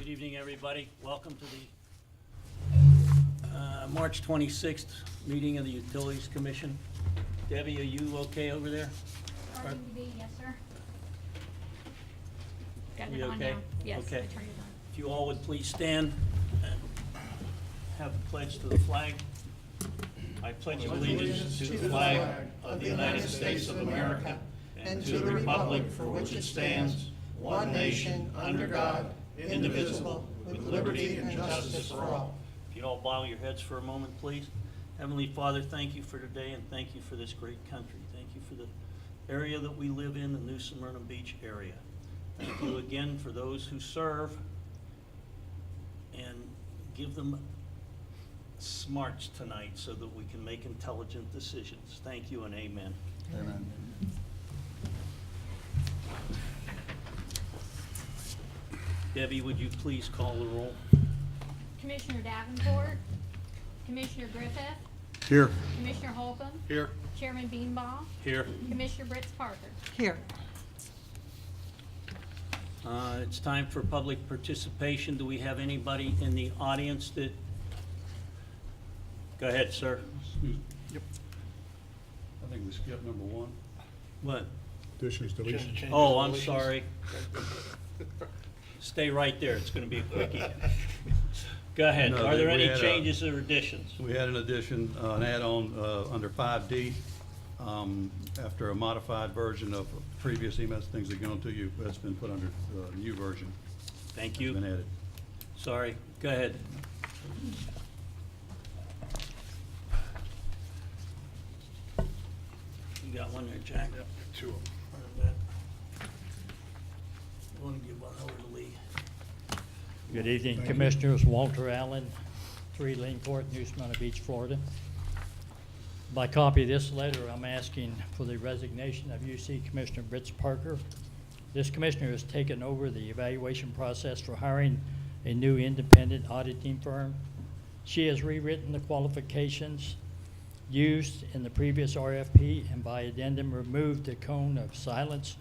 Good evening, everybody. Welcome to the March 26th meeting of the Utilities Commission. Debbie, are you okay over there? Starting to be, yes, sir. Got You it on okay? now. Yes, I Okay. turned it on. If you all would please stand and have the pledge to the flag. I pledge allegiance to the flag of the United States of America and to the republic for which it stands, one nation, under God, indivisible, with liberty and justice for all. If you'd all bow your heads for a moment, please. Heavenly Father, thank you for today and thank you for this great country. Thank you for the area that we live in, the New Smyrna Beach area. Thank you again for those who serve, and give them smarts tonight so that we can make intelligent decisions. Thank you and amen. Amen. Debbie, would you please call the roll? Commissioner Davenport, Commissioner Griffith, Here. Commissioner Holcomb, Here. Chairman Beanbaugh, Here. Commissioner Brits Parker. Here. It's time for public participation. Do we have anybody in the audience that? Go ahead, sir. Yep. I think we skipped number one. What? Additions, deletions. Oh, I'm sorry. Stay right there. It's gonna be a quickie. Go ahead. No, Are there we any had a- changes or additions? We had an addition, an add-on under 5D, after a modified version of previous emails, things that go to you, that's been put under the new version. Thank Been you. added. Sorry. Go ahead. You got one there, Jack? Yep, two of them. You want to give one over to Lee? Good evening, Thank you. Commissioners. Walter Allen, 3 Lane Court, New Smyrna Beach, Florida. By copy of this letter, I'm asking for the resignation of UC Commissioner Brits Parker. This commissioner has taken over the evaluation process for hiring a new independent auditing firm. She has rewritten the qualifications used in the previous RFP and by addendum removed the cone of silence,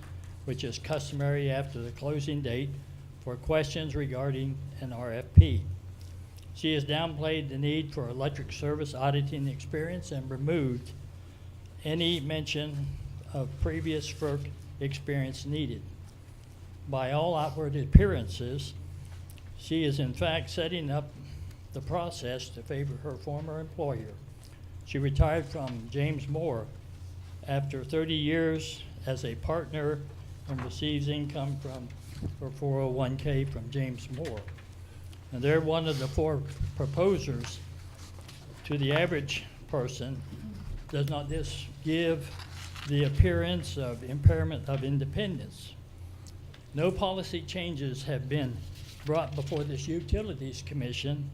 which is customary after the closing date for questions regarding an RFP. She has downplayed the need for electric service auditing experience and removed any mention of previous FERC experience needed. By all outward appearances, she is in fact setting up the process to favor her former employer. She retired from James Moore after 30 years as a partner and receives income from her 401k from James Moore. And they're one of the 4 proposers. To the average person, does not this give the appearance of impairment of independence? No policy changes have been brought before this Utilities Commission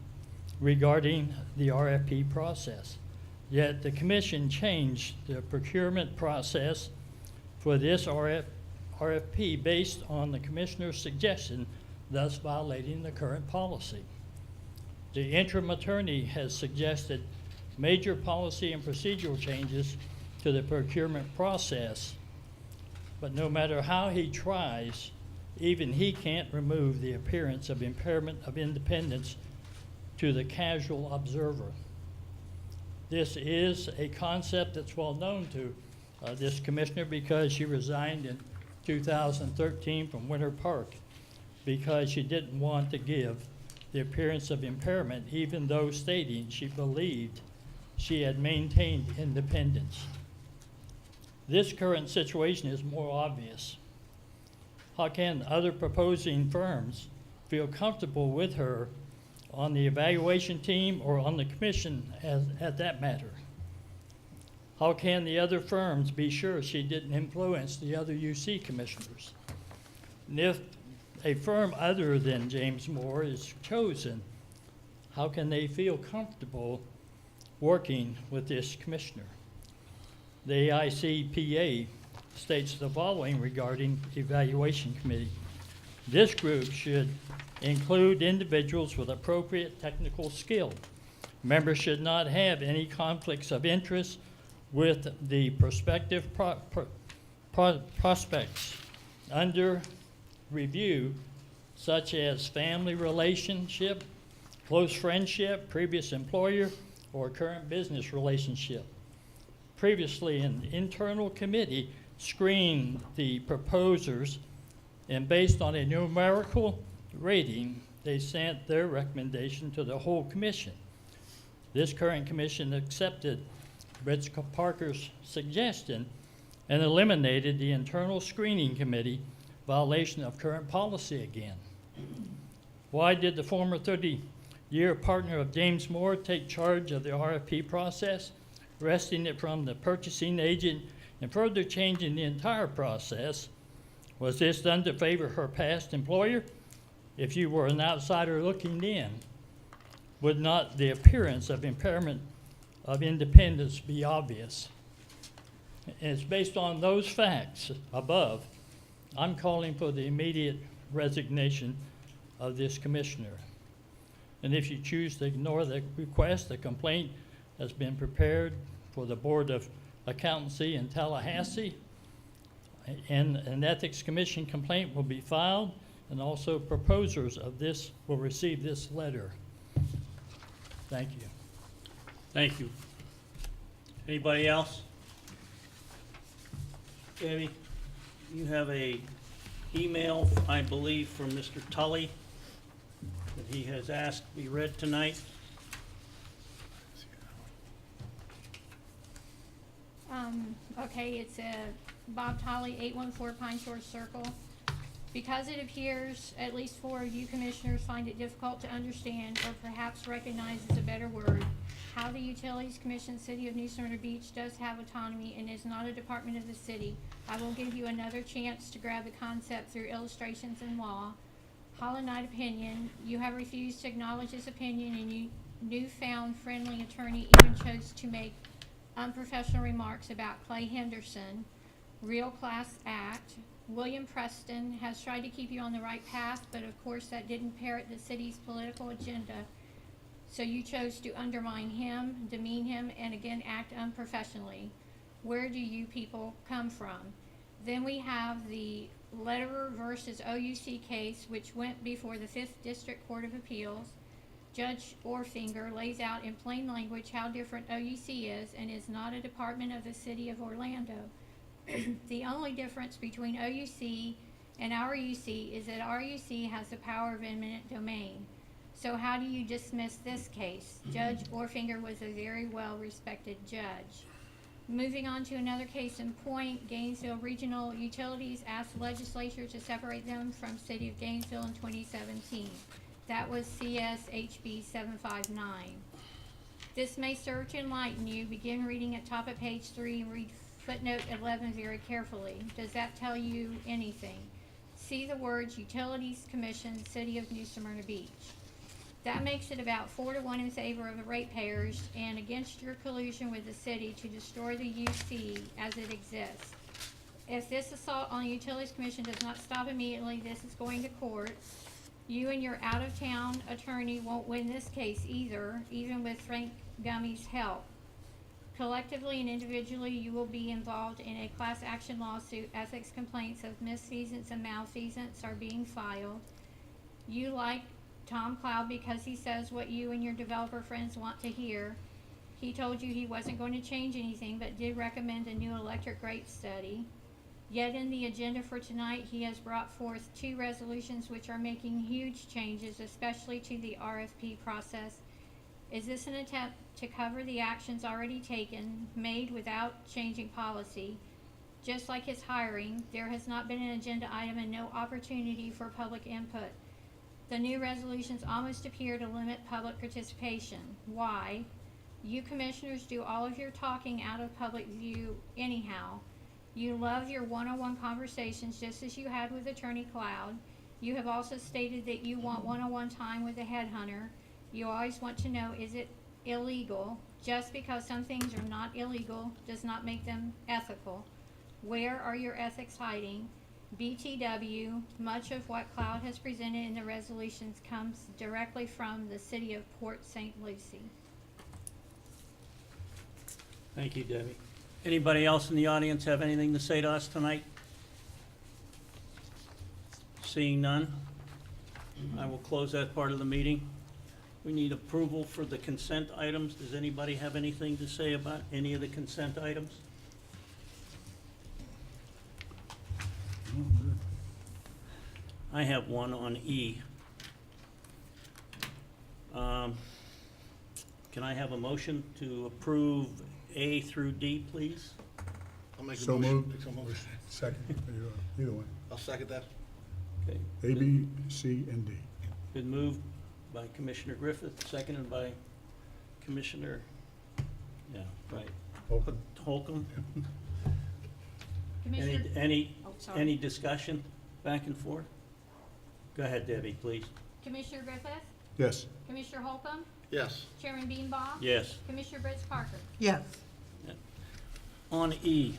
regarding the RFP process. Yet the commission changed the procurement process for this RFP based on the commissioner's suggestion, thus violating the current policy. The interim attorney has suggested major policy and procedural changes to the procurement process, but no matter how he tries, even he can't remove the appearance of impairment of independence to the casual observer. This is a concept that's well known to this commissioner because she resigned in 2013 from Winter Park because she didn't want to give the appearance of impairment, even though stating she believed she had maintained independence. This current situation is more obvious. How can other proposing firms feel comfortable with her on the evaluation team or on the commission at that matter? How can the other firms be sure she didn't influence the other UC commissioners? And if a firm other than James Moore is chosen, how can they feel comfortable working with this commissioner? The AICPA states the following regarding evaluation committee. This group should include individuals with appropriate technical skill. Members should not have any conflicts of interest with the prospective prospects under review such as family relationship, close friendship, previous employer, or current business relationship. Previously, an internal committee screened the proposers, and based on a numerical rating, they sent their recommendation to the whole commission. This current commission accepted Brits Parker's suggestion and eliminated the internal screening committee violation of current policy again. Why did the former 30-year partner of James Moore take charge of the RFP process, wresting it from the purchasing agent and further changing the entire process? Was this done to favor her past employer? If you were an outsider looking in, would not the appearance of impairment of independence be obvious? And it's based on those facts above, I'm calling for the immediate resignation of this commissioner. And if you choose to ignore the request, the complaint has been prepared for the Board of Accountancy in Tallahassee, and an Ethics Commission complaint will be filed, and also proposers of this will receive this letter. Thank you. Thank you. Anybody else? Debbie, you have a email, I believe, from Mr. Tully that he has asked to be read tonight. Okay, it's Bob Tolley, 814 Pine Shore Circle. Because it appears at least 4 of you commissioners find it difficult to understand, or perhaps recognize is a better word, how the Utilities Commission City of New Smyrna Beach does have autonomy and is not a department of the city, I will give you another chance to grab the concept through illustrations and law. Hollow Knight opinion, you have refused to acknowledge this opinion, and you newfound friendly attorney even chose to make unprofessional remarks about Clay Henderson. Real Class Act. William Preston has tried to keep you on the right path, but of course that didn't parrot the city's political agenda. So you chose to undermine him, demean him, and again act unprofessionally. Where do you people come from? Then we have the Lederer versus OUC case, which went before the 5th District Court of Appeals. Judge Orfinger lays out in plain language how different OUC is and is not a department of the city of Orlando. The only difference between OUC and our UC is that our UC has the power of eminent domain. So how do you dismiss this case? Judge Orfinger was a very well-respected judge. Moving on to another case in point, Gainesville Regional Utilities asked the legislature to separate them from City of Gainesville in 2017. That was CSHB 759. This may serve to enlighten you. Begin reading at top of page 3 and read footnote 11 very carefully. Does that tell you anything? See the words Utilities Commission, City of New Smyrna Beach. That makes it about 4-1 in favor of the ratepayers and against your collusion with the city to destroy the UC as it exists. If this assault on the Utilities Commission does not stop immediately, this is going to court. You and your out-of-town attorney won't win this case either, even with Frank Gummy's help. Collectively and individually, you will be involved in a class action lawsuit. Ethics complaints of misfeasance and malfeasance are being filed. You like Tom Cloud because he says what you and your developer friends want to hear. He told you he wasn't going to change anything, but did recommend a new electric rate study. Yet in the agenda for tonight, he has brought forth 2 resolutions which are making huge changes, especially to the RFP process. Is this an attempt to cover the actions already taken, made without changing policy? Just like his hiring, there has not been an agenda item and no opportunity for public input. The new resolutions almost appear to limit public participation. Why? You commissioners do all of your talking out of public view anyhow. You love your one-on-one conversations just as you had with Attorney Cloud. You have also stated that you want one-on-one time with the headhunter. You always want to know, is it illegal? Just because some things are not illegal does not make them ethical. Where are your ethics hiding? BTW, much of what Cloud has presented in the resolutions comes directly from the city of Port St. Lucie. Thank you, Debbie. Anybody else in the audience have anything to say to us tonight? Seeing none, I will close that part of the meeting. We need approval for the consent items. Does anybody have anything to say about any of the consent items? I have one on E. Can I have a motion to approve A through D, please? I'll make a So motion. moved. Second, either way. I'll second that. Okay. A, B, C, and D. Been moved by Commissioner Griffith, seconded by Commissioner, yeah, right, Open. Holcomb. Commissioner, Any oh, sorry. Any discussion back and forth? Go ahead, Debbie, please. Commissioner Griffith, Yes. Commissioner Holcomb, Yes. Chairman Beanbaugh. Yes. Commissioner Fritz Parker. Yes. On E,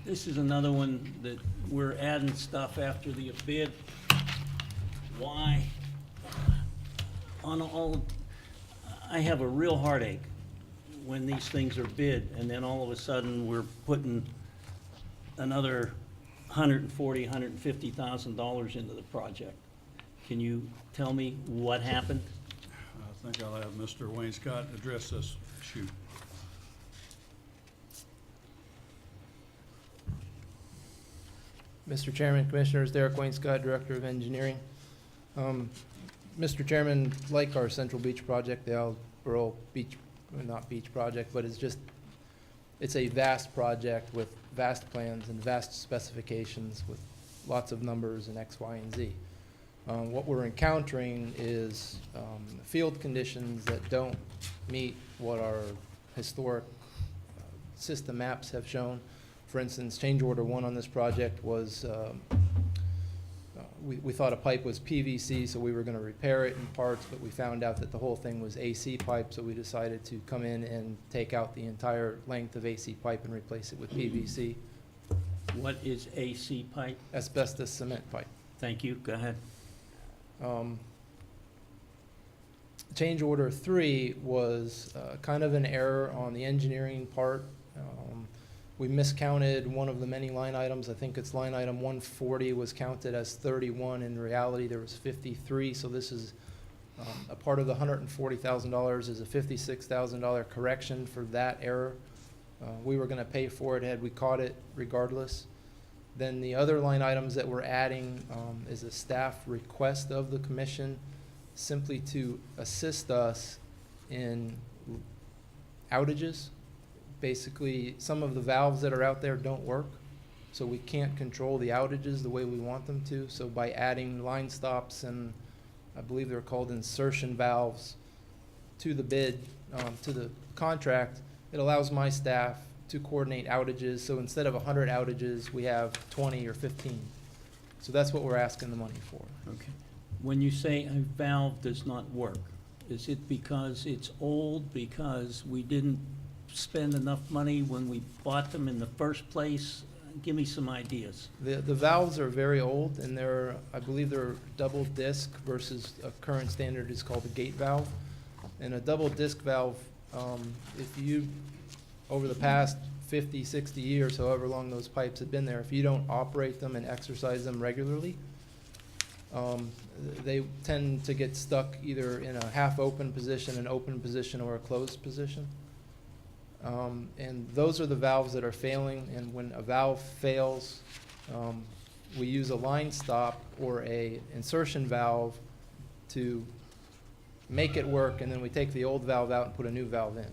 this is another one that we're adding stuff after the bid. Why? I have a real heartache when these things are bid, and then all of a sudden, we're putting another $150,000 into the project. Can you tell me what happened? I think I'll have Mr. Wayne Scott address this issue. Mr. Chairman, Commissioners, Derek Wayne Scott, Director of Engineering. Mr. Chairman, like our Central Beach project, the Aldboro Beach, well, not beach project, but it's a vast project with vast plans and vast specifications with lots of numbers and X, Y, and Z. What we're encountering is field conditions that don't meet what our historic system maps have shown. For instance, change order 1 on this project was, we thought a pipe was PVC, so we were going to repair it in parts, but we found out that the whole thing was AC pipe, so we decided to come in and take out the entire length of AC pipe and replace it with PVC, What is AC pipe? asbestos cement pipe. Thank you, go ahead. Change order 3 was kind of an error on the engineering part. We miscounted one of the many line items. I think it's line item 140 was counted as 31. In reality, there was 53. So this is a part of the $140,000 is a $56,000 correction for that error. We were going to pay for it had we caught it regardless. Then the other line items that we're adding is a staff request of the commission simply to assist us in outages. Basically, some of the valves that are out there don't work, so we can't control the outages the way we want them to. So by adding line stops and I believe they're called insertion valves to the bid, to the contract, it allows my staff to coordinate outages. So instead of 100 outages, we have 20 or 15. So that's what we're asking the money for. Okay. When you say a valve does not work, is it because it's old, because we didn't spend enough money when we bought them in the first place? Give me some ideas. The valves are very old, and I believe they're double disc versus a current standard is called a gate valve. And a double disc valve, if you, over the past 50, 60 years, however long those pipes have been there, if you don't operate them and exercise them regularly, they tend to get stuck either in a half-open position, an open position, or a closed position. And those are the valves that are failing, and when a valve fails, we use a line stop or a insertion valve to make it work, and then we take the old valve out and put a new valve in.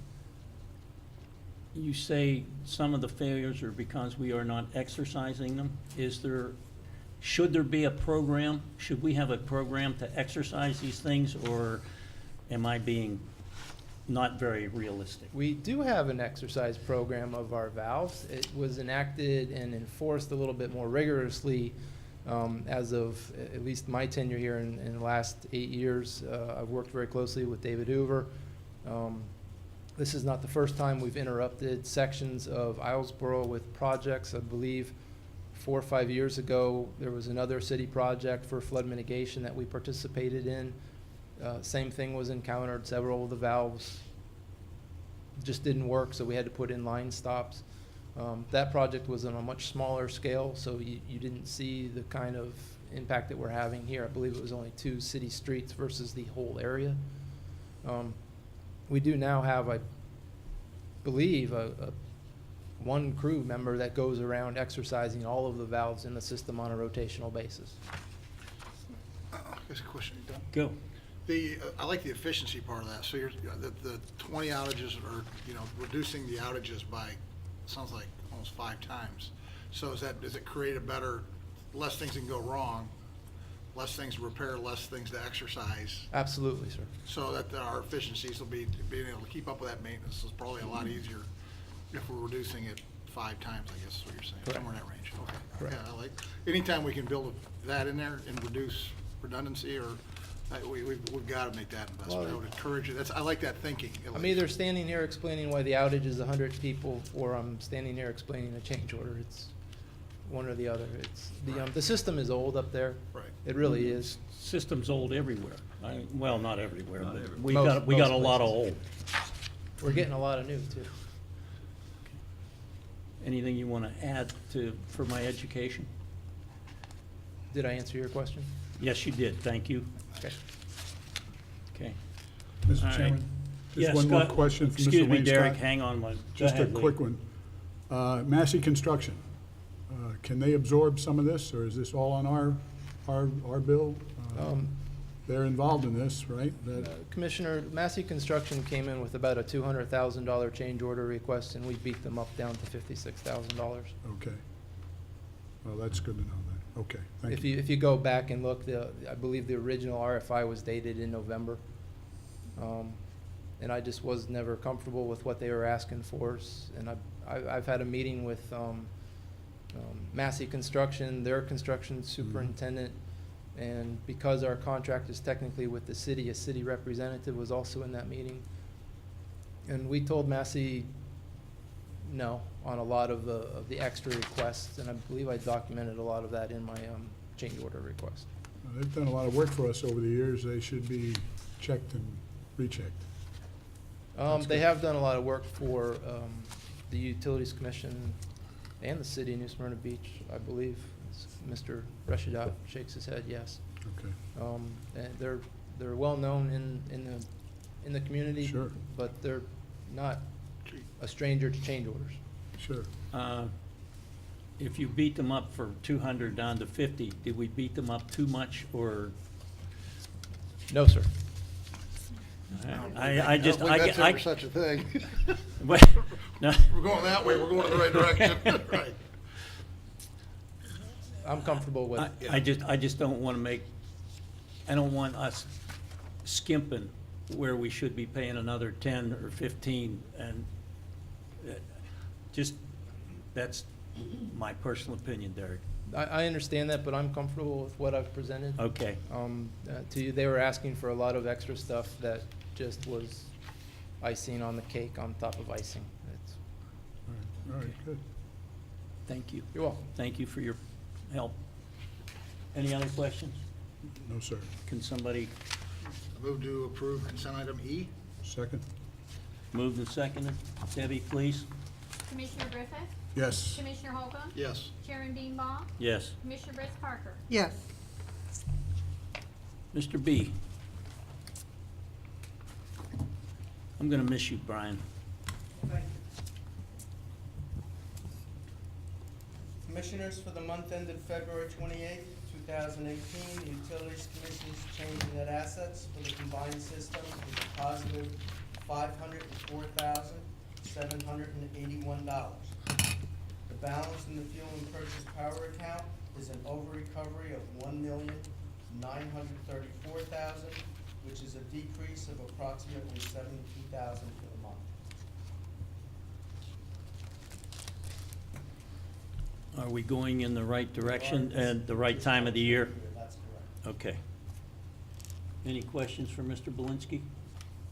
You say some of the failures are because we are not exercising them. Should there be a program? Should we have a program to exercise these things, or am I being not very realistic? We do have an exercise program of our valves. It was enacted and enforced a little bit more rigorously as of at least my tenure here in the last 8 years. I've worked very closely with David Hoover. This is not the first time we've interrupted sections of Islesboro with projects. I believe 4 or 5 years ago, there was another city project for flood mitigation that we participated in. Same thing was encountered. Several of the valves just didn't work, so we had to put in line stops. That project was on a much smaller scale, so you didn't see the kind of impact that we're having here. I believe it was only 2 city streets versus the whole area. We do now have, I believe, a one crew member that goes around exercising all of the valves in the system on a rotational basis. Here's a question, you done? Go. I like the efficiency part of that. So the 20 outages are, reducing the outages by, sounds like almost 5 times. So does it create less things can go wrong, less things to repair, less things to exercise? Absolutely, sir. So that our efficiencies will being able to keep up with that maintenance is probably a lot easier if we're reducing it 5 times, I guess is what you're saying, Correct. somewhere in that range. Okay. Correct. Yeah, anytime we can build that in there and reduce redundancy, we've got to make that investment. I Well, would encourage it. I like that thinking. I'm either standing here explaining why the outage is 100 people, or I'm standing here explaining a change order. It's one or the other. It's the system is old up there. Right. It really is. System's old everywhere. Well, not everywhere, Not but everywhere. we got Most a lot of places. old. We're getting a lot of new too. Anything you want to add for my education? Did I answer your question? Yes, you did. Thank you. Okay. Okay. Mr. All right. Chairman, Yes, just one more go- question from Mr. Excuse me, Wayne Derek, Scott. hang on one. Go Just a ahead, Lee. quick one. Massey Construction, can they absorb some of this, or is this all on our bill? They're involved in this, right? Commissioner, Massey Construction came in with about a $200,000 change order request, and we beat them up down to $56,000. Okay. Well, that's good to know then. Okay, thank you. If you go back and look, I believe the original RFI was dated in November. And I just was never comfortable with what they were asking for. And I've had a meeting with Massey Construction, their construction superintendent, and because our contract is technically with the city, a city representative was also in that meeting. And we told Massey no on a lot of the extra requests, and I believe I documented a lot of that in my change order request. They've done a lot of work for us over the years. They should be checked and rechecked. That's They good. have done a lot of work for the Utilities Commission and the city of New Smyrna Beach, I believe. Mr. Reshidat shakes his head, yes. Okay, And they're well-known in the community. Sure. But they're not a stranger to change orders. sure. If you beat them up for 200 down to 50, did we beat them up too much, or? No, sir. I just, don't believe that's I, ever such a thing. well, no, We're going that way, we're going in the right direction. Right. I'm comfortable with I just don't want to I don't want us skimping where we should be paying another 10 or 15, and that's my personal opinion, Derek. I understand that, but I'm comfortable with what I've presented. Okay. To you, they were asking for a lot of extra stuff that just was icing on the cake on top of icing. All right, good. Thank you. You're welcome. Thank you for your help. Any other questions? No, sir. Can somebody I move to approve consent item E. Second? move and second it? Debbie, please. Commissioner Griffith, Yes. Commissioner Holcomb, Yes. Chairman Beanball, Yes. Commissioner Fritz Parker. Yes. Mr. B. I'm gonna miss you, Brian. Commissioners, for the month ended February 28th, 2018, the Utilities Commission's change in net assets for the combined system is a positive $504,781. The balance in the fuel and purchase power account is an over-recovery of $1,934,000, which is a decrease of approximately $72,000 for the month. Are we going in the right direction and the right time of the year? That's correct. Okay. Any questions for Mr. Belinsky?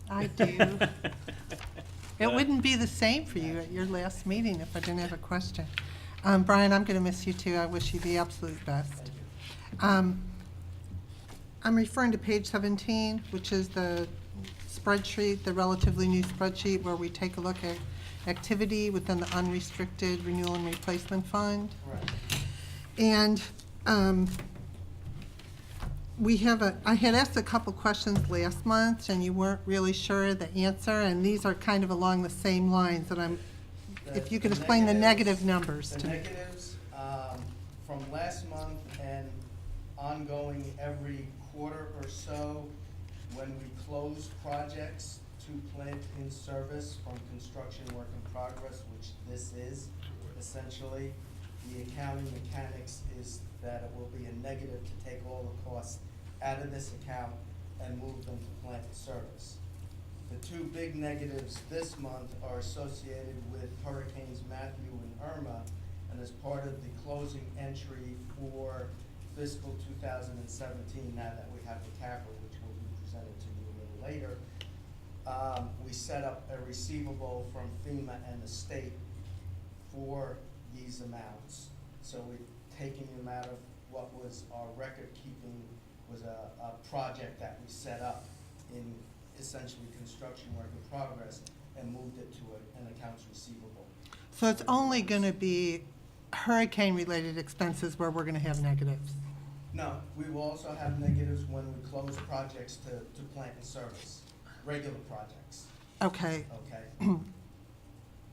I do. It wouldn't be the same for you at your last meeting if I didn't have a question. Brian, I'm going to miss you too. I wish you the absolute best. I'm referring to page 17, which is the spreadsheet, the relatively new spreadsheet where we take a look at activity within the unrestricted renewal and replacement fund. Correct. And I had asked a couple questions last month, and you weren't really sure of the answer, and these are kind of along the same lines, and if you could explain the negative numbers The to me. negatives, from last month and ongoing every quarter or so, when we close projects to plant in service from construction work in progress, which this is essentially, the accounting mechanics is that it will be a negative to take all the costs out of this account and move them to plant in service. The two big negatives this month are associated with Hurricanes Matthew and Irma, and as part of the closing entry for fiscal 2017, now that we have the CAFR, which will be presented to you a little later, we set up a receivable from FEMA and the state for these amounts. So we've taken them out of what was our record keeping, was a project that we set up in essentially construction work in progress, and moved it to an accounts receivable. So it's only going to be hurricane-related expenses where we're going to have negatives? No, we will also have negatives when we close projects to plant and service, regular projects, Okay. okay?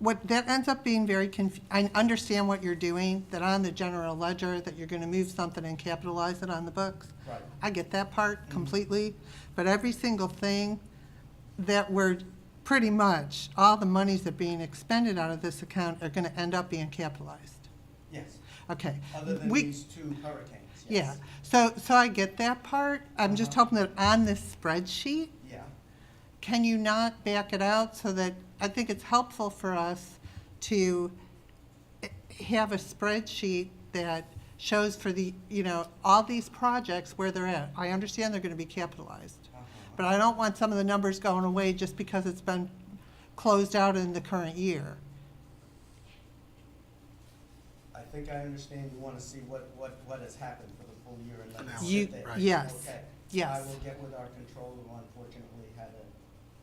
What, that ends up being very I understand what you're doing, that on the general ledger, that you're going to move something and capitalize it on the books. Right. I get that part completely, but every single thing that we're, pretty much, all the monies that are being expended out of this account are going to end up being capitalized. Yes, Okay. other than these two hurricanes, Yeah, yes. so I get that part. I'm just hoping that on this spreadsheet, Yeah, can you not back it out so that, I think it's helpful for us to have a spreadsheet that shows for the, all these projects where they're at. I understand they're gonna be capitalized, but I don't want some of the numbers going away just because it's been closed out in the current year. I think I understand you wanna see what has happened for the full year and let it You- sit there. Right. yes, Okay. yes. I will get with our controller, who unfortunately had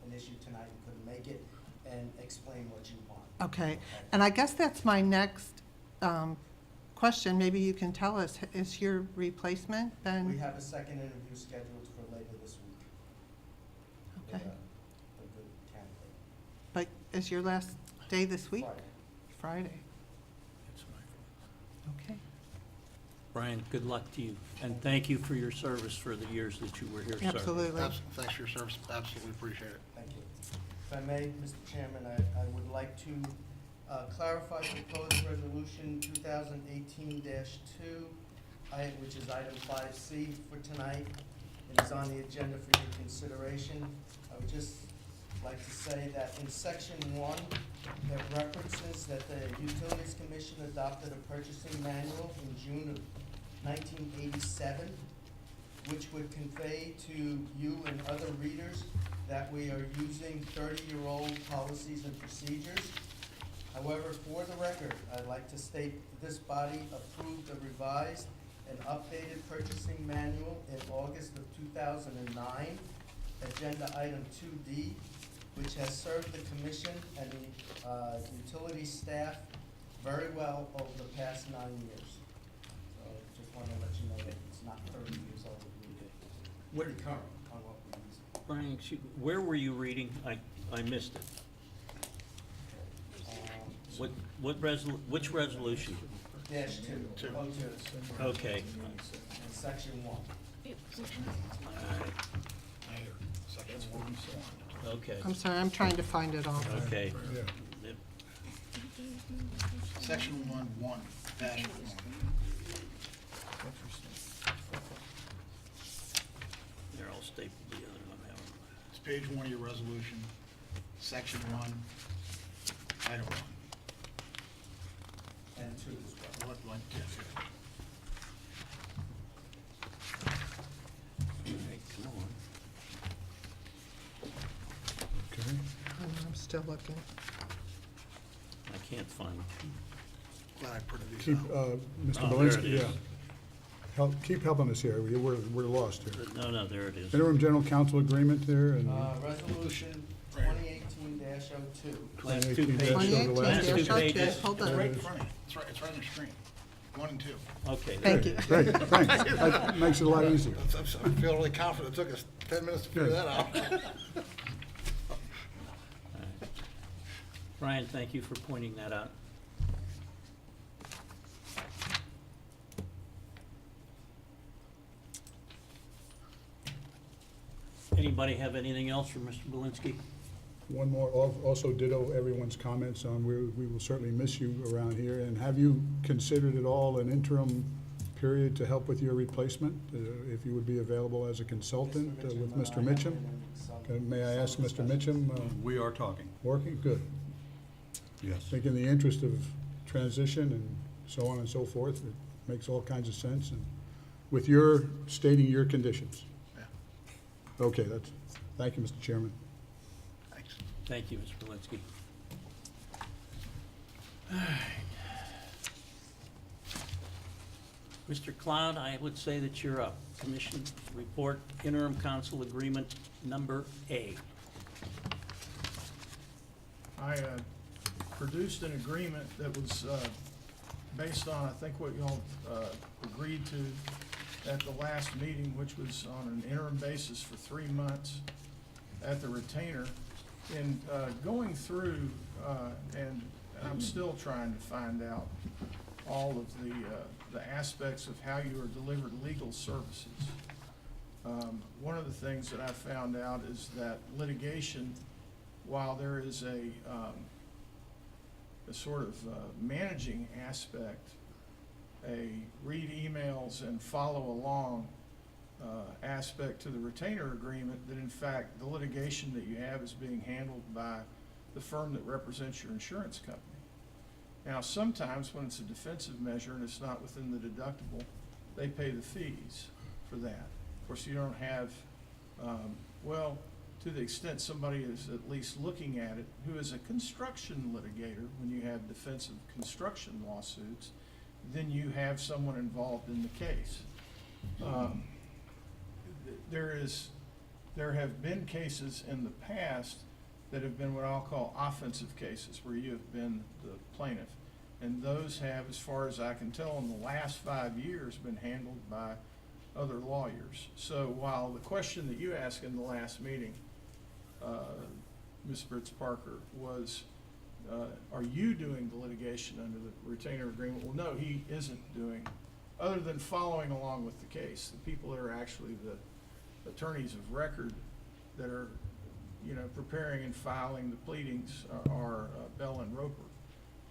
an issue tonight and couldn't make it, and explain what you want. Okay, and I guess that's my next question. Maybe you can tell us, is your replacement We been? have a second interview scheduled for later this week. with Okay. a good candidate. But is your last day this week? Friday. Friday, okay. Brian, good luck to you, and thank you for your service for the years that you were here, sir. Absolutely. Thanks for your service, absolutely appreciate it. Thank you. If I may, Mr. Chairman, I would like to clarify proposed resolution 2018-2, which is item 5C for tonight. It is on the agenda for your consideration. I would just like to say that in section 1, it references that the Utilities Commission adopted a purchasing manual in June of 1987, which would convey to you and other readers that we are using 30-year-old policies and procedures. However, for the record, I'd like to state this body approved a revised and updated purchasing manual in August of 2009, agenda item 2D, which has served the commission and the utility staff very well over the past 9 years. So just want to let you know that it's not 30 years old. We're pretty current on what we use. Brian, where were you reading? I missed it. Which resolution? Dash 2, O2, Okay. section 1. Okay, I'm sorry, I'm trying to find it all. okay. Yeah. Yep. Section 1, dash 1. They're all stapled together on that one. It's page 1 of your resolution, section 1, item 1. And 2 as well. Hey, come on. Okay. I'm still looking. I can't find it. Glad I printed these Keep, out. Mr. Oh, there it Belinsky, is. yeah. Keep helping us here. We're lost here. No, there it is. Interim general council agreement there and Resolution 2018-02. Last two 2018 pages. dash over the last- 2018 Last two dash pages. hold It's on. right in front of you, it's right on your screen. 1 and 2. Okay. Thank you. Great, thanks. That makes it a lot easier. I feel really confident. It took us 10 minutes to figure Good. that out. Brian, thank you for pointing that out. Anybody have anything else for Mr. Belinsky? One more, also ditto everyone's comments on we will certainly miss you around here. And have you considered at all an interim period to help with your replacement? If you would be available as a consultant with Mr. Mitchum? May I ask Mr. Mitchum, We are talking, working? Good. yes. I think in the interest of transition and so on and so forth, it makes all kinds of sense. And with your stating your conditions. Yeah. Okay, thank you, Mr. Chairman. Thanks. Thank you, Mr. Belinsky. Mr. Cloud, I would say that you're up. Commission report, interim council agreement number A. I produced an agreement that was based on, I think, what y'all agreed to at the last meeting, which was on an interim basis for 3 months at the retainer. In going through, and I'm still trying to find out all of the aspects of how you are delivered legal services. One of the things that I found out is that litigation, while there is a sort of managing aspect, a read emails and follow along aspect to the retainer agreement, that in fact the litigation that you have is being handled by the firm that represents your insurance company. Now, sometimes when it's a defensive measure and it's not within the deductible, they pay the fees for that. Of course, you don't have, well, to the extent somebody is at least looking at it, who is a construction litigator, when you have defensive construction lawsuits, then you have someone involved in the case. There have been cases in the past that have been what I'll call offensive cases, where you have been the plaintiff. And those have, as far as I can tell, in the last 5 years, been handled by other lawyers. So while the question that you asked in the last meeting, Ms. Britz Parker, was, are you doing the litigation under the retainer agreement? Well, no, he isn't doing, other than following along with the case. The people that are actually the attorneys of record that are, you know, preparing and filing the pleadings are Bell and Roper.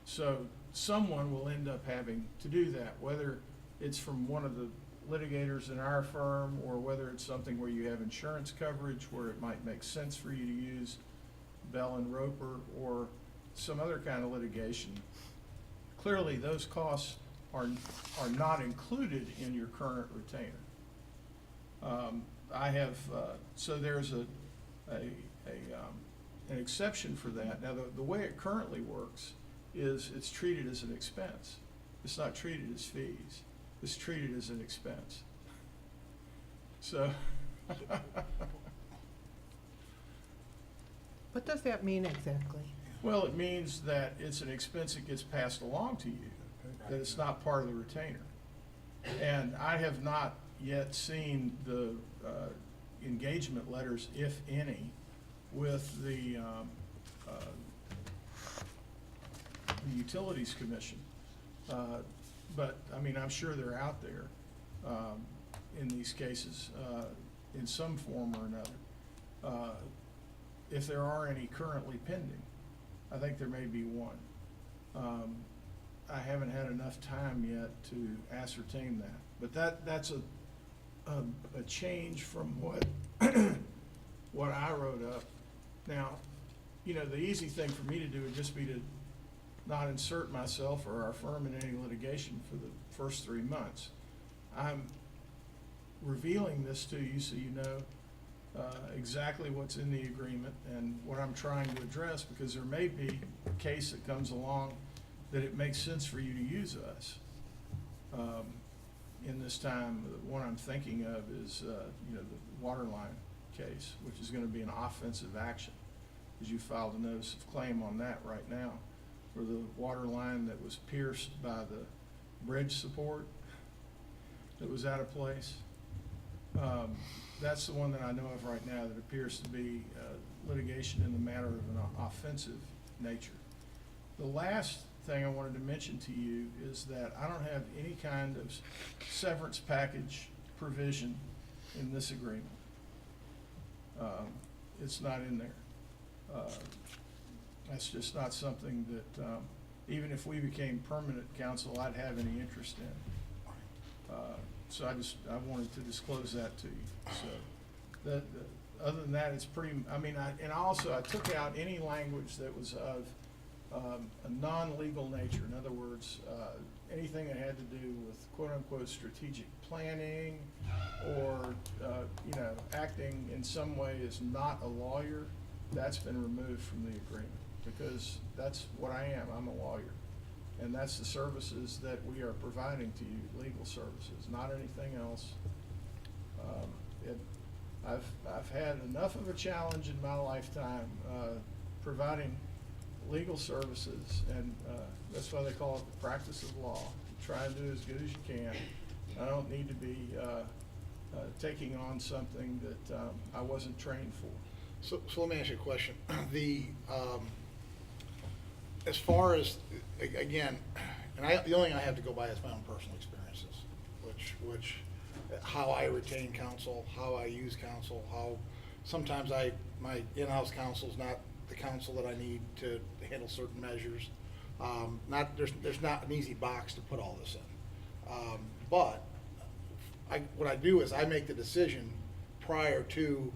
So someone will end up having to do that, whether it's from one of the litigators in our firm, or whether it's something where you have insurance coverage where it might make sense for you to use Bell and Roper, or some other kind of litigation. Clearly, those costs are not included in your current retainer. I have, so there's an exception for that. Now, the way it currently works is it's treated as an expense. It's not treated as fees. It's treated as an expense. So. What does that mean exactly? Well, it means that it's an expense that gets passed along to you, that it's not part of the retainer. And I have not yet seen the engagement letters, if any, with the Utilities Commission. But, I mean, I'm sure they're out there in these cases in some form or another. If there are any currently pending, I think there may be one. I haven't had enough time yet to ascertain that. But that's a change from what what I wrote up. Now, you know, the easy thing for me to do would just be to not insert myself or our firm in any litigation for the first 3 months. I'm revealing this to you so you know exactly what's in the agreement and what I'm trying to address, because there may be a case that comes along that it makes sense for you to use us. In this time, the one I'm thinking of is, you know, the water line case, which is going to be an offensive action, because you filed a notice of claim on that right now, for the water line that was pierced by the bridge support that was out of place. That's the one that I know of right now that appears to be litigation in the matter of an offensive nature. The last thing I wanted to mention to you is that I don't have any kind of severance package provision in this agreement. It's not in there. That's just not something that, even if we became permanent counsel, I'd have any interest in. So I wanted to disclose that to you. So, other than that, it's pretty, I mean, I took out any language that was of a non-legal nature. In other words, anything that had to do with quote-unquote strategic planning or, acting in some way as not a lawyer, that's been removed from the agreement, because that's what I am. I'm a lawyer. And that's the services that we are providing to you, legal services, not anything else. I've had enough of a challenge in my lifetime providing legal services, and that's why they call it the practice of law. Try and do as good as you can. I don't need to be taking on something that I wasn't trained for. So let me ask you a question. As far as, again, the only thing I have to go by is my own personal experiences, which how I retain counsel, how I use counsel, how sometimes my in-house counsel is not the counsel that I need to handle certain measures. There's not an easy box to put all this in. But what I do is I make the decision prior to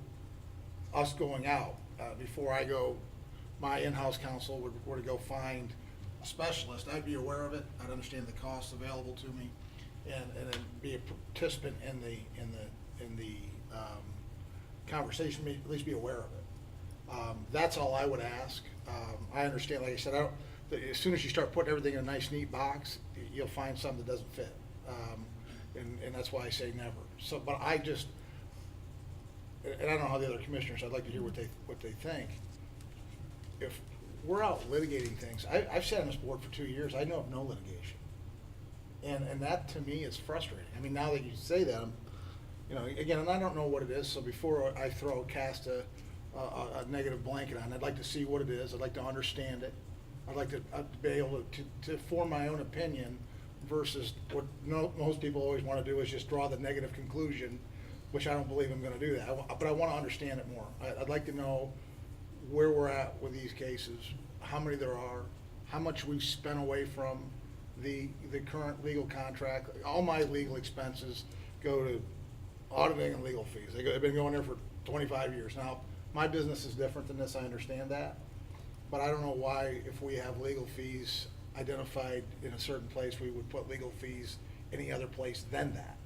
us going out, before I go, my in-house counsel were to go find a specialist, I'd be aware of it, I'd understand the costs available to me, and then be a participant in the conversation, at least be aware of it. That's all I would ask. I understand, like I said, as soon as you start putting everything in a nice, neat box, you'll find something that doesn't fit. And that's why I say never. So, but I just, and I don't know how the other commissioners, I'd like to hear what they think. If we're out litigating things, I've sat on this board for 2 years, I know of no litigation. And that to me is frustrating. I mean, now that you say that, again, and I don't know what it is, so before I cast a negative blanket on it, I'd like to see what it is, I'd like to understand it. I'd like to be able to form my own opinion versus what most people always want to do is just draw the negative conclusion, which I don't believe I'm going to do that. But I want to understand it more. I'd like to know where we're at with these cases, how many there are, how much we've spent away from the current legal contract. All my legal expenses go to auditing and legal fees. They've been going there for 25 years. Now, my business is different than this, I understand that. But I don't know why, if we have legal fees identified in a certain place, we would put legal fees any other place than that.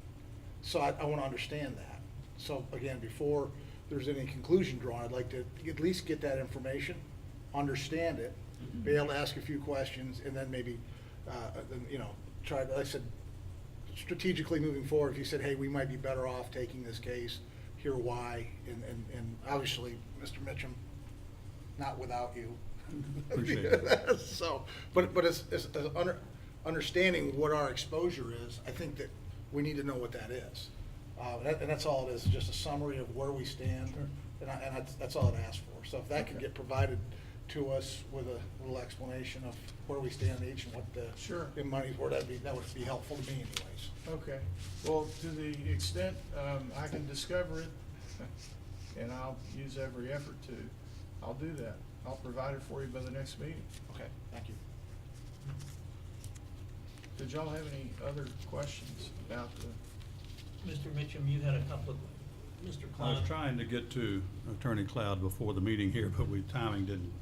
So I want to understand that. So again, before there's any conclusion drawn, I'd like to at least get that information, understand it, be able to ask a few questions, and then maybe, try to, like I said, strategically moving forward, if you said, hey, we might be better off taking this case, hear why, and obviously, Mr. Mitchum, not without you. Appreciate it. So, but as understanding what our exposure is, I think that we need to know what that is. And that's all it is, just a summary of where we stand, and that's all it asks for. So if that could get provided to us with a little explanation of where we stand each and what the money's worth, that would be helpful to me anyways. Okay. Well, to the extent I can discover it, and I'll use every effort to, I'll do that. I'll provide it for you by the next meeting. Okay, thank you. Did y'all have any other questions about the? Mr. Mitchum, you had a couple of, Mr. I was Klein. trying to get to Attorney Cloud before the meeting here, but timing didn't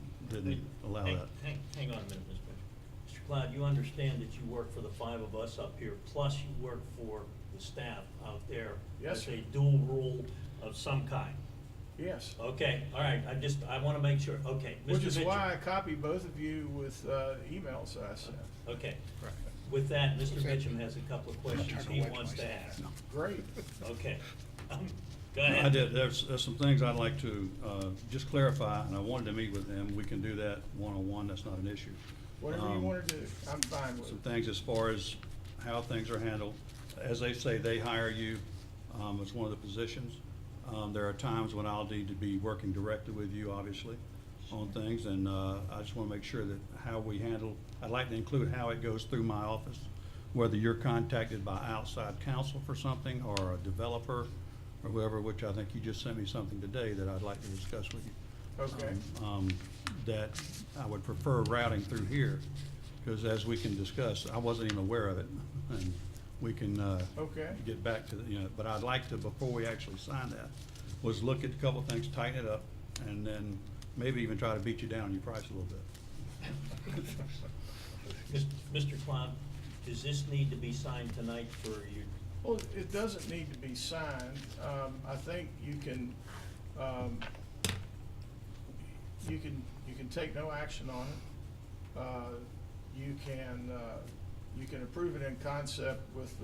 allow that. Hang on a minute, Mr. Mitchum. Mr. Cloud, you understand that you work for the 5 of us up here, plus you work for the staff out there. Yes, As sir. a dual role of some kind. Yes. Okay, all right, I want to make sure, okay. Mr. Which is Mitchum. why I copied both of you with emails that I sent. Okay, with that, Mr. Mitchum has a couple of questions he wants to ask. Great. Okay, go No, ahead. I did, there's some things I'd like to just clarify, and I wanted to meet with them. We can do that one-on-one, that's not an issue. Whatever you want to do, I'm fine with Some it. things as far as how things are handled. As they say, they hire you, as one of the positions. There are times when I'll need to be working directly with you, obviously, on things, and, I just wanna make sure that how we handle, I'd like to include how it goes through my office, whether you're contacted by outside counsel for something, or a developer, or whoever, which I think you just sent me something today that I'd like to discuss with you. Okay. That I would prefer routing through here, because as we can discuss, I wasn't even aware of it, and we can, Okay. get back to, but I'd like to, before we actually sign that, was look at a couple of things, tighten it up, and then maybe even try to beat you down on your price a little bit. Mr. Klein, does this need to be signed tonight for you? Well, it doesn't need to be signed. I think you can take no action on it. You can approve it in concept with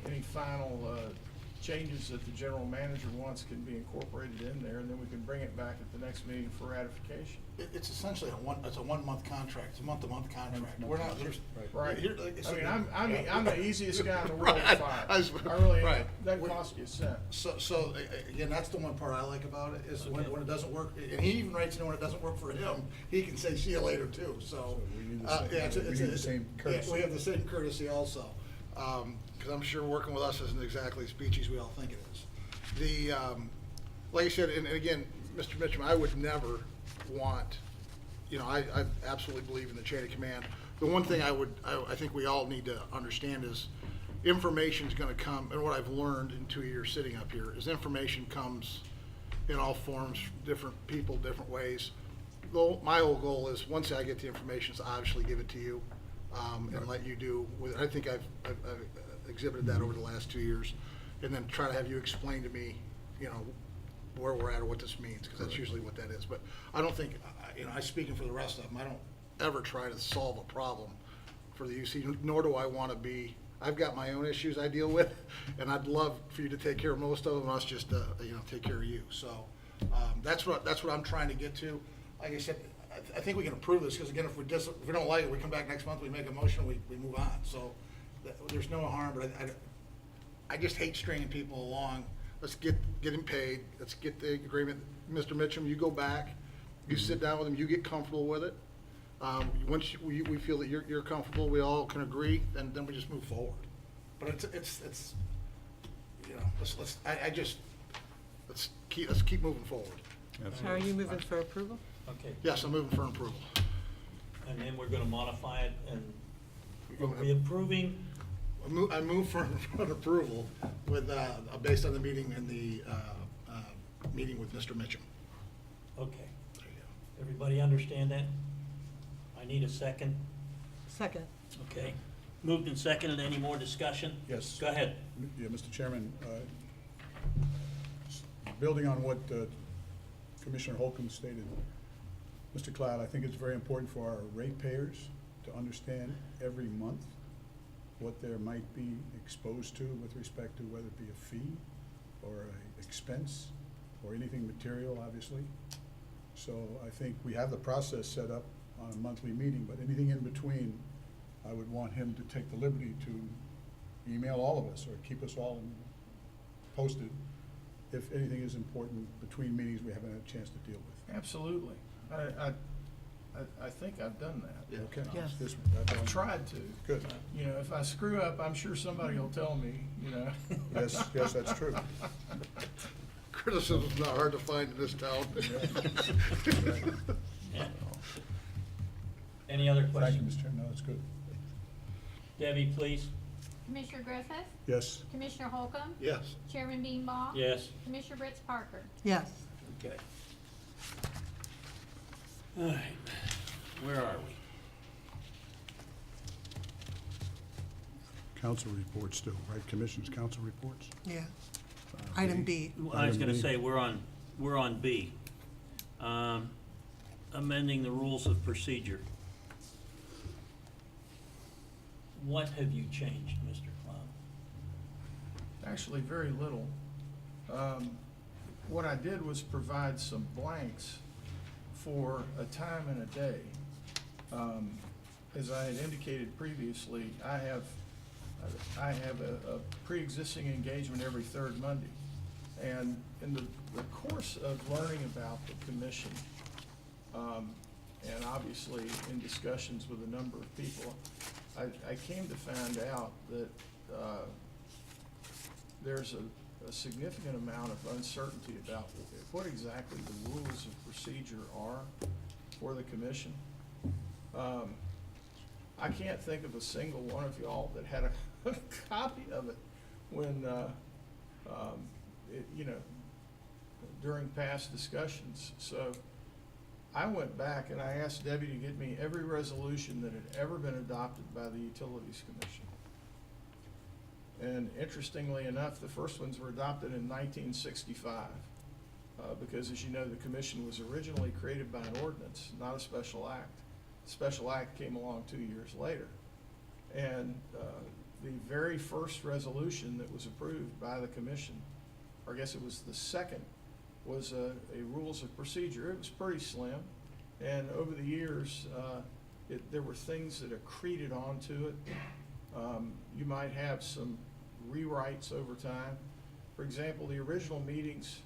any final changes that the general manager wants can be incorporated in there, and then we can bring it back at the next meeting for ratification. It's essentially it's a 1 month contract, it's a month-to-month contract. We're not, there's. Right. here, like I said, I'm the easiest guy in the world to Right. fire. I was- I really am. right. Doesn't cost you a cent. So again, that's the one part I like about it, is when it doesn't work, and he even writes, when it doesn't work for him, he can say, see you later too, so. So we need the same- yeah, it's a- we it's need a- the same yeah, courtesy. we have the same courtesy also, because I'm sure working with us isn't exactly as beachy as we all think it is. Like I said, and again, Mr. Mitchum, I would never want, I absolutely believe in the chain of command. The one thing I think we all need to understand is information's gonna come, and what I've learned in 2 years sitting up here, is information comes in all forms, different people, different ways. My whole goal is, once I get the information, is to obviously give it to you, and let you do with, I think I've exhibited that over the last 2 years, and then try to have you explain to me, where we're at or what this means, because that's usually what that is. But I don't think, I speaking for the rest of them, I don't ever try to solve a problem for the UC, nor do I want to be, I've got my own issues I deal with, and I'd love for you to take care of most of them, us just, take care of you. So, that's what I'm trying to get to. Like I said, I think we can approve this, because again, if we don't like it, we come back next month, we make a motion, we move on. So, there's no harm, but I just hate stringing people along. Let's get him paid, let's get the agreement. Mr. Mitchum, you go back, you sit down with him, you get comfortable with it. Once we feel that you're comfortable, we all can agree, then we just move forward. But let's keep moving forward. So are you moving for approval? Okay. Yes, I'm moving for approval. And then we're gonna modify it, and are we approving? I move for an approval with, based on the meeting and the, meeting with Mr. Mitchum. Okay. Everybody understand that? I need a second. Second. Okay. Moved and seconded. Any more discussion? Yes. Go ahead. Yeah, Mr. Chairman, building on what Commissioner Holcomb stated, Mr. Cloud, I think it's very important for our ratepayers to understand every month what there might be exposed to with respect to whether it be a fee or an expense or anything material, obviously. So I think we have the process set up on a monthly meeting, but anything in between, I would want him to take the liberty to email all of us or keep us all posted if anything is important between meetings we haven't had a chance to deal with. Absolutely. I think I've done that. Yeah. Okay. Yes. I've tried to. Good. If I screw up, I'm sure somebody will tell me, Yes, that's true. Criticism's not hard to find in this town. Yeah. Any other Thank you, questions? Mr. Chairman. No, that's good. Debbie, please. Commissioner Griffith, Yes. Commissioner Holcomb, Yes. Chairman Beanball. Yes. Commissioner Fritz Parker. Yes. Okay. All right. Where are we? Council reports still, right? Commission's council reports? Yeah. Item B. I was Item gonna B. say, we're on B. Amending the rules of procedure. What have you changed, Mr. Clown? Actually, very little. What I did was provide some blanks for a time and a day. as I had indicated previously, I have a pre-existing engagement every third Monday. And in the course of learning about the commission, and obviously in discussions with a number of people, I came to find out that there's a significant amount of uncertainty about what exactly the rules of procedure are for the commission. I can't think of a single one of y'all that had a copy of it when, during past discussions. So I went back and I asked Debbie to get me every resolution that had ever been adopted by the Utilities Commission. And interestingly enough, the first ones were adopted in 1965, because as you know, the commission was originally created by an ordinance, not a special act. The special act came along 2 years later. And the very first resolution that was approved by the commission, or I guess it was the second, was a rules of procedure. It was pretty slim, and over the years, there were things that accreted onto it. You might have some rewrites over time. For example, the original meetings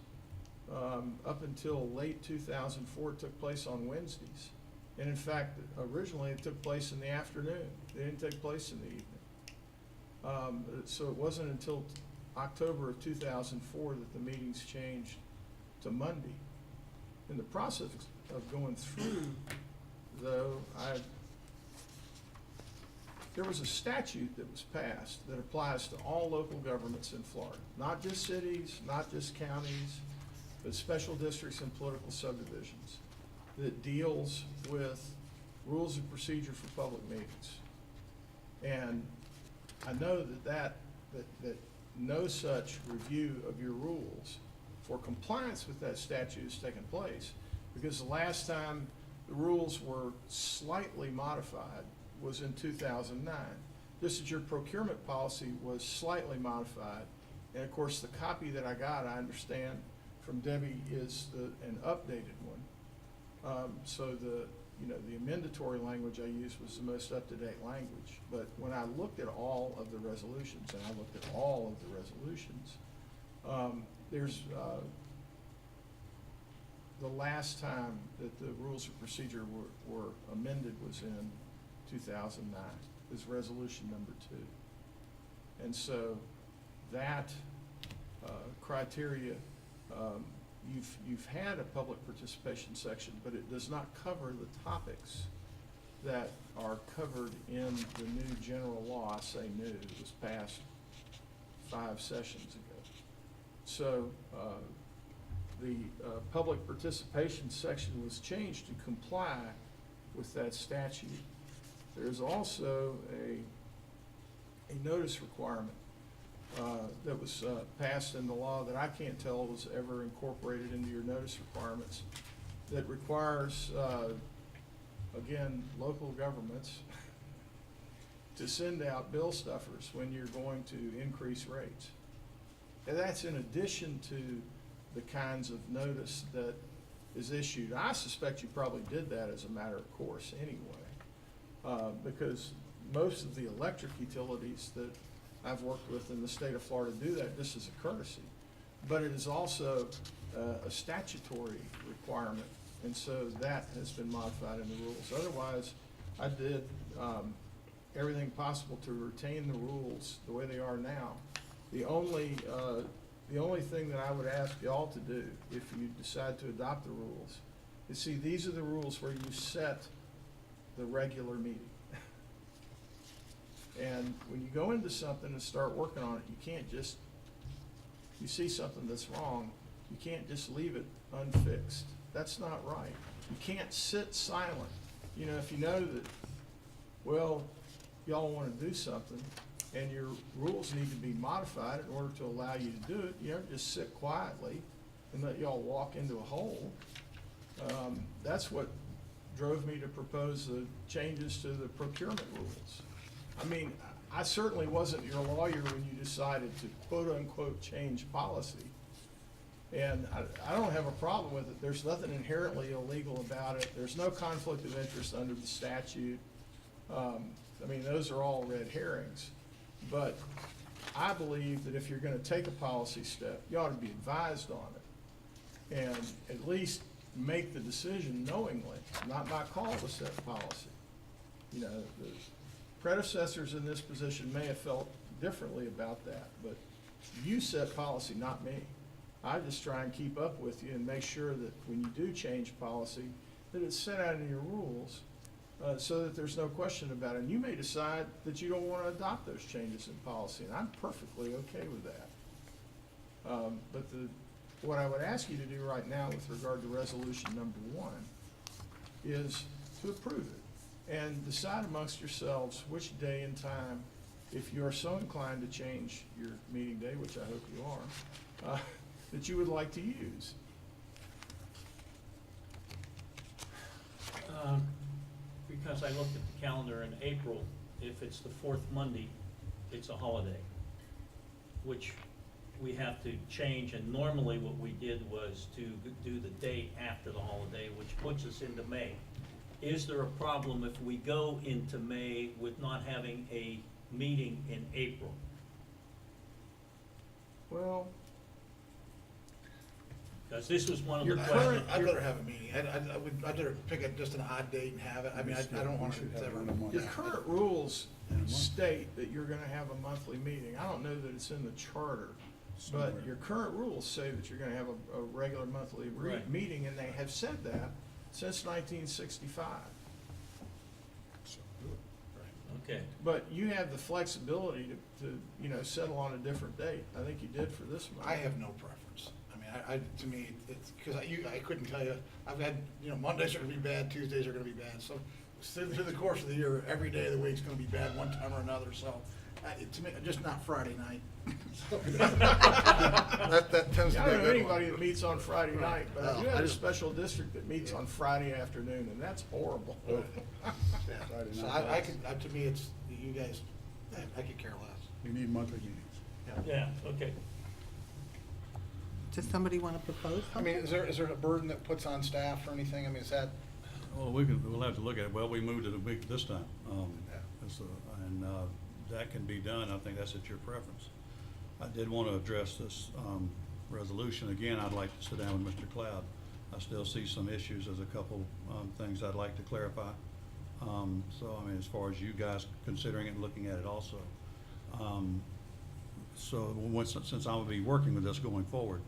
up until late 2004 took place on Wednesdays. And in fact, originally it took place in the afternoon. They didn't take place in the evening. So it wasn't until October of 2004 that the meetings changed to Monday. In the process of going through, though, there was a statute that was passed that applies to all local governments in Florida, not just cities, not just counties, but special districts and political subdivisions, that deals with rules of procedure for public meetings. And I know that no such review of your rules for compliance with that statute has taken place, because the last time the rules were slightly modified was in 2009. Just as your procurement policy was slightly modified. And of course, the copy that I got, I understand from Debbie, is an updated one. So the amendatory language I used was the most up-to-date language. But when I looked at all of the resolutions, and I looked at all of the resolutions, the last time that the rules of procedure were amended was in 2009, is resolution number 2. And so that criteria, you've had a public participation section, but it does not cover the topics that are covered in the new general law. I say new, it was passed 5 sessions ago. So the public participation section was changed to comply with that statute. There's also a notice requirement that was passed in the law that I can't tell was ever incorporated into your notice requirements, that requires, again, local governments to send out bill stuffers when you're going to increase rates. And that's in addition to the kinds of notice that is issued. I suspect you probably did that as a matter of course anyway, because most of the electric utilities that I've worked with in the state of Florida do that just as a courtesy. But it is also a statutory requirement, and so that has been modified in the rules. Otherwise, I did everything possible to retain the rules the way they are now. The only thing that I would ask y'all to do if you decide to adopt the rules is, see, these are the rules where you set the regular meeting. And when you go into something and start working on it, you can't just, you see something that's wrong, you can't just leave it unfixed. That's not right. You can't sit silent. You know, if you know that, well, y'all want to do something and your rules need to be modified in order to allow you to do it, you don't just sit quietly and let y'all walk into a hole. That's what drove me to propose the changes to the procurement rules. I mean, I certainly wasn't your lawyer when you decided to quote-unquote change policy. And I don't have a problem with it. There's nothing inherently illegal about it. There's no conflict of interest under the statute. I mean, those are all red herrings. But I believe that if you're gonna take a policy step, you ought to be advised on it. And at least make the decision knowingly, not by call to set policy. You know, the predecessors in this position may have felt differently about that, but you set policy, not me. I just try and keep up with you and make sure that when you do change policy, that it's set out in your rules, so that there's no question about it. And you may decide that you don't want to adopt those changes in policy, and I'm perfectly okay with that. But what I would ask you to do right now with regard to resolution number 1 is to approve it and decide amongst yourselves which day and time, if you're so inclined to change your meeting day, which I hope you are, that you would like to use. Because I looked at the calendar in April, if it's the 4th Monday, it's a holiday, which we have to change, and normally what we did was to do the date after the holiday, which puts us into May. Is there a problem if we go into May with not having a meeting in April? Well, Because this was one of the Your questions. current- I'd rather have a meeting. I'd rather pick just an odd date and have it. I mean, I don't want We should to have ever. one a month. your current rules In a month. state that you're gonna have a monthly meeting. I don't know that it's in the charter, but Somewhere. your current rules say that you're gonna have a regular monthly Right. meeting, and they have said that since 1965. So, do it. Okay, But you have the flexibility to, you know, settle on a different date. I think you did for this month. I have no preference. I mean, to me, it's, because I couldn't tell you, I've had, Mondays are gonna be bad, Tuesdays are gonna be bad, so through the course of the year, every day of the week's gonna be bad one time or another, so, to me, just not Friday night. So, That tends to I be a don't know good anybody one. that meets on Friday night, but I do No, I have a just- special district that meets on Friday afternoon, and that's horrible. Yeah. Friday So night. I could, to me, it's, you guys, I could care less. We need monthly meetings. yeah, okay. Does somebody want to propose I mean, something? is there a burden that puts on staff or anything? I mean, is that, Well, we'll have to look at it. Well, we moved it a week this time. Yeah. And that can be done. I think that's at your preference. I did want to address this resolution. Again, I'd like to sit down with Mr. Cloud. I still see some issues. There's a couple things I'd like to clarify. So, I mean, as far as you guys considering it and looking at it also. Since I will be working with this going forward,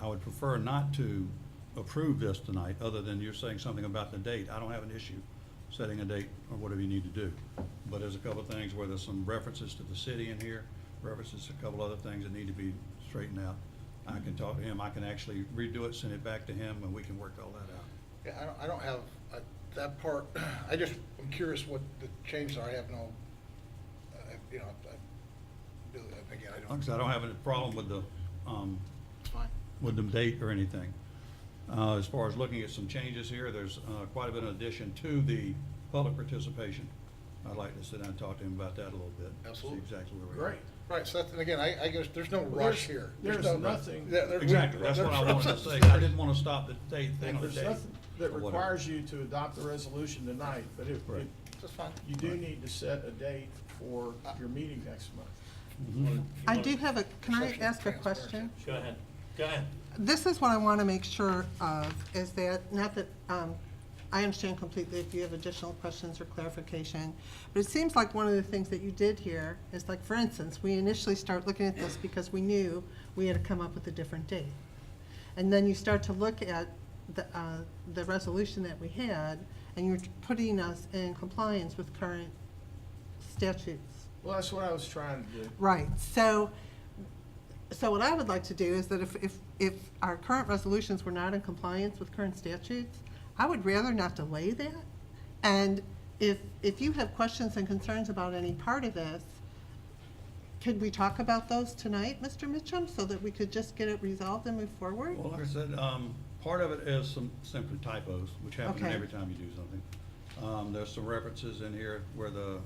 I would prefer not to approve this tonight, other than you're saying something about the date. I don't have an issue setting a date or whatever you need to do. But there's a couple of things where there's some references to the city in here, references to a couple other things that need to be straightened out. I can talk to him, I can actually redo it, send it back to him, and we can work all that out. yeah, I don't have, that part, I'm curious what the changes are. I have no, again, I Like I don't, said, I don't have any problem with it's fine. the date or anything. As far as looking at some changes here, there's quite a bit of addition to the public participation. I'd like to sit down and talk to him about that a little bit. Absolutely. See exactly where we're at. Great. Right, so that's, and again, I guess there's no Well, rush here. there's no- nothing- Exactly, that's what I wanted to say. I didn't want to stop the date thing on the There's date. nothing that or whatever. requires you to adopt the resolution tonight, but Right. That's fine. you do need to set a date for your meeting next month. Mhm. I do have can I Perception of ask a transparency. question? Go ahead, go ahead. This is what I want to make sure of, is that, not that, I understand completely if you have additional questions or clarification, but it seems like one of the things that you did here is, like, for instance, we initially start looking at this because we knew we had to come up with a different date. And then you start to look at the resolution that we had, and you're putting us in compliance with current statutes. Well, that's what I was trying to do. Right, so what I would like to do is that if our current resolutions were not in compliance with current statutes, I would rather not delay that. And if you have questions and concerns about any part of this, could we talk about those tonight, Mr. Mitchum, so that we could just get it resolved and move forward? Well, like I said, part of it is some simply typos, which happen Okay. every time you do something. There's some references in here where the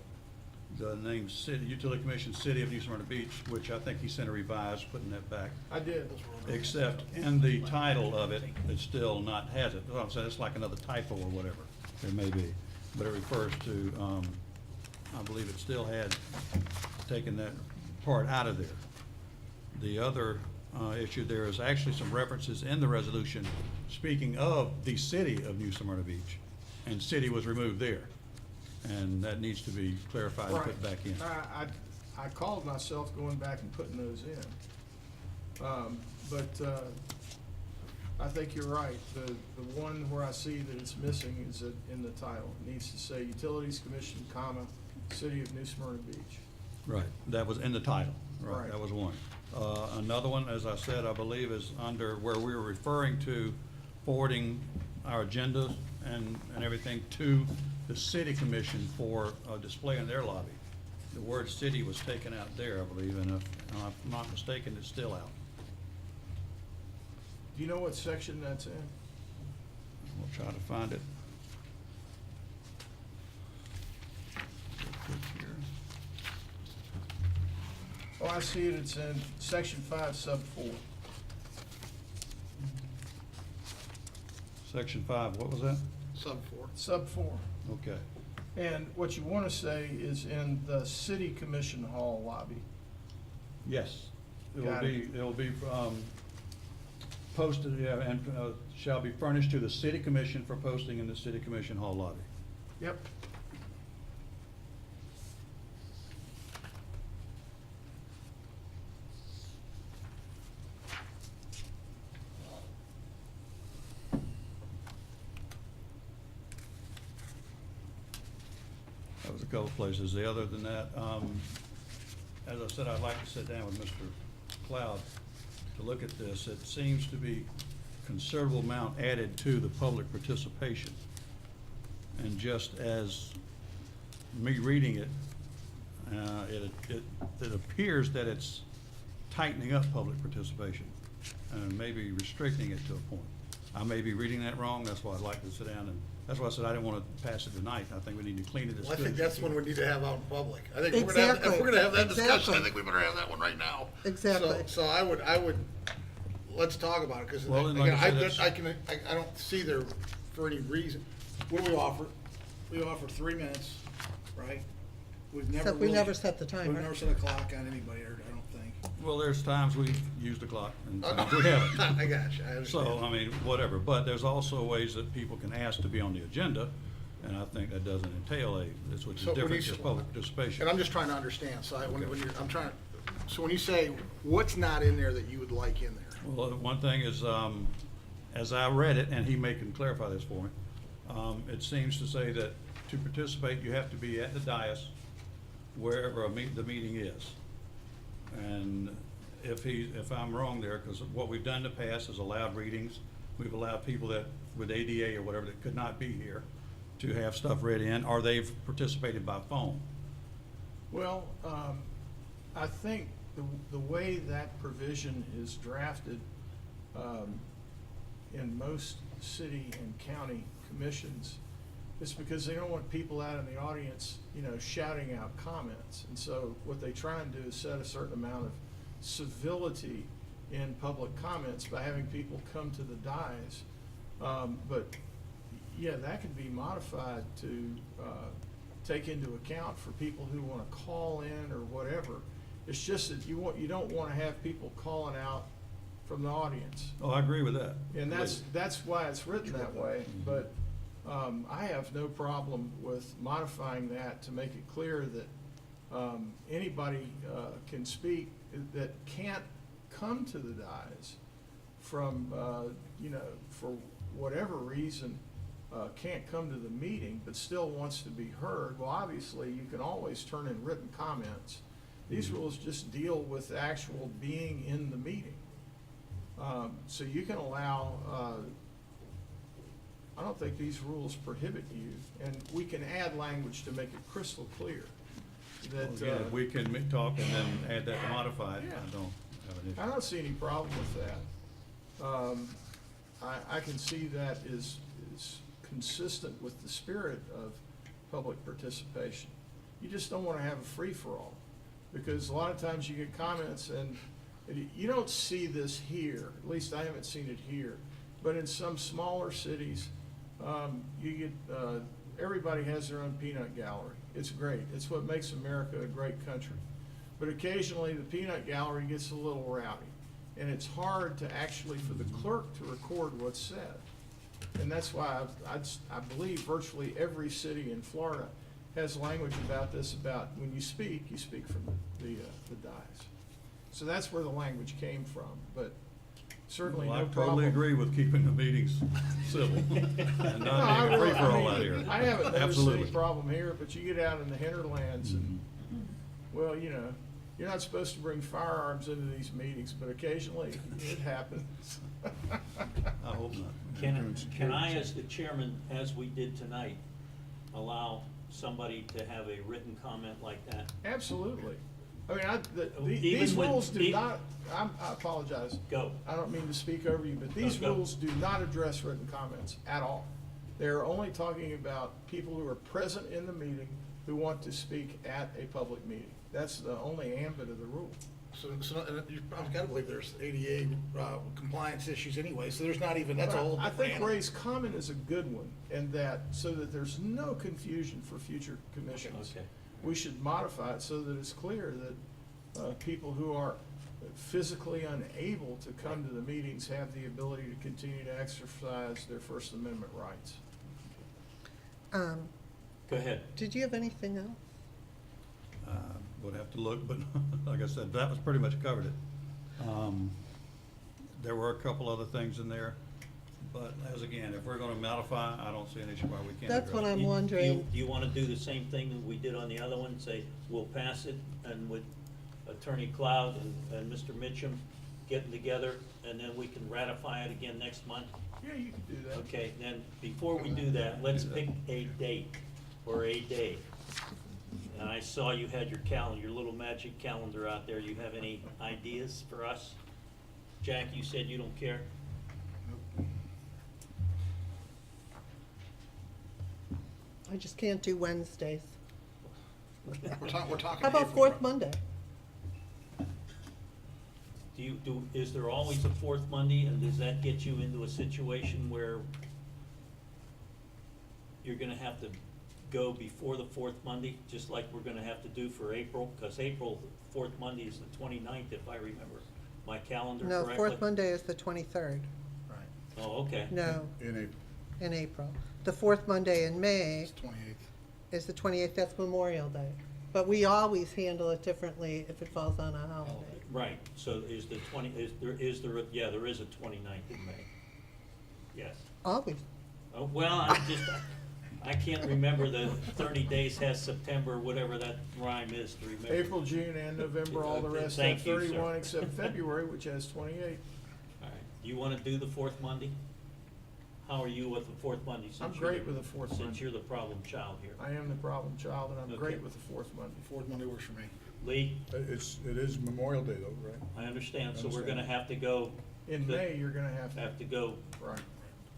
name city, Utility Commission, City of New Smyrna Beach, which I think he sent a revised, putting that back. I did. Except in the title of it, it's still not, has it. That's what I'm saying, it's like another typo or whatever it may be. But it refers to I believe it still had taken that part out of there. The other issue, there is actually some references in the resolution speaking of the city of New Smyrna Beach, and city was removed there. And that needs to be clarified and put back in. I called myself going back and putting those in. But I think you're right. The one where I see that it's missing is in the title. It needs to say Utilities Commission, comma, City of New Smyrna Beach. Right, that was in the title, right, Right. that was one. Another one, as I said, I believe is under where we were referring to forwarding our agendas and everything to the city commission for display in their lobby. The word city was taken out there, I believe, and if I'm not mistaken, it's still out. Do you know what section that's in? We'll try to find it. Real quick here. Oh, I see it. It's in section 5, sub 4. Section 5, what was that? Sub 4. Sub 4. Okay. And what you want to say is in the City Commission Hall lobby. Yes, Got it. it'll be posted, yeah, and shall be furnished to the city commission for posting in the city commission hall lobby. Yep. That was a couple places. The other than that, as I said, I'd like to sit down with Mr. Cloud to look at this. It seems to be considerable amount added to the public participation. And just as me reading it, it appears that it's tightening up public participation and maybe restricting it to a point. I may be reading that wrong. That's why I'd like to sit down and, that's why I said I didn't want to pass it tonight. I think we need to clean it as Well, I good think as that's we one can. we need to have out in public. I think if we're gonna have, if Exactly. we're gonna have that discussion, I Exactly. think we better have that one right now. Exactly. So I would, let's talk about it, because Well, and like I said, I don't see there for any reason. What do we offer? We offer 3 minutes, right? We've never Except we really- never set the We've timer. never set a clock on anybody, I don't think. Well, there's times we've used the clock and times we haven't. I got you, I understand. So, I mean, whatever, but there's also ways that people can ask to be on the agenda, and I think that doesn't entail which is So when different, you- is public participation. And I'm just trying to understand, so when Okay. you're, I'm trying, so when you say, what's not in there that you would like in there? Well, one thing is, as I read it, and he can clarify this for me, it seems to say that to participate, you have to be at the dais wherever the meeting is. And if I'm wrong there, because what we've done in the past is allowed readings, we've allowed people that, with ADA or whatever, that could not be here to have stuff read in, or they've participated by phone. Well, I think the way that provision is drafted in most city and county commissions, it's because they don't want people out in the audience, shouting out comments. And so what they try and do is set a certain amount of civility in public comments by having people come to the dais. But yeah, that can be modified to take into account for people who want to call in or whatever. It's just that you don't want to have people calling out from the audience. Oh, I agree with that. And that's why it's written that way, but I have no problem with modifying that to make it clear that anybody can speak that can't come to the dais from, for whatever reason, can't come to the meeting, but still wants to be heard. Well, obviously, you can always turn in written comments. These rules just deal with actual being in the meeting. So you can allow, I don't think these rules prohibit you, and we can add language to make it crystal clear that. Again, if we can talk and then add that to modify it, Yeah. I don't have an issue. I don't see any problem with that. I can see that is consistent with the spirit of public participation. You just don't want to have a free-for-all, because a lot of times you get comments, and you don't see this here, at least I haven't seen it here, but in some smaller cities, you get everybody has their own peanut gallery. It's great. It's what makes America a great country. But occasionally, the peanut gallery gets a little rowdy, and it's hard to actually, for the clerk to record what's said. And that's why I believe virtually every city in Florida has language about this, about when you speak from the dais. So that's where the language came from, but certainly Well, no I problem. totally agree with keeping the meetings civil and No, not I being a really- free-for-all I out mean, here. I haven't noticed any Absolutely. problem here, but you get out in the hinterlands and, well, you know, you're not supposed to bring firearms into these meetings, but occasionally it happens. I hope not. Can I, as the chairman, as we did tonight, allow somebody to have a written comment like that? Absolutely. I mean, Even these when- rules do e- not, I apologize. Go. I don't mean to speak over you, but these No, go. rules do not address written comments at all. They're only talking about people who are present in the meeting who want to speak at a public meeting. That's the only ambit of the rule. So I've got to believe there's ADA compliance issues anyway, so there's not even, that's a whole I different think animal. Ray's comment is a good one, and that, so that there's no confusion for future commissions. Okay. We should modify it so that it's clear that people who are physically unable to come to the meetings have the ability to continue to exercise their First Amendment rights. Go ahead. Did you have anything else? Would have to look, but like I said, that was pretty much covered it. There were a couple other things in there, but as again, if we're gonna modify, I don't see an issue why we can't address That's what it. I'm You- wondering. Do you want to do the same thing that we did on the other one, say, we'll pass it, and with Attorney Cloud and Mr. Mitchum getting together, and then we can ratify it again next month? Yeah, you can do that. Okay, then, before we do that, let's pick a date or a day. And I saw you had your calendar, your little magic calendar out there. You have any ideas for us? Jack, you said you don't care? I just can't do Wednesdays. We're talking. How about April. fourth Monday? Is there always a fourth Monday, and does that get you into a situation where you're gonna have to go before the fourth Monday, just like we're gonna have to do for April? Because April, fourth Monday is the 29th, if I remember my calendar No, correctly. fourth Monday is the 23rd. Right, Oh, okay. No, In April. in April. The fourth Monday in May it's 28th. is the 28th, that's Memorial Day. But we always handle it differently if it falls on a holiday. Right, so is the yeah, there is a 29th in May. Yes. Always. Oh, well, I can't remember the 30 days has September, whatever that rhyme is to remember. April, June, and November, all the rest have Thank you, sir. 31 except February, which has 28. All right, you want to do the fourth Monday? How are you with the fourth Monday? I'm since you're great with the fourth Since Monday. you're the problem child here. I am the problem child, and I'm Okay. great with the fourth Monday. Fourth Monday works for me. Lee, It is Memorial Day though, right? I understand, so we're Understand. gonna have to go. In May, you're gonna have Have to go, right.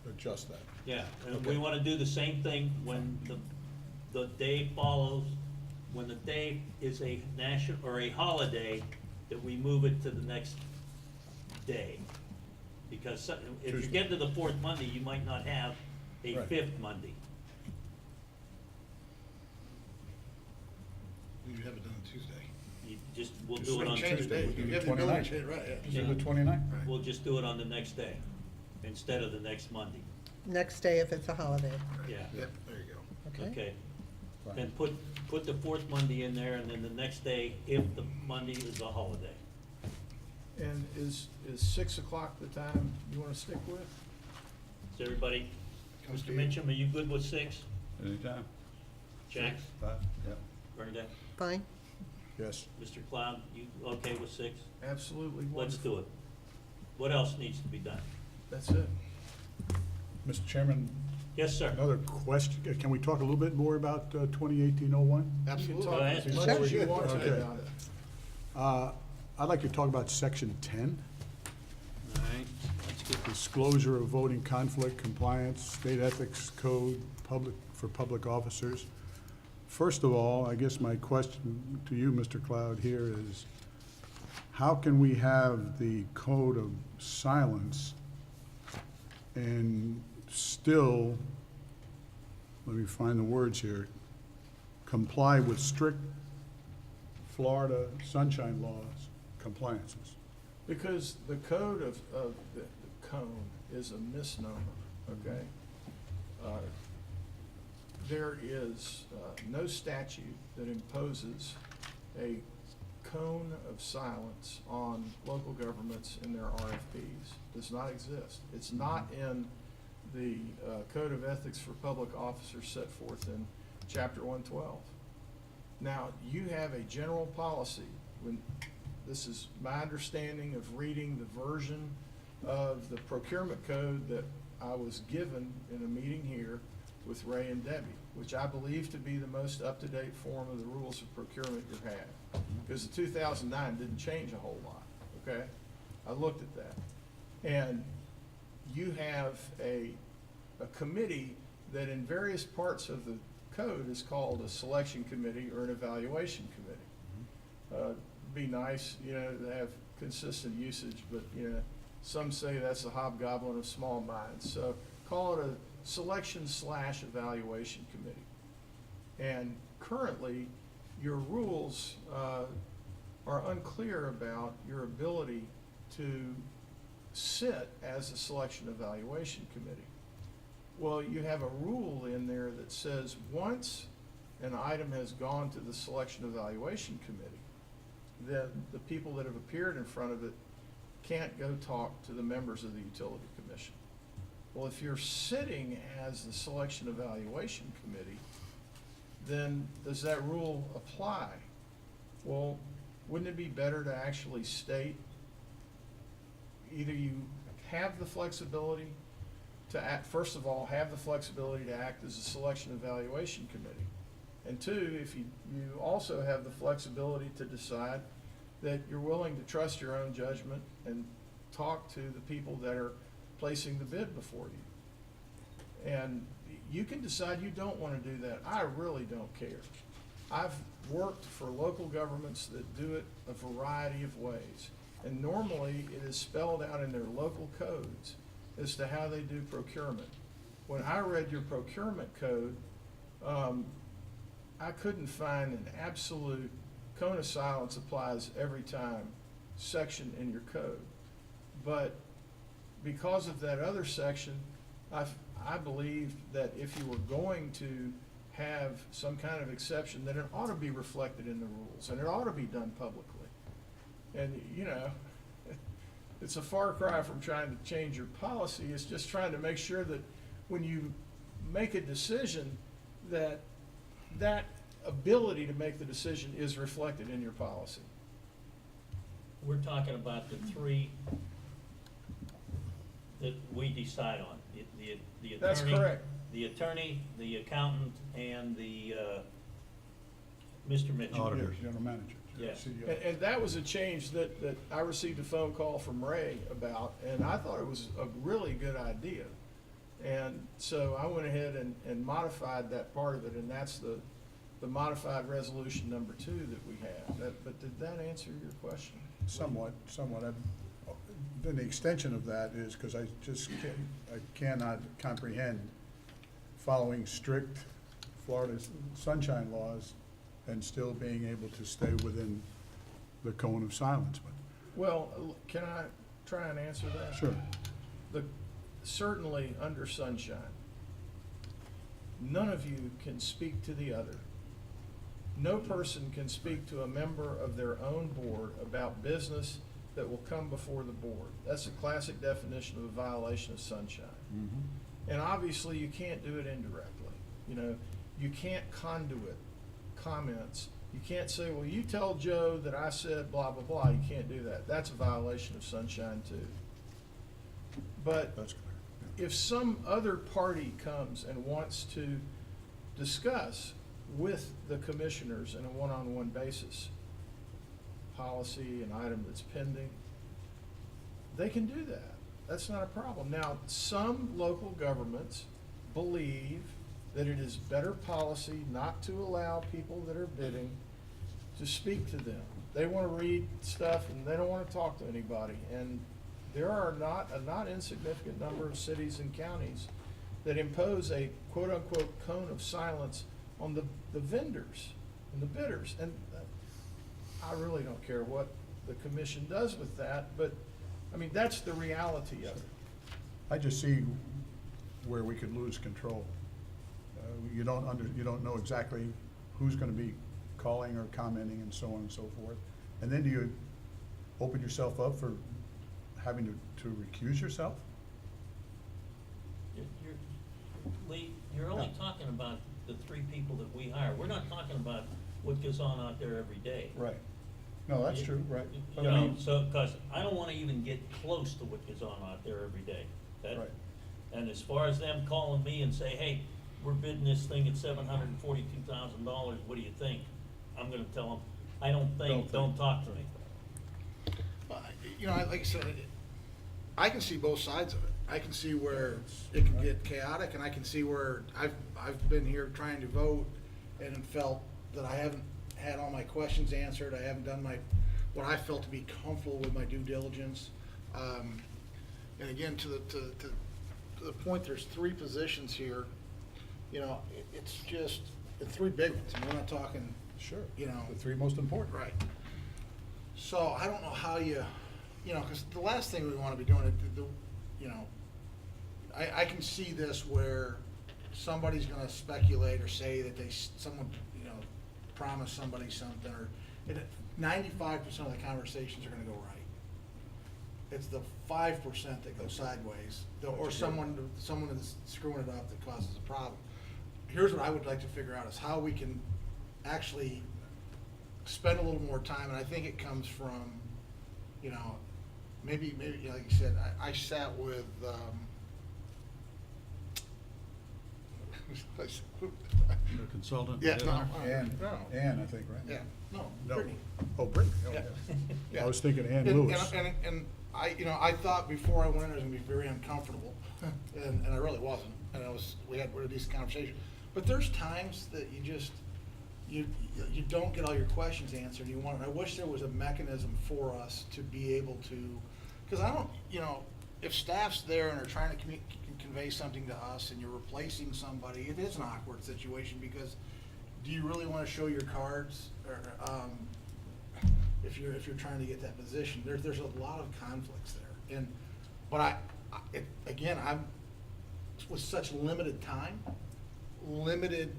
Adjust that. yeah, and we want to do the same thing when the day follows, when the day is a national, or a holiday, that we move it to the next day. Because if you Tuesday. get to the fourth Monday, you might not have a Right. fifth Monday. You have it done on Tuesday. We'll Just do it on Change the Tuesday. date. do You the have the ability to 29th. change it, right, yeah. Is it Yeah. the 29th? Right. We'll just do it on the next day, instead of the next Monday. Next day if it's a holiday, Yeah, Yep, there you go. okay? okay. Fine. Then put the fourth Monday in there, and then the next day, if the Monday is a holiday. And is 6 o'clock the time you wanna stick with? Is everybody, Comes Mr. to you. Mitchum, are you good with 6? Anytime. Jack, 5, yeah. Bernadette, Fine? Yes. Mr. Cloud, you okay with 6? Absolutely Let's wonderful. do it. What else needs to be done? That's it. Mr. Chairman, Yes, sir. another question. Can we talk a little bit more about 2018-01? You can Absolutely. talk Go ahead. as much as you Sure. want Okay. about it. I'd like to talk about Section 10, All right, let's get disclosure of voting conflict, compliance, state ethics code, for public officers. First of all, I guess my question to you, Mr. Cloud, here is, how can we have the code of silence and still let me find the words here, comply with strict Florida sunshine laws compliances. Because the code of the cone is a misnomer, okay? There is no statute that imposes a cone of silence on local governments in their RFPs. Does not exist. It's not in the Code of Ethics for Public Officers set forth in Chapter 112. Now, you have a general policy. When this is my understanding of reading the version of the procurement code that I was given in a meeting here with Ray and Debbie, which I believe to be the most up-to-date form of the rules of procurement you have. Because the 2009 didn't change a whole lot, okay? I looked at that. And you have a committee that in various parts of the code is called a selection committee or an evaluation committee. Be nice, you know, to have consistent usage, but, you know, some say that's the hobgoblin of small minds. So call it a selection/evaluation committee. And currently, your rules are unclear about your ability to sit as a selection evaluation committee. Well, you have a rule in there that says once an item has gone to the selection evaluation committee, then the people that have appeared in front of it can't go talk to the members of the utility commission. Well, if you're sitting as the selection evaluation committee, then does that rule apply? Well, wouldn't it be better to actually state either you have the flexibility to act, first of all, have the flexibility to act as a selection evaluation committee. And two, if you also have the flexibility to decide that you're willing to trust your own judgment and talk to the people that are placing the bid before you. And you can decide you don't want to do that. I really don't care. I've worked for local governments that do it a variety of ways. And normally it is spelled out in their local codes as to how they do procurement. When I read your procurement code, I couldn't find an absolute cone of silence applies every time section in your code. But because of that other section, I believe that if you were going to have some kind of exception, then it ought to be reflected in the rules, and it ought to be done publicly. And, you know, it's a far cry from trying to change your policy. It's just trying to make sure that when you make a decision, that that ability to make the decision is reflected in your policy. We're talking about the three that we decide on, the attorney. That's correct. The attorney, the accountant, and the, Mr. Mitchell. Auditors. General manager. Yes. CEO. And that was a change that I received a phone call from Ray about, and I thought it was a really good idea. And so I went ahead and modified that part of it, and that's the modified resolution number 2 that we have. But did that answer your question? Somewhat. Then the extension of that is, because I cannot comprehend following strict Florida sunshine laws and still being able to stay within the cone of silence. But Well, can I try and answer that? sure. Certainly under sunshine, none of you can speak to the other. No person can speak to a member of their own board about business that will come before the board. That's a classic definition of a violation of sunshine. And obviously, you can't do it indirectly. You know, you can't conduit comments. You can't say, well, you tell Joe that I said blah, blah, blah. You can't do that. That's a violation of sunshine too. But That's clear. if some other party comes and wants to discuss with the commissioners in a one-on-one basis, policy, an item that's pending, they can do that. That's not a problem. Now, some local governments believe that it is better policy not to allow people that are bidding to speak to them. They want to read stuff and they don't want to talk to anybody. And there are a not insignificant number of cities and counties that impose a quote-unquote cone of silence on the vendors and the bidders. And I really don't care what the commission does with that, but, I mean, that's the reality of it. I just see where we could lose control. You don't know exactly who's gonna be calling or commenting and so on and so forth. And then do you open yourself up for having to recuse yourself? Lee, you're only talking about the 3 people that we hire. We're not talking about what goes on out there every day. Right. No, that's true, right. You But I know, mean, so, cause I don't wanna even get close to what goes on out there every day. That- Right. And as far as them calling me and say, hey, we're bidding this thing at $742,000, what do you think? I'm gonna tell them, I don't think, don't talk to me. Well, you know, like I said, I can see both sides of it. I can see where it can get chaotic, and I can see where I've been here trying to vote and felt that I haven't had all my questions answered. I haven't done what I felt to be comfortable with my due diligence. And again, to the point, there's 3 positions here. You know, it's just, it's 3 big ones. And we're not talking, sure, you know. the 3 most important. Right. So I don't know how you know, because the last thing we want to be doing, you know, I can see this where somebody's going to speculate or say that someone, you know, promised somebody something, or 95% of the conversations are going to go right. It's the 5% that go sideways, or someone is screwing it up that causes a problem. Here's what I would like to figure out is how we can actually spend a little more time, and I think it comes from, you know, maybe like you said, I sat with, The consultant? yeah, no, Ann, I think, right? yeah, no, No. Brittany. Oh, Brittany, oh, Yeah. yeah. Yeah. I was thinking Ann And- Lewis. And I, you know, I thought before I went in, I was gonna be very uncomfortable, and I really wasn't, and we had a decent conversation. But there's times that you just, you don't get all your questions answered, I wish there was a mechanism for us to be able to, because I don't, you know, if staff's there and are trying to convey something to us and you're replacing somebody, it is an awkward situation, because do you really wanna show your cards, or, if you're trying to get that position? There's a lot of conflicts there, but again, I'm, with such limited time, limited,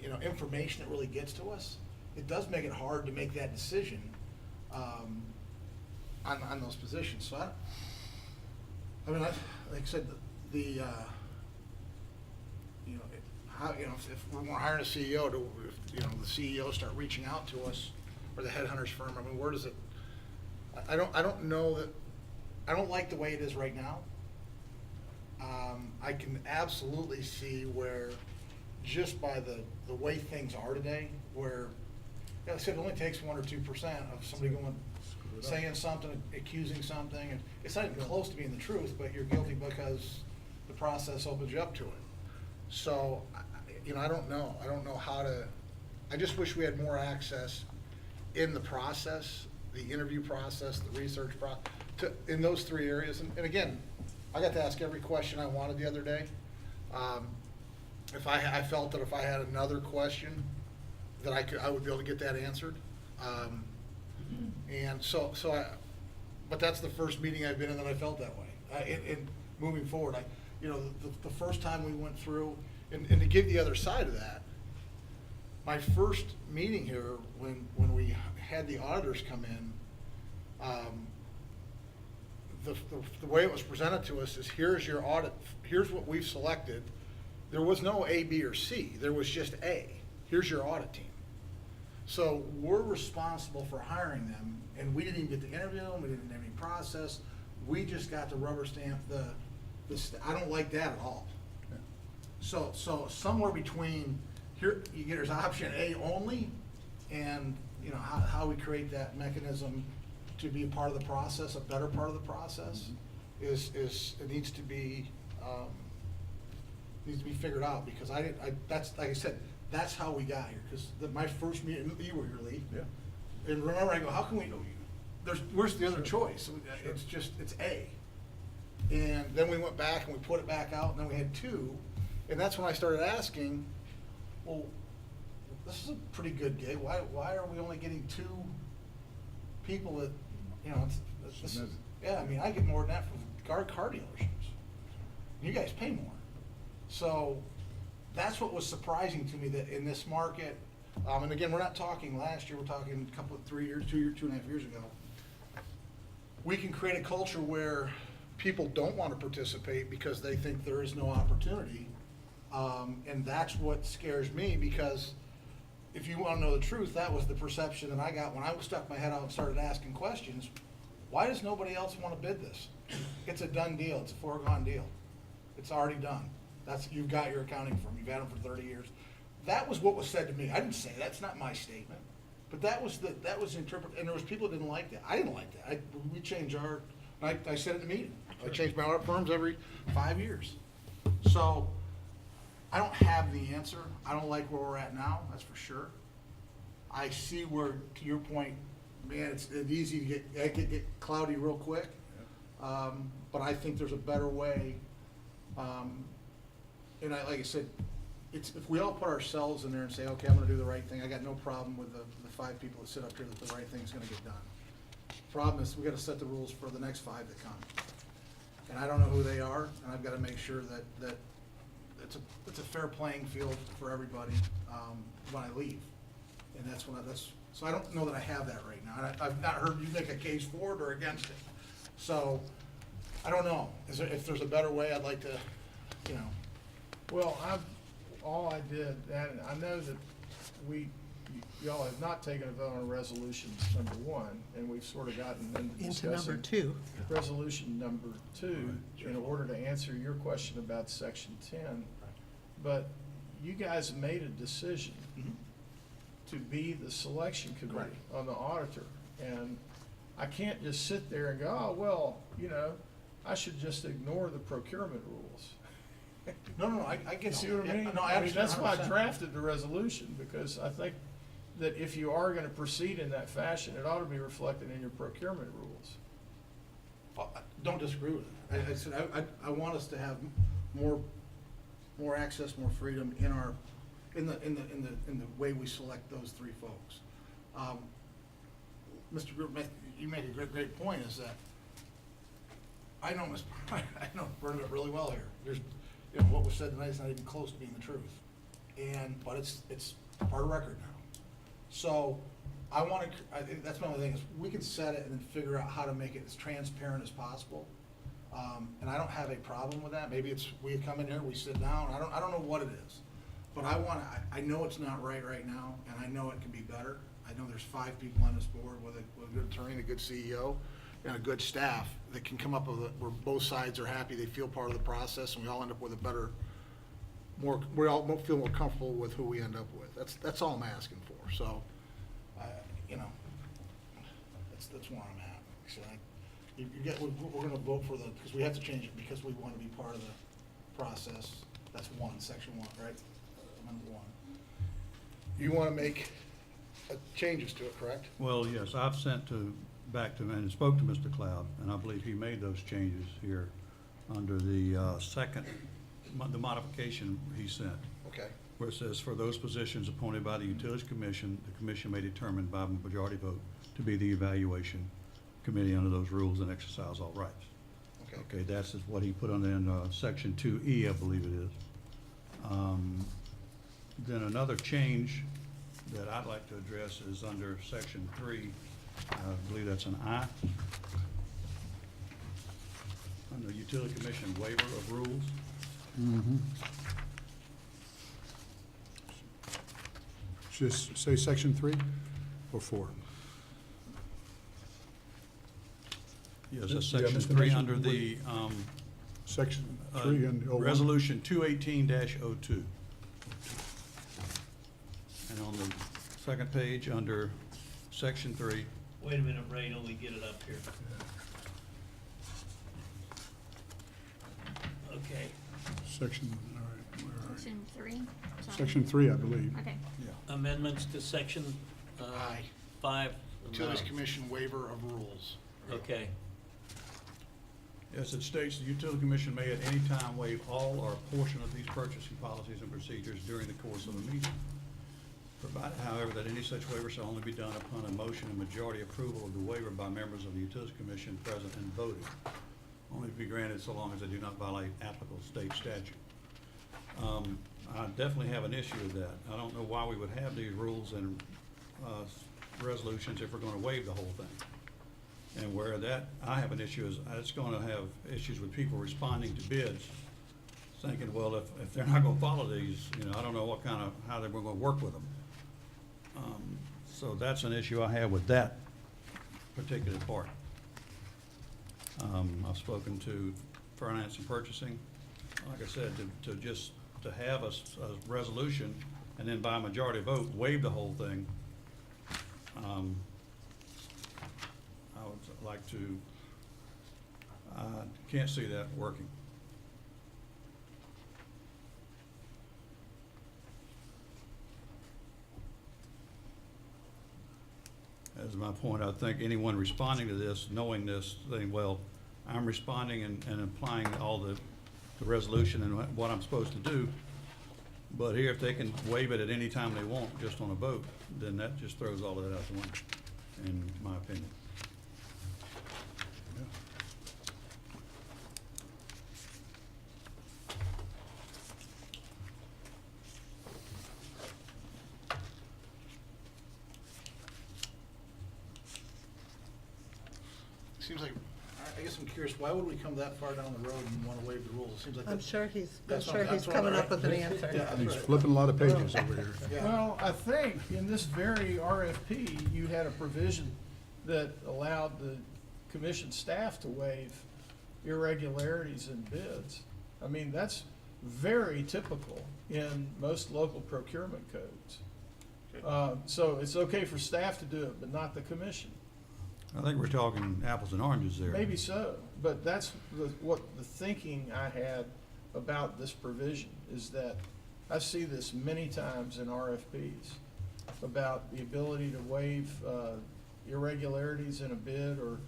you know, information that really gets to us, it does make it hard to make that decision, on those positions. So I mean, like I said, you know, if we're hiring a CEO, you know, the CEO start reaching out to us, or the headhunters firm, I mean, where does it, I don't know that, I don't like the way it is right now. I can absolutely see where, just by the way things are today, where, like I said, it only takes 1 or 2% of somebody going, saying something, accusing something, and it's not even close to being the truth, but you're guilty because the process opens you up to it. So, you know, I don't know how to, I just wish we had more access in the process, the interview process, the research process, in those 3 areas. And again, I got to ask every question I wanted the other day. If I felt that if I had another question, that I would be able to get that answered. And but that's the first meeting I've been in that I felt that way. And moving forward, you know, the first time we went through, and to give the other side of that, my first meeting here, when we had the auditors come in, the way it was presented to us is, here's your audit, here's what we've selected. There was no A, B, or C, there was just A. Here's your audit team. So we're responsible for hiring them, and we didn't even get to interview them, we didn't have any process. We just got to rubber stamp I don't like that at all. Yeah. So somewhere between, here, there's option A only, and, you know, how we create that mechanism to be a part of the process, a better part of the process, is it needs to be figured out, because that's, like I said, that's how we got here, because my first meeting, you were here, Lee. Yeah. And remember, I go, how can we, where's the other choice? It's just, it's A. And then we went back and we put it back out, and then we had 2. And that's when I started asking, well, this is a pretty good gig. Why are we only getting 2 people that, you know, this is, yeah, I mean, I get more than that from car dealerships. You guys pay more. So that's what was surprising to me, that in this market, and again, we're not talking last year, we're talking a couple of 3 years, 2.5 years ago. We can create a culture where people don't want to participate because they think there is no opportunity. And that's what scares me, because if you want to know the truth, that was the perception that I got when I stuck my head out and started asking questions. Why does nobody else want to bid this? It's a done deal. It's a foregone deal. It's already done. You've got your accounting firm. You've had them for 30 years. That was what was said to me. I didn't say that. That's not my statement. But that was interpreted, and there was people that didn't like that. I didn't like that. We changed I said it in the meeting. I change my audit firms every 5 years. So I don't have the answer. I don't like where we're at now, that's for sure. I see where, to your point, man, it's easy to get cloudy real quick. But I think there's a better way. And like I said, if we all put ourselves in there and say, okay, I'm gonna do the right thing, I got no problem with the 5 people that sit up here that the right thing's gonna get done. Problem is, we gotta set the rules for the next 5 that come. And I don't know who they are, and I've gotta make sure that it's a fair playing field for everybody, when I leave. And so I don't know that I have that right now. And I've not heard you make a case for it or against it. So, I don't know. If there's a better way, I'd like to, you know. Well, all I did, and I know that y'all have not taken a vote on resolution number 1, and we've sort of gotten into Into number discussing 2. resolution number 2 in order to answer your question about section 10. But you guys made a decision to be the selection committee on the auditor. And I can't just sit there and go, oh, well, you know, I should just ignore the procurement rules. No, I get You see what I mean? No, I understand. That's why I 100%. drafted the resolution, because I think that if you are gonna proceed in that fashion, it ought to be reflected in your procurement rules. Don't disagree with it. I said, I want us to have more access, more freedom in the way we select those 3 folks. Mr. Group, you make a great point, is that I know Bernadette really well here. There's, you know, what was said tonight is not even close to being the truth. But it's part of record now. So I think that's one of the things, we can set it and then figure out how to make it as transparent as possible. And I don't have a problem with that. Maybe it's, we come in here, we sit down, I don't know what it is. But I know it's not right now, and I know it can be better. I know there's 5 people on this board with a good attorney, and a good CEO, and a good staff that can come up with where both sides are happy, they feel part of the process, and we all end up with a better, we all feel more comfortable with who we end up with. That's all I'm asking for. So, you know, that's where I'm at. So we're gonna vote for because we have to change it because we want to be part of the process. That's section 1, right? Number 1. You want to make changes to it, correct? Well, yes, I've sent back to him and spoke to Mr. Cloud, and I believe he made those changes here under the the modification he sent, Okay. where it says, for those positions appointed by the Utilities Commission, the commission may determine by majority vote to be the evaluation committee under those rules and exercise all rights. Okay. Okay, that's what he put on in section 2E, I believe it is. Then another change that I'd like to address is under section 3, I believe that's an I. Under Utility Commission waiver of rules. Just say section 3 or 4? Yes, that's Yeah, section Mr. 3 Mason, under the Section 3 and 01? Resolution 218-02. And on the second page, under section 3, Wait a minute, Ray, till we get it up here. Okay. Section, all right, where are It's you? in 3. Sorry. Section 3, I believe. Okay. Yeah. Amendments to section Aye. 5. Utilities Commission waiver of rules. Okay. Yes, it states the utility commission may at any time waive all or a portion of these purchasing policies and procedures during the course of a meeting. Provided, however, that any such waiver shall only be done upon a motion and majority approval of the waiver by members of the utility commission present and voting. Only to be granted so long as they do not violate applicable state statute. I definitely have an issue with that. I don't know why we would have these rules and resolutions if we're gonna waive the whole thing. And where that, I have an issue is, it's gonna have issues with people responding to bids, thinking, well, if they're not gonna follow these, you know, I don't know what kind of, how they're gonna work with them. So that's an issue I have with that particular part. I've spoken to finance and purchasing, like I said, to have a resolution and then by majority vote waive the whole thing. I would like to, can't see that working. As my point, I think anyone responding to this, knowing this, saying, well, I'm responding and applying all the resolution and what I'm supposed to do, but here, if they can waive it at any time they want, just on a vote, then that just throws all of that out the window, in my opinion. Seems like, I guess I'm curious, why would we come that far down the road and want to waive the rules? It seems like I'm that's. sure he's That's what I'm coming right. up with an answer. Yeah, that's He's right. flipping a lot of pages over here. Yeah. Well, I think in this very RFP, you had a provision that allowed the commission staff to waive irregularities in bids. I mean, that's very typical in most local procurement codes. So it's okay for staff to do it, but not the commission. I think we're talking apples and oranges there. Maybe so, but that's what the thinking I had about this provision, is that I see this many times in RFPs about the ability to waive irregularities in a bid or,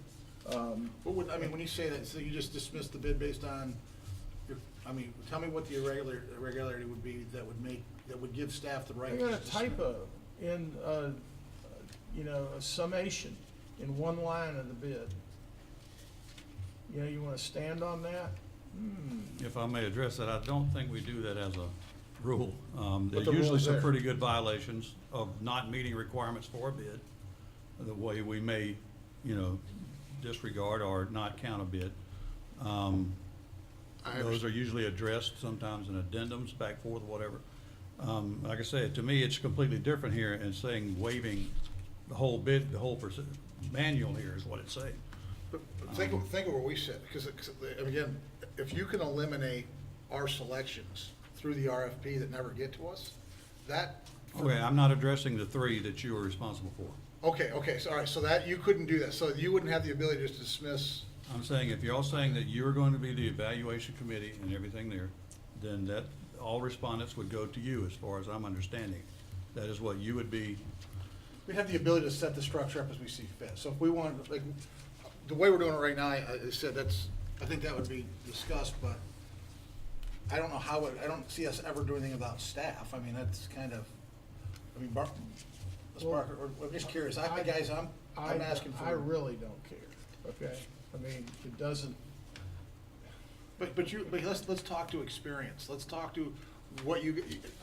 What would, I mean, when you say that, so you just dismiss the bid based on your, I mean, tell me what the irregularity would be that would give staff the right I to got a just dismiss. typo in, a summation in one line of the bid. You know, you wanna stand on that? If I may address that, I don't think we do that as a rule. There's the usually rule's some there. pretty good violations of not meeting requirements for a bid, the way we may, disregard or not count a bid. Those are usually addressed sometimes in addendums, back forth, whatever. Like I said, to me, it's completely different here and saying waiving the whole bid, the whole manual here is what it's saying. But think of where we sit, because again, if you can eliminate our selections through the RFP that never get to us, that. Okay, I'm not addressing the three that you are responsible for. Okay, so, all right, so that, you couldn't do that, so you wouldn't have the ability to just dismiss. I'm saying if you're all saying that you're going to be the evaluation committee and everything there, then that, all respondents would go to you as far as I'm understanding. That is what you would be. We have the ability to set the structure up as we see fit, so if we want, like, the way we're doing it right now, I said I think that would be discussed, but I don't know how, I don't see us ever doing anything about staff. I mean, that's kind of, Ms. Barker, I'm just curious, guys, I'm asking for. I really don't care, okay? I mean, it doesn't, But let's talk to experience. Let's talk to what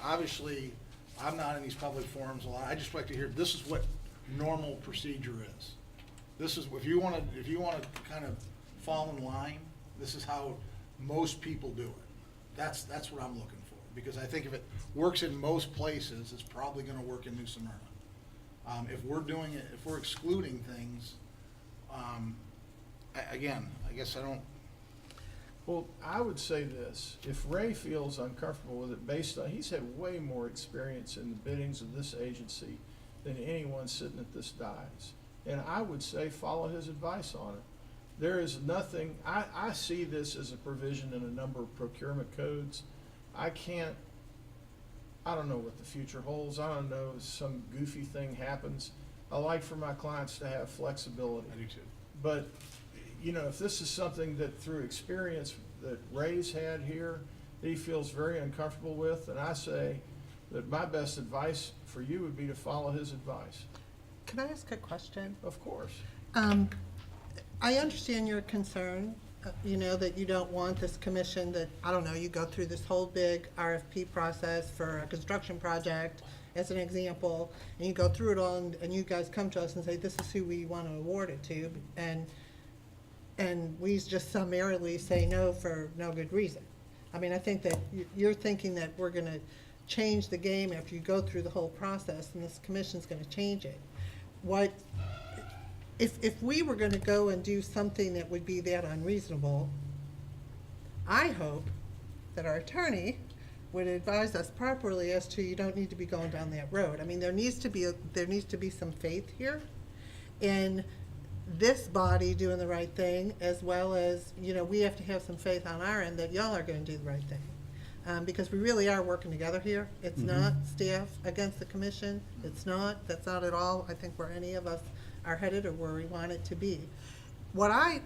obviously, I'm not in these public forums a lot. I just like to hear, this is what normal procedure is. This is, if you wanna kind of fall in line, this is how most people do it. That's what I'm looking for, because I think if it works in most places, it's probably gonna work in New Smyrna. If we're doing it, if we're excluding things, again, I guess I don't. well, I would say this, if Ray feels uncomfortable with it based on, he's had way more experience in the biddings of this agency than anyone sitting at this dais. And I would say follow his advice on it. There is nothing, I see this as a provision in a number of procurement codes. I don't know what the future holds. I don't know if some goofy thing happens. I like for my clients to have flexibility. I do too. But, you know, if this is something that through experience that Ray's had here, that he feels very uncomfortable with, then I say that my best advice for you would be to follow his advice. Can I ask a question? Of course. I understand your concern, you know, that you don't want this commission that, I don't know, you go through this whole big RFP process for a construction project, as an example, and you go through it all, and you guys come to us and say, this is who we want to award it to, and we just summarily say no for no good reason. I mean, I think that you're thinking that we're going to change the game after you go through the whole process, and this commission's going to change it. If we were going to go and do something that would be that unreasonable, I hope that our attorney would advise us properly as to, you don't need to be going down that road. I mean, there needs to be some faith here in this body doing the right thing, as well as, you know, we have to have some faith on our end that y'all are going to do the right thing. Because we really are working together here. It's not staff against the commission. It's not. That's not at all, I think, where any of us are headed or where we want it to be. What I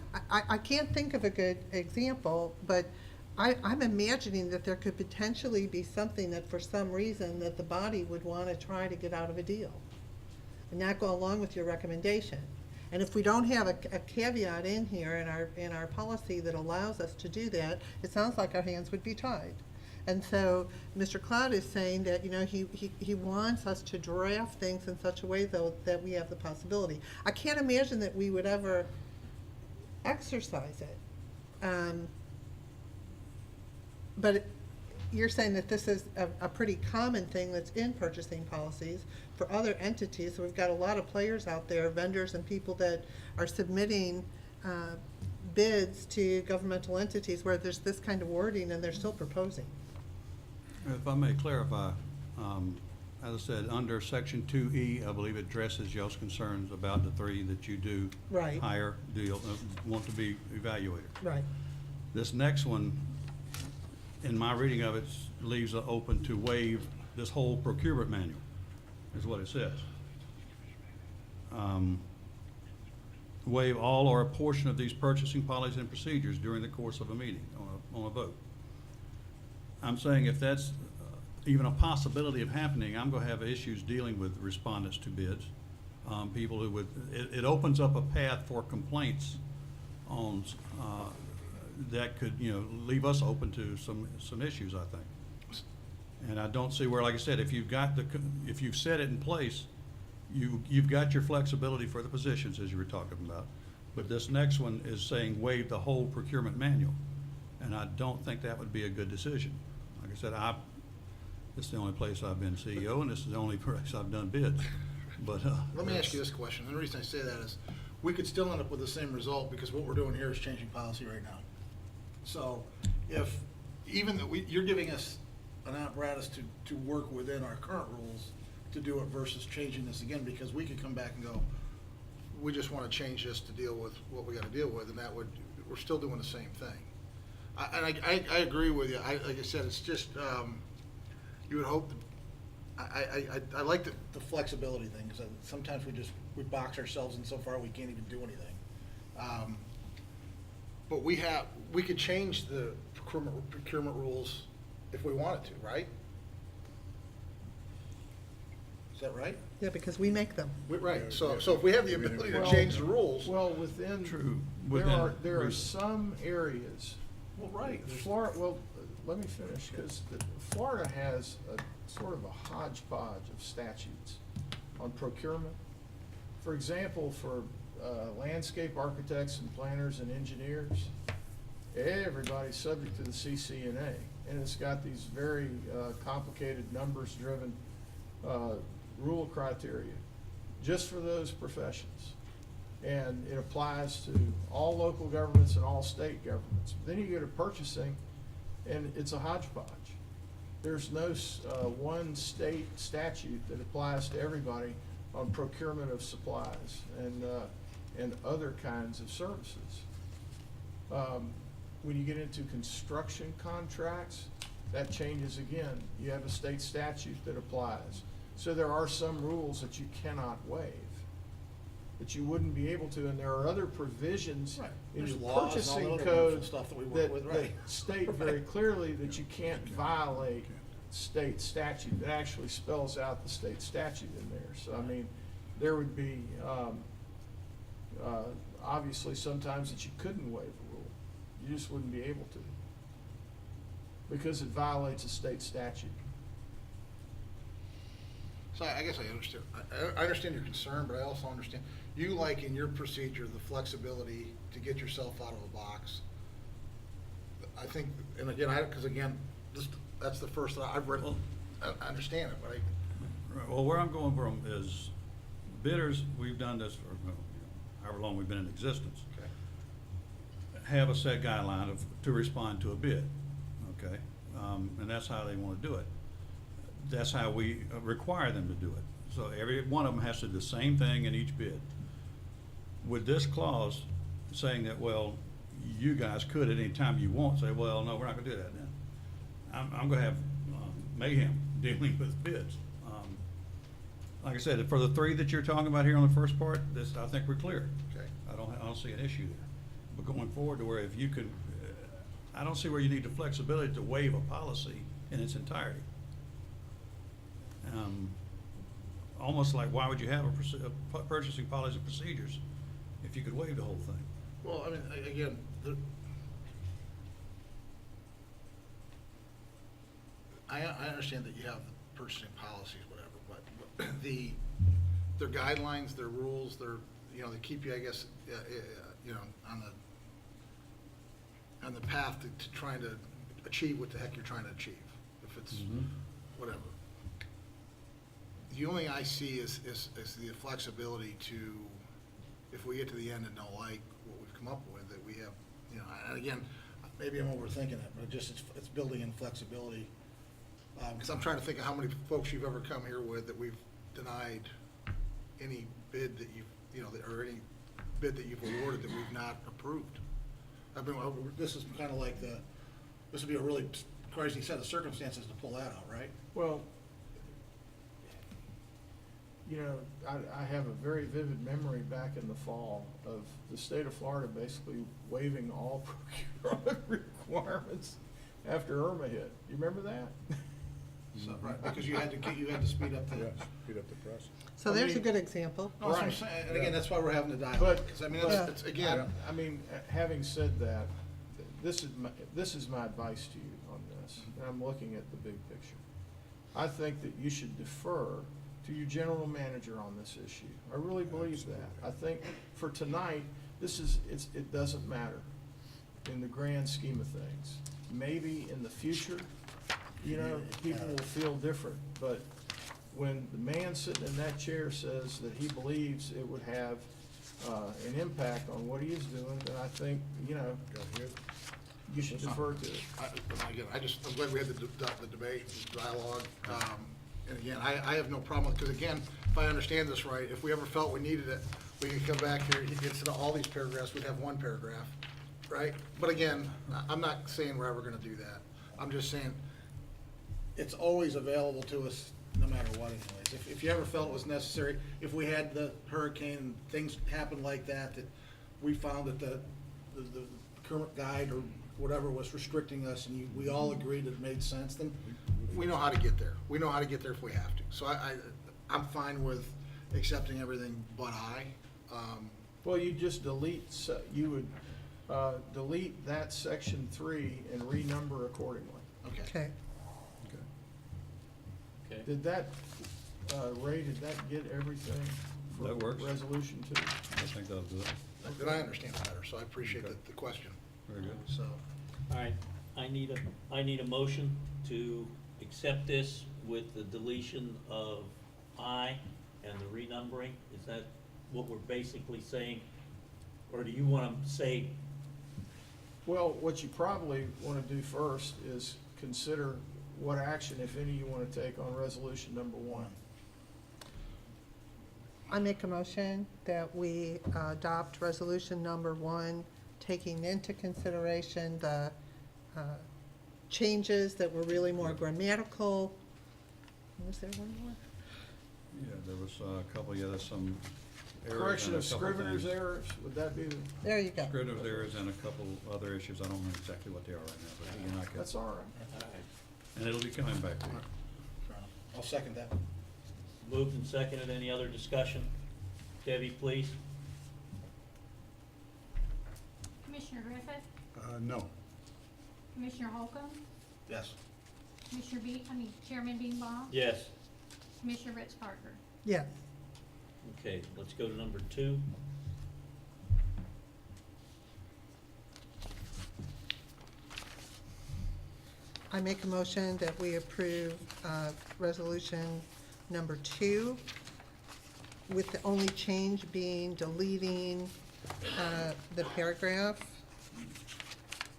can't think of a good example, but I'm imagining that there could potentially be something that for some reason that the body would want to try to get out of a deal and not go along with your recommendation. And if we don't have a caveat in here in our policy that allows us to do that, it sounds like our hands would be tied. And so Mr. Cloud is saying that, you know, he wants us to draft things in such a way, though, that we have the possibility. I can't imagine that we would ever exercise it. But you're saying that this is a pretty common thing that's in purchasing policies for other entities. So we've got a lot of players out there, vendors and people that are submitting bids to governmental entities where there's this kind of wording and they're still proposing. If I may clarify, as I said, under section 2E, I believe it addresses y'all's concerns about the three that you do Right. hire, want to be evaluated. Right. This next one, in my reading of it, leaves it open to waive this whole procurement manual, is what it says. Waive all or a portion of these purchasing policies and procedures during the course of a meeting on a vote. I'm saying if that's even a possibility of happening, I'm gonna have issues dealing with respondents to bids. People who would, it opens up a path for complaints on, that could, you know, leave us open to some issues, I think. And I don't see where, like I said, if you've set it in place, you've got your flexibility for the positions, as you were talking about. But this next one is saying waive the whole procurement manual. And I don't think that would be a good decision. Like I said, this is the only place I've been CEO, and this is the only place I've done bids. But Let me ask you this question, and the reason I say that is, we could still end up with the same result, because what we're doing here is changing policy right now. So, if, even though you're giving us an apparatus to work within our current rules to do it versus changing this again, because we could come back and go, we just want to change this to deal with what we got to deal with, and we're still doing the same thing. I agree with you. Like I said, it's just, you would hope, I like the flexibility thing, because sometimes we box ourselves in so far we can't even do anything. But we could change the procurement rules if we wanted to, right? Is that right? Yeah, because we make them. Right, so if we have the ability to change the rules. Well, within, True. there are some areas. Well, right. Florida, well, let me finish, because Florida has a sort of a hodgepodge of statutes on procurement. For example, for landscape architects and planners and engineers, everybody's subject to the CCNA, and it's got these very complicated, numbers-driven rule criteria just for those professions. And it applies to all local governments and all state governments. Then you go to purchasing, and it's a hodgepodge. There's no one state statute that applies to everybody on procurement of supplies and other kinds of services. When you get into construction contracts, that changes again. You have a state statute that applies. So there are some rules that you cannot waive. that you wouldn't be able to, and there are other provisions Right. in There's your laws and all the purchasing other code wonderful stuff that we work with, that right. state very clearly that you can't violate state statute. It actually spells out the state statute in there. So, I mean, there would be, obviously sometimes that you couldn't waive a rule. You just wouldn't be able to, because it violates a state statute. So I guess I understand, I understand your concern, but I also understand, you like in your procedure, the flexibility to get yourself out of a box. I think, and again, because again, that's the first that I've read, I understand it, but Right, well, where I'm going from is bidders, we've done this for, well, however long we've been in existence, have a set guideline to respond to a bid, okay? And that's how they want to do it. That's how we require them to do it. So every one of them has to do the same thing in each bid. With this clause saying that, well, you guys could at any time you want say, well, no, we're not gonna do that then. I'm gonna have mayhem dealing with bids. Like I said, for the three that you're talking about here on the first part, this, I think we're clear. Okay. I don't see an issue there. But going forward to where if you could, I don't see where you need the flexibility to waive a policy in its entirety. Almost like, why would you have a purchasing policy and procedures if you could waive the whole thing? Well, I mean, again, I understand that you have the purchasing policies, whatever, but their guidelines, their rules, they keep you, I guess, on the path to trying to achieve what the heck you're trying to achieve, if it's whatever. The only thing I see is the flexibility to, if we get to the end and don't like what we've come up with, that we have, and again, maybe I'm overthinking it, but it's building in flexibility. Because I'm trying to think of how many folks you've ever come here with that we've denied any bid that or any bid that you've awarded that we've not approved. I mean, this is kind of like this would be a really crazy set of circumstances to pull that out, right? Well, I have a very vivid memory back in the fall of the state of Florida basically waiving all procurement requirements after Irma hit. You remember that? So, right, because you had to speed up the. Yeah, speed up the process. So there's a good example. No, that's what I'm saying, and again, that's why we're having the dialogue, But- because I mean, Yeah. it's again, I mean, having said that, this is my advice to you on this, and I'm looking at the big picture. I think that you should defer to your general manager on this issue. I really believe that. I think for tonight, it doesn't matter in the grand scheme of things. Maybe in the future, people will feel different, but when the man sitting in that chair says that he believes it would have an impact on what he is doing, then I think, you should defer to it. I'm glad we had the debate, the dialogue. And again, I have no problem, because again, if I understand this right, if we ever felt we needed it, we could come back here, instead of all these paragraphs, we'd have one paragraph, right? But again, I'm not saying we're ever gonna do that. I'm just saying, it's always available to us, no matter what anyways. If you ever felt it was necessary, if we had the hurricane and things happened like that we found that the current guide or whatever was restricting us, and we all agreed it made sense, then we know how to get there. We know how to get there if we have to. So I'm fine with accepting everything but Well, you just delete that section 3 and renumber accordingly. okay. Okay. Okay. Did that, Ray, did that get everything for That works. resolution 2? I think that'll do it. Then I understand it better, so I appreciate the question. Very good. So, All right, I need a motion to accept this with the deletion of I and the renumbering. Is that what we're basically saying? Or do you want to say, Well, what you probably want to do first is consider what action, if any, you want to take on resolution number 1. I make a motion that we adopt resolution number 1, taking into consideration the changes that were really more grammatical. Was there one more? Yeah, there was a couple, there's some errors Correction and of a couple scrivener's things. errors, would that be the? There you go. Scrivener's errors and a couple other issues. I don't know exactly what they are right now, but again, I That's can, all right. and it'll be coming back to you. I'll second that. Moved and seconded. Any other discussion? Debbie, please. Commissioner Griffith, No. Commissioner Holcomb, Yes. Chairman Beanbaugh, Yes. Commissioner Ritz Parker. Yes. Okay, let's go to number 2. I make a motion that we approve resolution number 2, with the only change being deleting the paragraph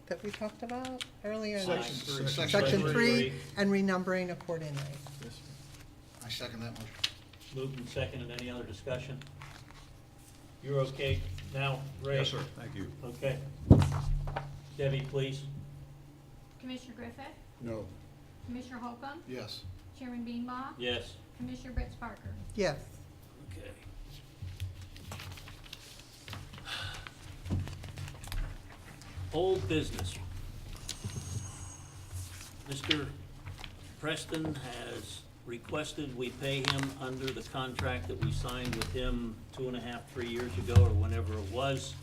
that we talked about earlier. Section 3. Section 3, and renumbering accordingly. Yes, sir. I second that motion. Moved and seconded. Any other discussion? You're okay now, Ray? Yes, sir, thank you. Okay. Debbie, please. Commissioner Griffith, No. Commissioner Holcomb, Yes. Chairman Beanbaugh, Yes. Commissioner Ritz Parker. Yes. Okay. Old business. Mr. Preston has requested we pay him under the contract that we signed with him 2.5, 3 years ago, or whenever it was.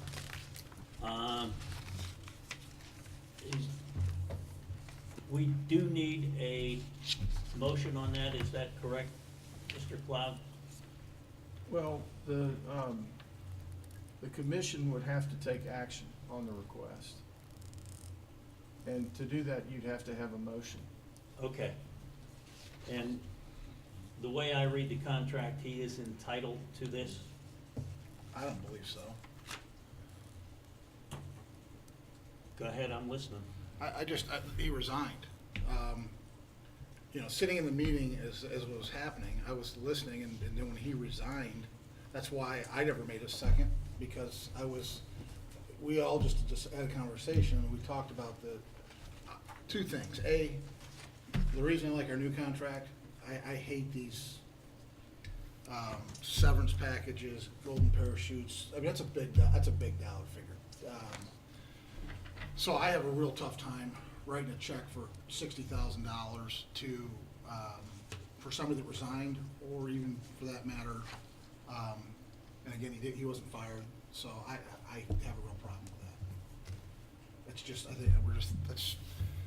We do need a motion on that, is that correct, Mr. Cloud? Well, the commission would have to take action on the request. And to do that, you'd have to have a motion. Okay. And the way I read the contract, he is entitled to this? I don't believe so. Go ahead, I'm listening. He resigned. You know, sitting in the meeting as it was happening, I was listening, and then when he resigned, that's why I never made a second, because we all just had a conversation, and we talked about the two things. A, the reason I like our new contract, I hate these severance packages, golden parachutes. I mean, that's a big dollar figure. So I have a real tough time writing a check for $60,000 to, for somebody that resigned, or even for that matter, and again, he wasn't fired, so I have a real problem with that. It's just, I think that's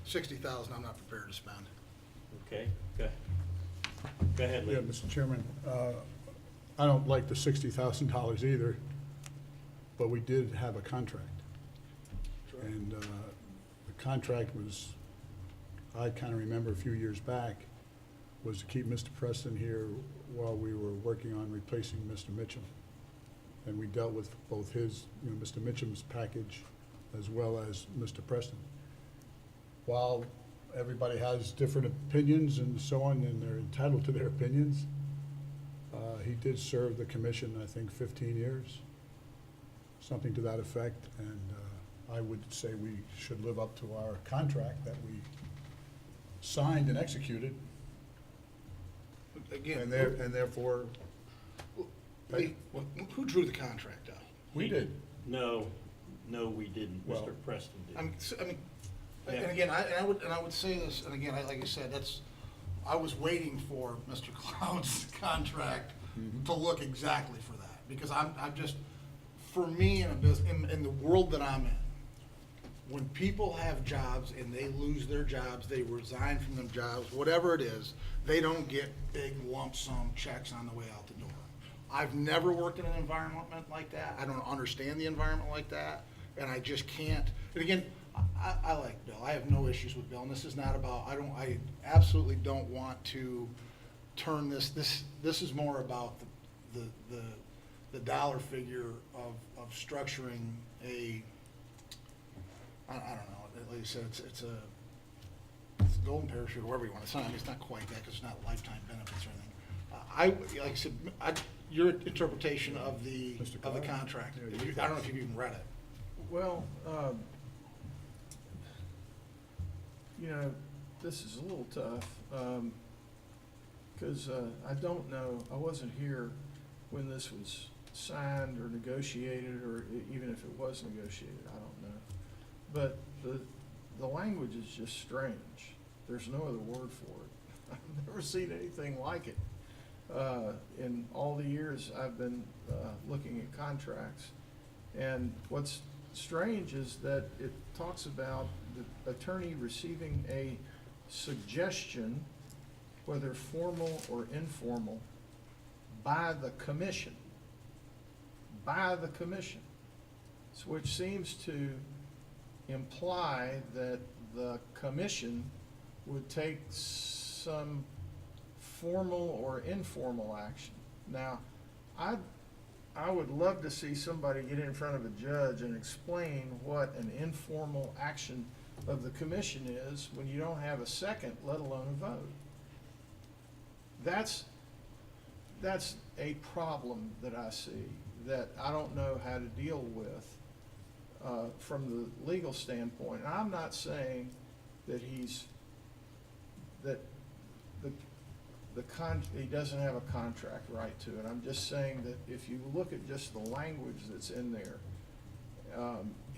$60,000 I'm not prepared to spend. Okay, go ahead, Lee. Yeah, Mr. Chairman, I don't like the $60,000 either, but we did have a contract. And the contract was, I kind of remember a few years back, was to keep Mr. Preston here while we were working on replacing Mr. Mitchum. And we dealt with both his, Mr. Mitchum's package as well as Mr. Preston. While everybody has different opinions and so on, and they're entitled to their opinions, he did serve the commission, I think, 15 years, something to that effect. And I would say we should live up to our contract that we signed and executed, Again, and therefore, Lee, who drew the contract up? we did. No, we didn't. Well- Mr. Preston did. I mean, Yeah. and again, I would say this, and again, like I said, I was waiting for Mr. Cloud's contract to look exactly for that, because I'm just, for me, in the world that I'm in, when people have jobs and they lose their jobs, they resign from them jobs, whatever it is, they don't get big lump sum checks on the way out the door. I've never worked in an environment like that. I don't understand the environment like that, and I just can't. And again, I like Bill. I have no issues with Bill, and this is not about, I absolutely don't want to turn this is more about the dollar figure of structuring I don't know, like you said, it's a golden parachute, or whatever you want to say. I mean, it's not quite that, because it's not lifetime benefits or anything. Like I said, your interpretation of the Mr. Clyde? contract, Yeah, I don't know if you've even read it. Well, this is a little tough, because I don't know, I wasn't here when this was signed or negotiated, or even if it was negotiated, I don't know. But the language is just strange. There's no other word for it. I've never seen anything like it in all the years I've been looking at contracts. And what's strange is that it talks about the attorney receiving a suggestion, whether formal or informal, by the commission. By the commission. Which seems to imply that the commission would take some formal or informal action. Now, I would love to see somebody get in front of a judge and explain what an informal action of the commission is when you don't have a second, let alone a vote. That's a problem that I see, that I don't know how to deal with from the legal standpoint. And I'm not saying that he doesn't have a contract right to it. I'm just saying that if you look at just the language that's in there,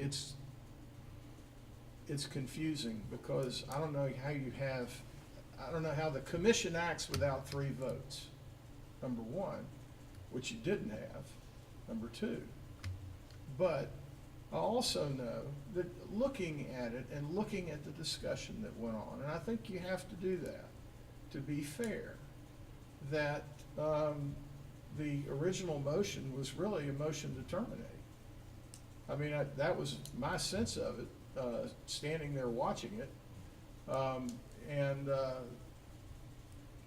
it's confusing, because I don't know how the commission acts without 3 votes, number one, which you didn't have, number two. But I also know that looking at it and looking at the discussion that went on, and I think you have to do that to be fair, that the original motion was really a motion to terminate. I mean, that was my sense of it, standing there watching it. And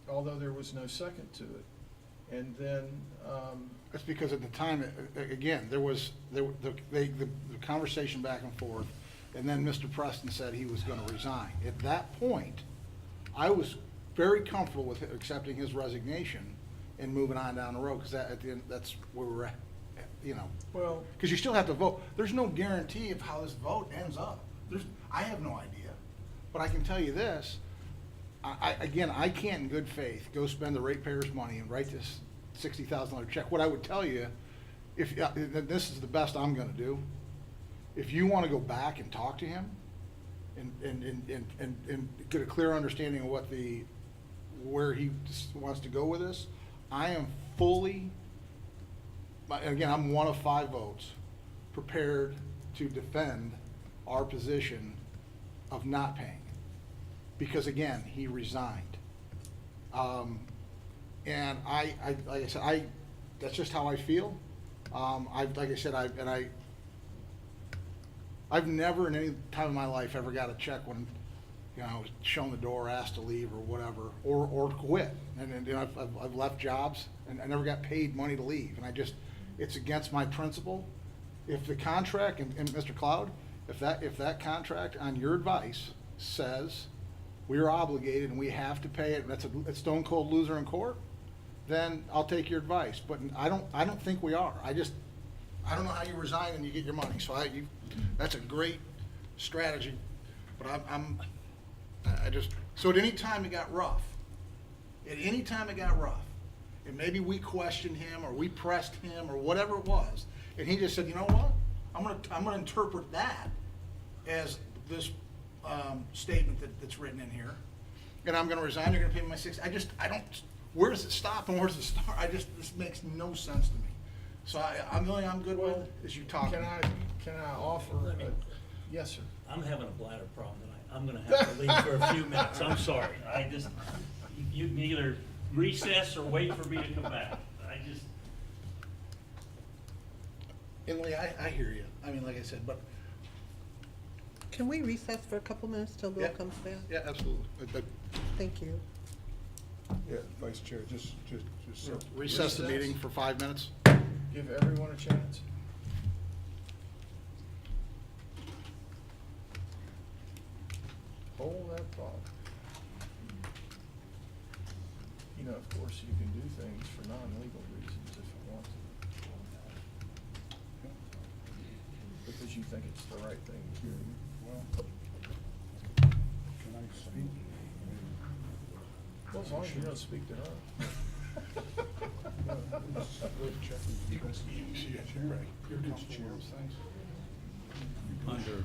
although there was no second to it. And then That's because at the time, again, there was the conversation back and forth, and then Mr. Preston said he was going to resign. At that point, I was very comfortable with accepting his resignation and moving on down the road, because at the end, that's where we're at, you know. well, Because you still have to vote. There's no guarantee of how this vote ends up. I have no idea. But I can tell you this, again, I can't in good faith go spend the ratepayers' money and write this $60,000 check. What I would tell you, this is the best I'm gonna do, if you wanna go back and talk to him and get a clear understanding of where he wants to go with this, I am fully, and again, I'm one of 5 votes, prepared to defend our position of not paying. Because again, he resigned. And like I said, that's just how I feel. Like I said, I've never in any time in my life ever got a check when, you know, I was shown the door, asked to leave or whatever, or quit. And you know, I've left jobs and I never got paid money to leave. And it's against my principle. If the contract, and Mr. Cloud, if that contract on your advice says we are obligated and we have to pay it, and that's a stone cold loser in court, then I'll take your advice. But I don't think we are. I don't know how you resign and you get your money. So that's a great strategy. But so at any time it got rough, and maybe we questioned him or we pressed him or whatever it was, and he just said, you know what, I'm gonna interpret that as this statement that's written in here, and I'm gonna resign. You're gonna pay me my $60. Where does it stop and where does it start? This makes no sense to me. So I'm good with it as you talk. can I offer? Yes, sir. I'm having a bladder problem tonight. I'm gonna have to leave for a few minutes. I'm sorry. You can either recess or wait for me to come back. Emily, I hear you. I mean, like I said, but Can we recess for a couple minutes till Bill Yeah. comes back? yeah, absolutely. But Thank you. Yeah, Vice Chair, just so. recess the meeting for 5 minutes. Give everyone a chance. Hold that thought. You know, of course, you can do things for non-legal reasons if you want to. Because you think it's the right thing to do. Well, can I speak? Well, as long as you don't speak to her. Under,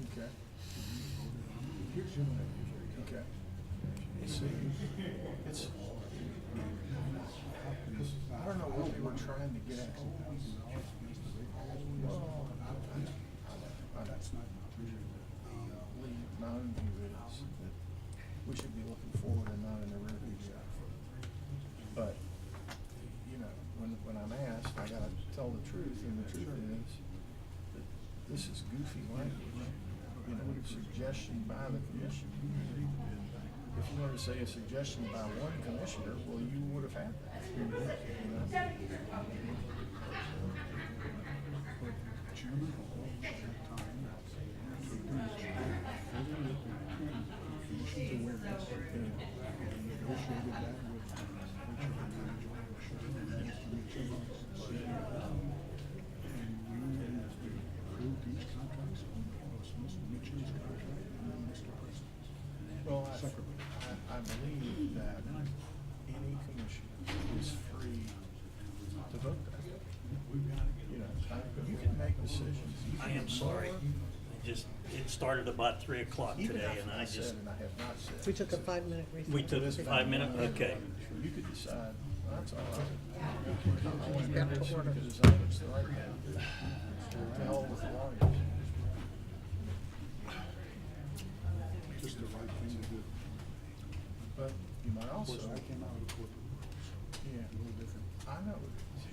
Okay. Okay. See, it's, I don't know what we were trying to get at. Well, that's not, my own view is that we should be looking forward and not in the rearview mirror. But, you know, when I'm asked, I gotta tell the truth, and the truth is that this is goofy language. You know, suggestion by the commission. If you wanted to say a suggestion by one commissioner, well, you would have had that. You know? Well, I believe that any commissioner is free to vote that. You know, you can make decisions. You I can am sorry. ignore It started about 3 o'clock even today, after and I I said just, and I have not said. We took a 5-minute recess. we took a 5-minute, okay. You could decide, that's all right. I want to Back do to this order. because I think it's the right thing. To hell with the lawyers. Just the right thing to do. But you might Of also, course, I came out of the corporate world, yeah, a little different. I know it is.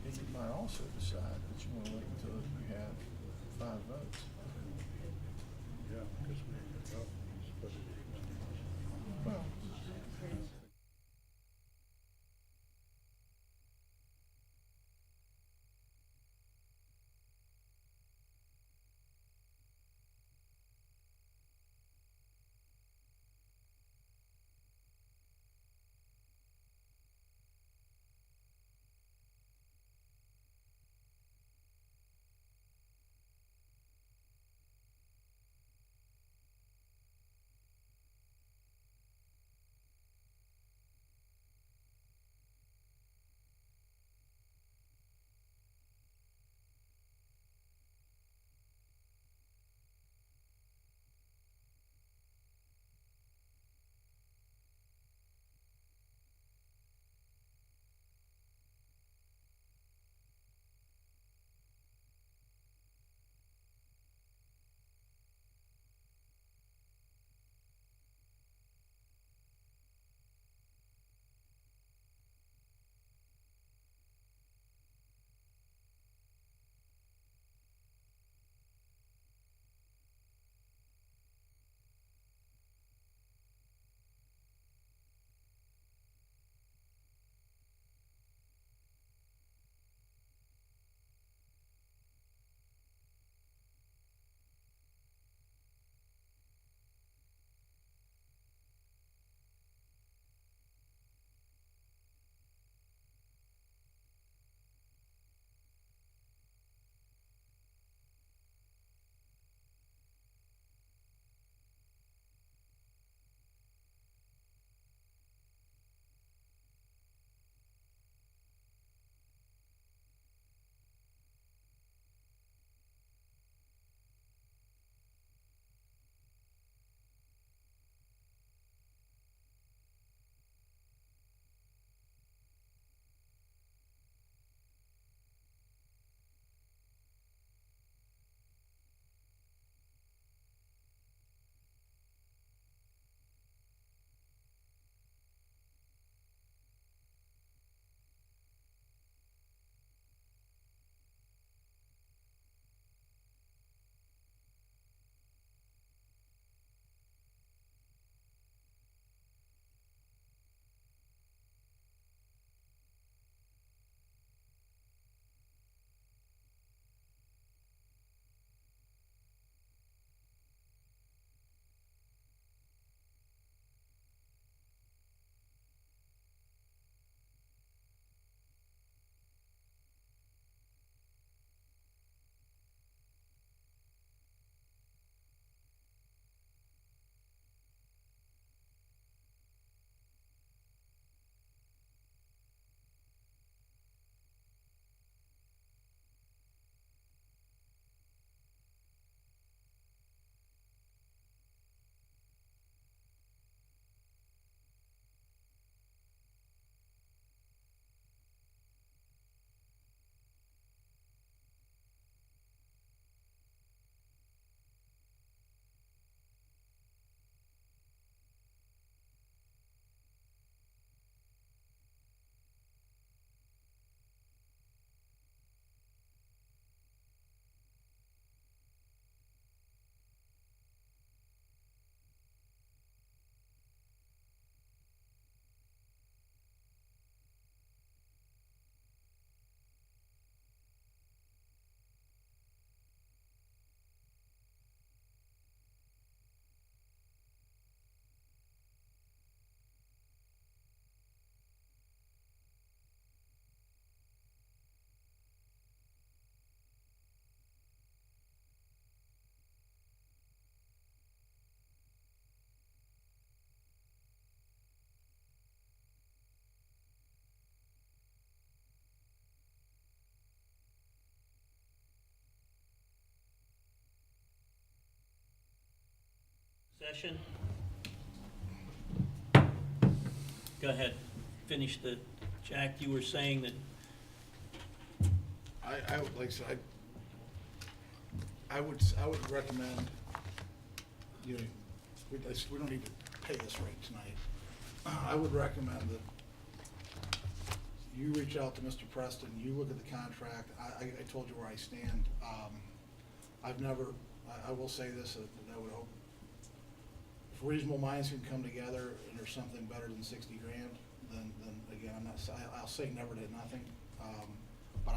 And you might also decide that you want to wait until you have 5 votes. Yeah, because we, but Well, Session. Go ahead, finish Jack, you were saying that, I would, like I said, I would recommend, you know, we don't need to pay this rate tonight. I would recommend that you reach out to Mr. Preston, you look at the contract. I told you where I stand. I will say this, that I would hope, if reasonable minds can come together and there's something better than 60 grand, then again, I'll say never to nothing. But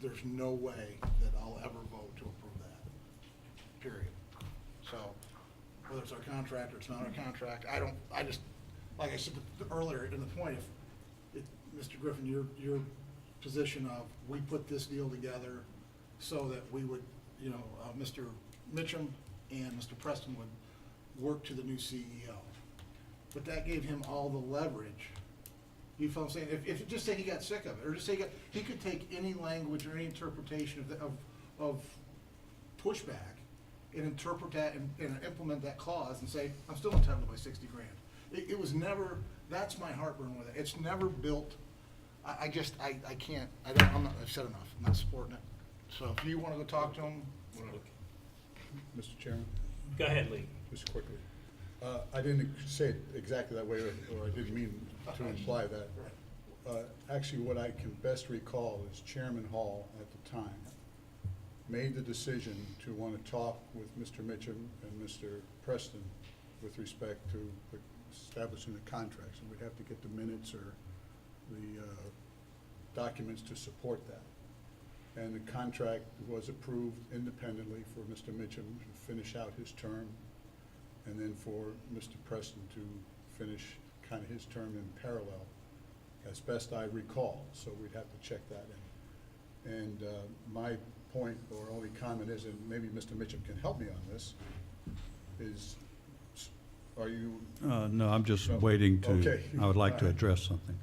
there's no way that I'll ever vote to approve that, period. So, whether it's our contract or it's not our contract, like I said earlier in the point, Mr. Griffin, your position of, we put this deal together so that we would, you know, Mr. Mitchum and Mr. Preston would work to the new CEO. But that gave him all the leverage. You feel what I'm saying? If just say he got sick of it, or just say he could take any language or any interpretation of pushback and interpret that and implement that clause and say, I'm still entitled to my 60 grand. It was never, that's my heartburn with it. It's never built, I can't, I've said enough. I'm not supporting it. So if you want to go talk to him, whatever. Mr. Chairman, go ahead, Lee. just quickly. I didn't say it exactly that way, or I didn't mean to imply that. Actually, what I can best recall is Chairman Hall at the time made the decision to want to talk with Mr. Mitchum and Mr. Preston with respect to establishing the contracts, and we'd have to get the minutes or the documents to support that. And the contract was approved independently for Mr. Mitchum to finish out his term, and then for Mr. Preston to finish kind of his term in parallel, as best I recall. So we'd have to check that in. And my point or only comment is, and maybe Mr. Mitchum can help me on this, is, are you? No, I'm just No. waiting to, Okay. I would like to All right. address something.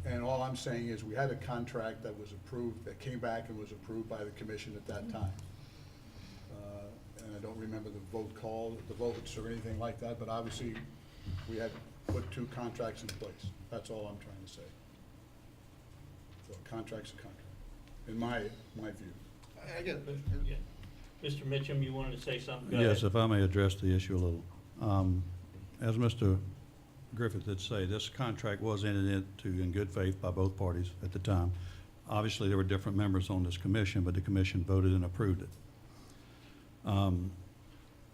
And all I'm saying is, we had a contract that was approved, that came back and was approved by the commission at that time. And I don't remember the votes or anything like that, but obviously, we had put 2 contracts in place. That's all I'm trying to say. So a contract's a contract, in my view. I get it. Yeah. Mr. Mitchum, you wanted to say something? Go Yes, ahead. if I may address the issue a little. As Mr. Griffith did say, this contract was entered into in good faith by both parties at the time. Obviously, there were different members on this commission, but the commission voted and approved it.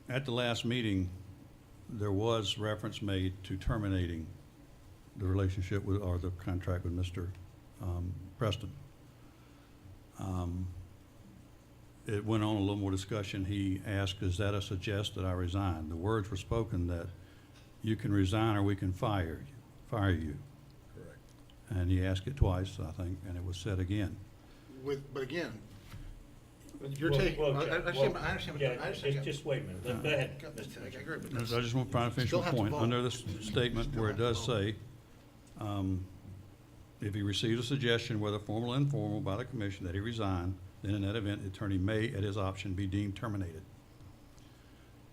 At the last meeting, there was reference made to terminating the relationship with, or the contract with Mr. Preston. It went on a little more discussion. He asked, is that a suggest that I resign? The words were spoken that you can resign or we can fire you. Correct. And he asked it twice, I think, and it was said again. But again, you're Well, taking, well, I yeah, understand, well, I understand. yeah, I understand. just wait a minute. Go ahead, I Mr. Mitchum. agree with I this. just want to try to finish Still my have to point. vote. Under this statement Still where it have to does vote. say, if he receives a suggestion, whether formal or informal, by the commission that he resign, then in that event, the attorney may, at his option, be deemed terminated.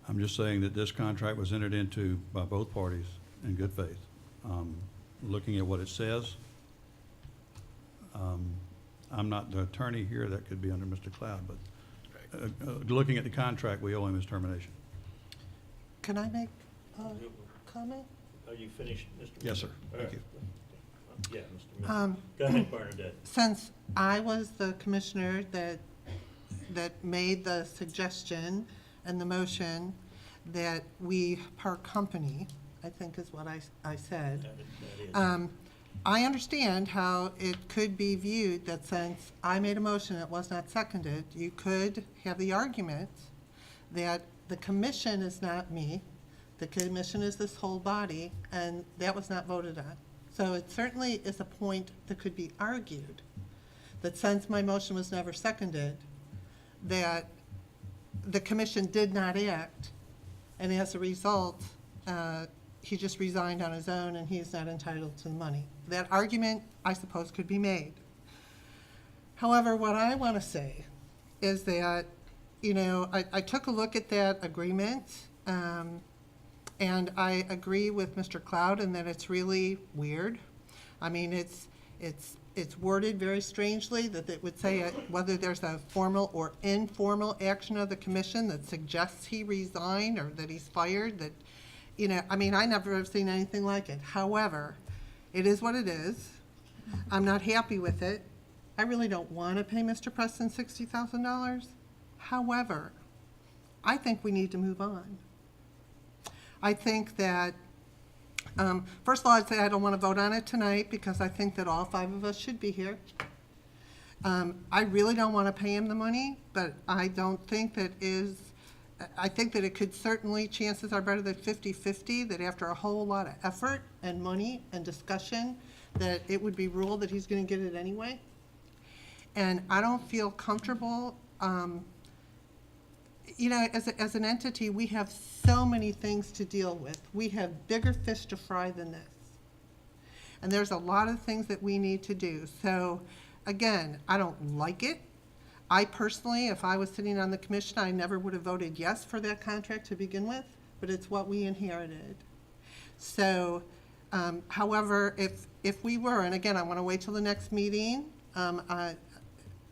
I'm just saying that this contract was entered into by both parties in good faith. Looking at what it says, I'm not the attorney here, that could be under Mr. Cloud, but looking at the contract, we owe him his termination. Can I make a comment? Are you finished, Mr. Mitchum? Yes, sir. All Thank right. you. Yeah, Mr. Mitchum. Go ahead, Bernadette. Since I was the commissioner that made the suggestion and the motion that we part company, I think is what I said. That is. I understand how it could be viewed that since I made a motion that was not seconded, you could have the argument that the commission is not me, the commission is this whole body, and that was not voted on. So it certainly is a point that could be argued, that since my motion was never seconded, that the commission did not act, and as a result, he just resigned on his own and he is not entitled to the money. That argument, I suppose, could be made. However, what I want to say is that you know, I took a look at that agreement, and I agree with Mr. Cloud in that it's really weird. I mean, it's worded very strangely, that it would say whether there's a formal or informal action of the commission that suggests he resign or that he's fired, that, you know, I mean, I never have seen anything like it. However, it is what it is. I'm not happy with it. I really don't want to pay Mr. Preston $60,000. However, I think we need to move on. I think that, first of all, I'd say I don't want to vote on it tonight because I think that all 5 of us should be here. I really don't want to pay him the money, but I don't think that I think that it could certainly, chances are better than 50-50, that after a whole lot of effort and money and discussion, that it would be ruled that he's going to get it anyway. And I don't feel comfortable, you know, as an entity, we have so many things to deal with. We have bigger fish to fry than this. And there's a lot of things that we need to do. So, again, I don't like it. I personally, if I was sitting on the commission, I never would have voted yes for that contract to begin with, but it's what we inherited. So, however, if we were, and again, I want to wait till the next meeting,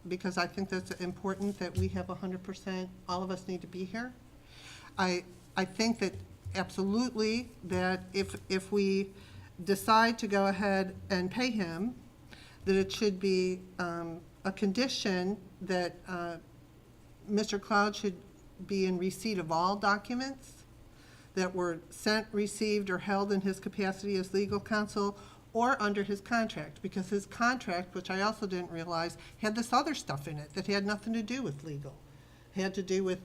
because I think that's important that we have 100%, all of us need to be here. I think that absolutely that if we decide to go ahead and pay him, that it should be a condition that Mr. Cloud should be in receipt of all documents that were sent, received, or held in his capacity as legal counsel or under his contract, because his contract, which I also didn't realize, had this other stuff in it that had nothing to do with legal. It had to do with,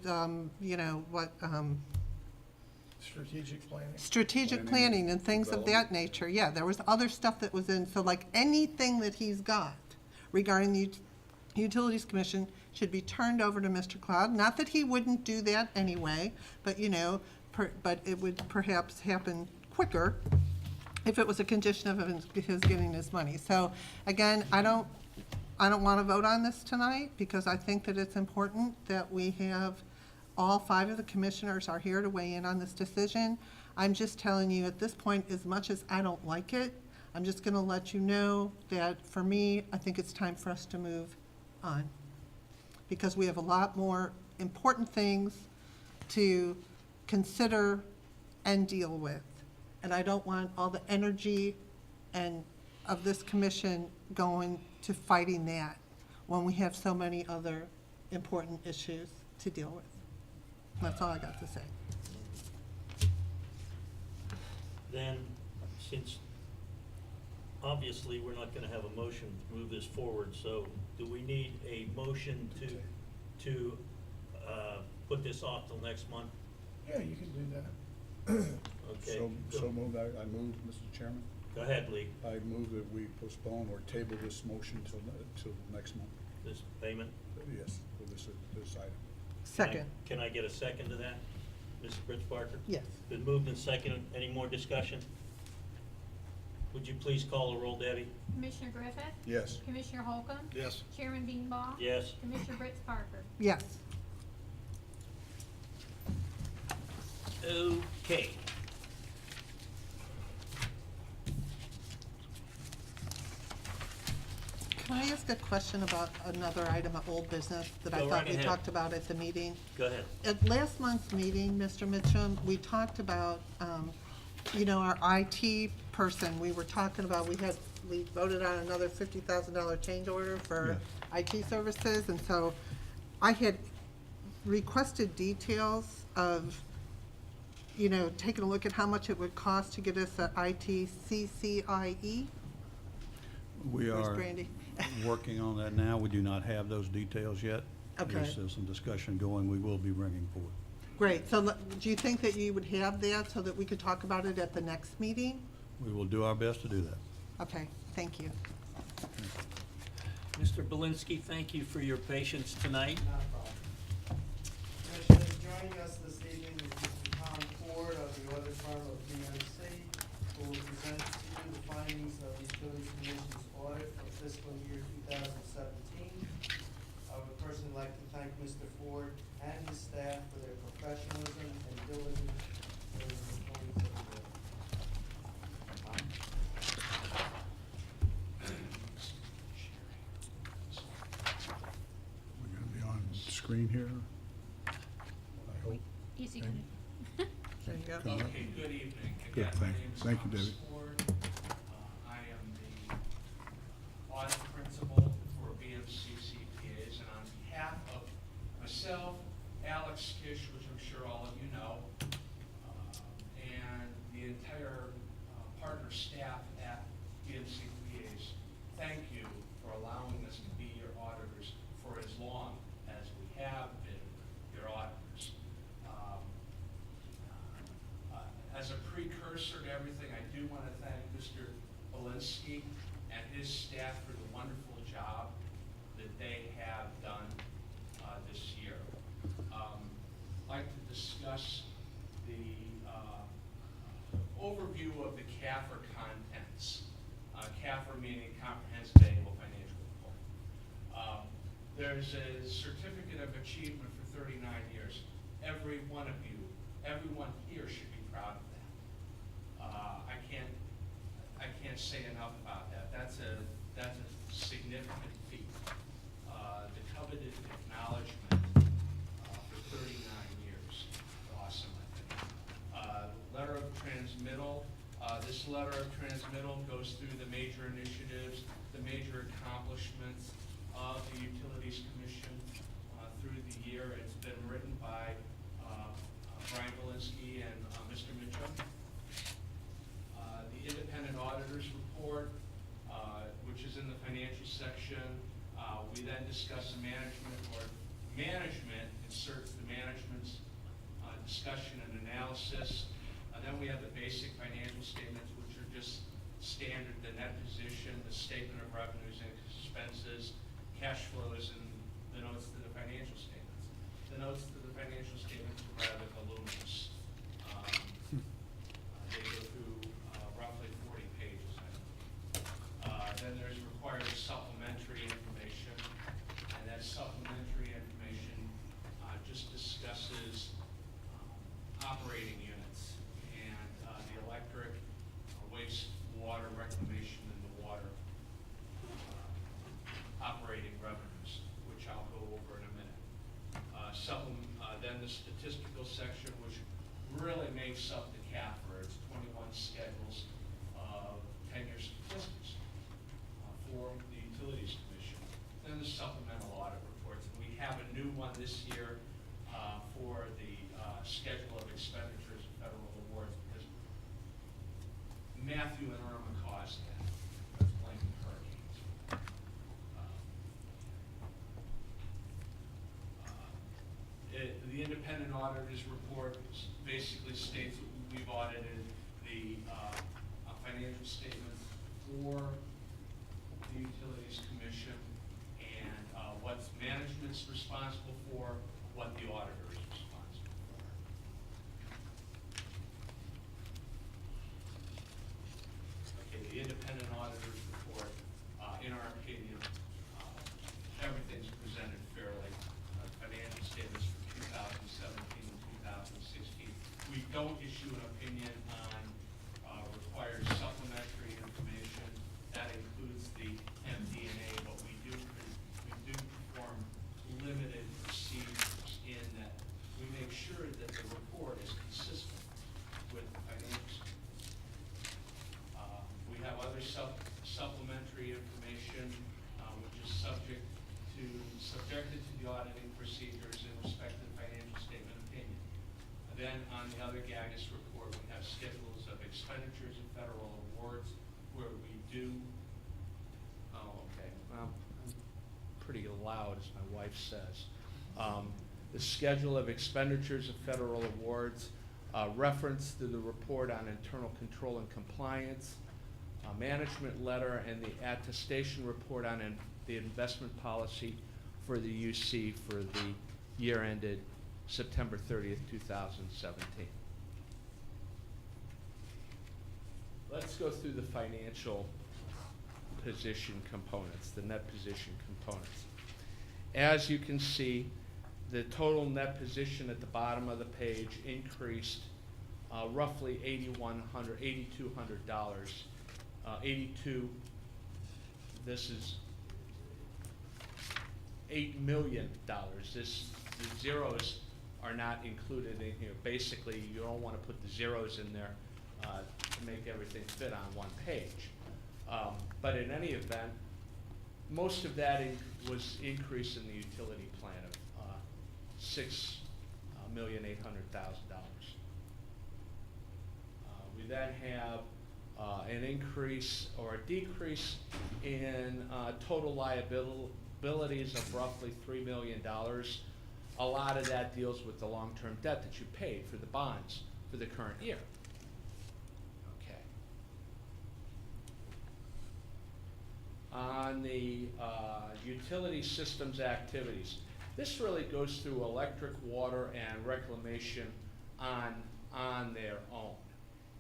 you know, what, Strategic planning. strategic planning and things of that nature. Yeah, there was other stuff that was in, so like anything that he's got regarding the Utilities Commission should be turned over to Mr. Cloud. Not that he wouldn't do that anyway, but, you know, but it would perhaps happen quicker if it was a condition of his getting his money. So, again, I don't want to vote on this tonight because I think that it's important that we have all 5 of the commissioners are here to weigh in on this decision. I'm just telling you at this point, as much as I don't like it, I'm just going to let you know that for me, I think it's time for us to move on because we have a lot more important things to consider and deal with. And I don't want all the energy of this commission going to fighting that when we have so many other important issues to deal with. That's all I got to say. Then, since obviously we're not gonna have a motion to move this forward, so do we need a motion to put this off till next month? Yeah, you can do that. Okay. So moved. I moved, Mr. Chairman. Go ahead, Lee, I move that we postpone or table this motion till next month. this payment. Yes, for this item. Second, Can I get a second to that, Mrs. Fritz Parker? yes. Been moved and seconded. Any more discussion? Would you please call the roll, Debbie? Commissioner Griffith? Yes. Commissioner Holcomb? Yes. Chairman Beanball? Yes. Commissioner Fritz Parker? Yes. Okay. Can I ask a question about another item of old business that I Go thought right we ahead. talked about at the meeting? Go ahead. At last month's meeting, Mr. Mitchum, we talked about, you know, our IT person. We were talking about, we voted on another $50,000 change order for IT services. And so I had requested details of, you know, taking a look at how much it would cost to get us an IT CCIE. We Where's are Brandy? working on that now. We do not have those details yet. Okay. There's some discussion going. We will be bringing forward. Great. So do you think that you would have that so that we could talk about it at the next meeting? We will do our best to do that. Okay, thank you. Mr. Belinsky, thank you for your patience tonight. Not a problem. Commissioners, joining us this evening is Mr. Tom Ford of the audit firm of PwC, who will present to you the findings of the Utilities Commission's audit for fiscal year 2017. I would personally like to thank Mr. Ford and his staff for their professionalism and diligence during the 2017 year. We're gonna be on screen here, I hope. Easy. Okay. There you go. Come up. Okay, good evening. Good, Again, my thank- name is thank you, Thomas David. Ford. I am the audit principal for BMC CPAs, and on behalf of myself, Alex Kish, which I'm sure all of you know, and the entire partner staff at BMC CPAs, thank you for allowing us to be your auditors for as long as we have been your auditors. As a precursor to everything, I do want to thank Mr. Belinsky and his staff for the wonderful job that they have done this year. I'd like to discuss the overview of the CAFR contents. CAFR meaning Comprehensive Annual Financial Report. There's a certificate of achievement for 39 years. Every one of you, everyone here should be proud of that. I can't say enough about that. That's a significant feat. The coveted acknowledgement for 39 years. Awesome, I think. Letter of transmittal. This letter of transmittal goes through the major initiatives, the major accomplishments of the Utilities Commission through the year. It's been written by Brian Belinsky and Mr. Mitchell. The independent auditors report, which is in the financial section. We then discuss the management inserts the management's discussion and analysis. Then we have the basic financial statements, which are just standard, the net position, the statement of revenues and expenses, cash flows, and the notes to the financial statements. The notes to the financial statements are rather voluminous. They go through roughly 40 pages, I think. Then there's required supplementary information, and that supplementary information just discusses operating units and the electric, wastewater reclamation, and the water operating revenues, which I'll go over in a minute. Then the statistical section, which really makes up the CAFR. It's 21 schedules of 10-year statistics for the Utilities Commission. Then the supplemental audit reports. And we have a new one this year for the schedule of expenditures of federal awards, because Matthew and Irma caused that. Let's blame the hurricanes. The independent auditors report basically states that we've audited the financial statements for the Utilities Commission and what management's responsible for, what the auditor is responsible for. Okay, the independent auditors report, in our opinion, everyth's presented fairly. Financial statements for 2017 and 2016. We don't issue an opinion on required supplementary information. That includes the MD&A, but we do perform limited procedures in that we make sure that the report is consistent with the financials. We have other supplementary information which is subjected to the auditing procedures in respect to the financial statement opinion. Then on the other GAGIS report, we have schedules of expenditures and federal awards where we do, I'm pretty loud, as my wife says. The schedule of expenditures of federal awards, reference to the report on internal control and compliance, management letter, and the attestation report on the investment policy for the UC for the year ended September 30th, 2017. Let's go through the financial position components, the net position components. as you can see, the total net position at the bottom of the page increased roughly $8,200. 82, this is $8 million. The zeros are not included in here. Basically, you don't want to put the zeros in there to make everything fit on one page. But in any event, most of that was increase in the utility plan of $6,800,000. We then have an increase or a decrease in total liabilities of roughly $3 million. A lot of that deals with the long-term debt that you paid for the bonds for the current year. Okay. On the utility systems activities, this really goes through electric, water, and reclamation on their own.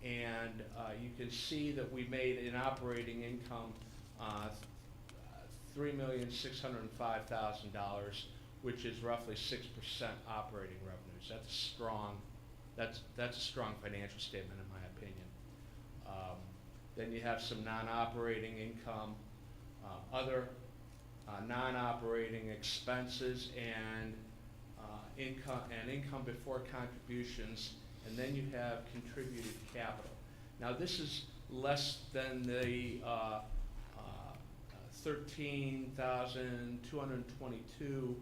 And you can see that we made an operating income $3,605,000, which is roughly 6% operating revenues. That's strong. That's a strong financial statement in my opinion. Then you have some non-operating income, other non-operating expenses, and income before contributions, and then you have contributed capital. Now this is less than the $13,222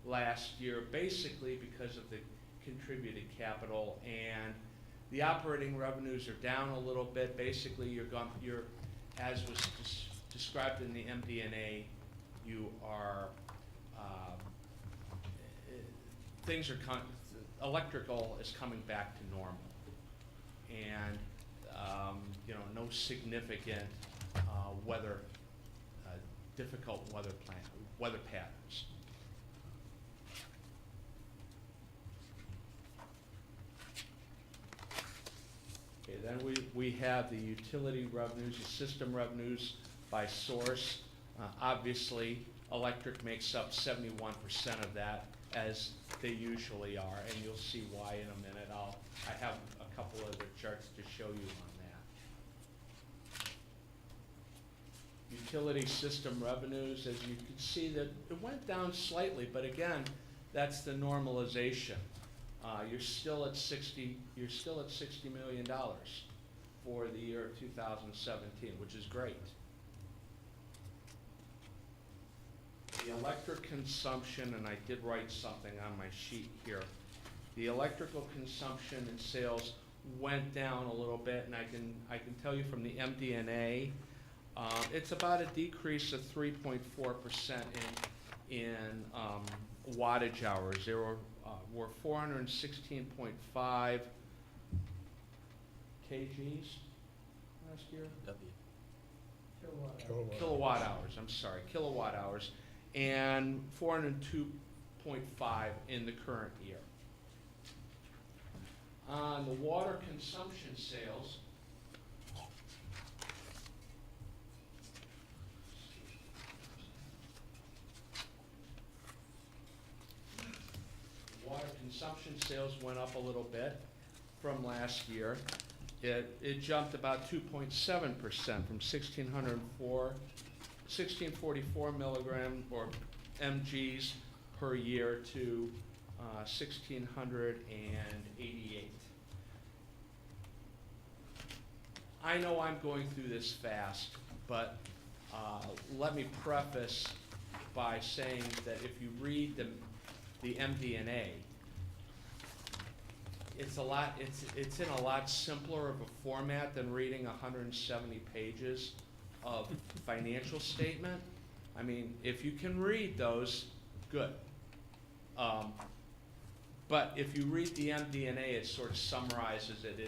last year, basically because of the contributed capital, and the operating revenues are down a little bit. Basically, you're as was described in the MD&A, you are electrical is coming back to normal, and no significant difficult weather patterns. Okay, then we have the utility revenues, the system revenues by source. Obviously, electric makes up 71% of that, as they usually are, and you'll see why in a minute. I have a couple other charts to show you on that. Utility system revenues, as you can see, that it went down slightly, but again, that's the normalization. You're still at $60 million for the year 2017, which is great. The electric consumption, and I did write something on my sheet here. The electrical consumption and sales went down a little bit, and I can tell you from the MD&A, it's about a decrease of 3.4% in wattage hours. There were 416.5 kgs last year. Kilowatt hours. I'm sorry, kilowatt hours, and 402.5 in the current year. On the water consumption sales, consumption sales went up a little bit from last year. It jumped about 2.7% from 1644 milligram or mgs per year to 1688. I know I'm going through this fast, but let me preface by saying that if you read the MD&A, it's in a lot simpler of a format than reading 170 pages of financial statement. I mean, if you can read those, good. But if you read the MD&A, it sort of summarizes it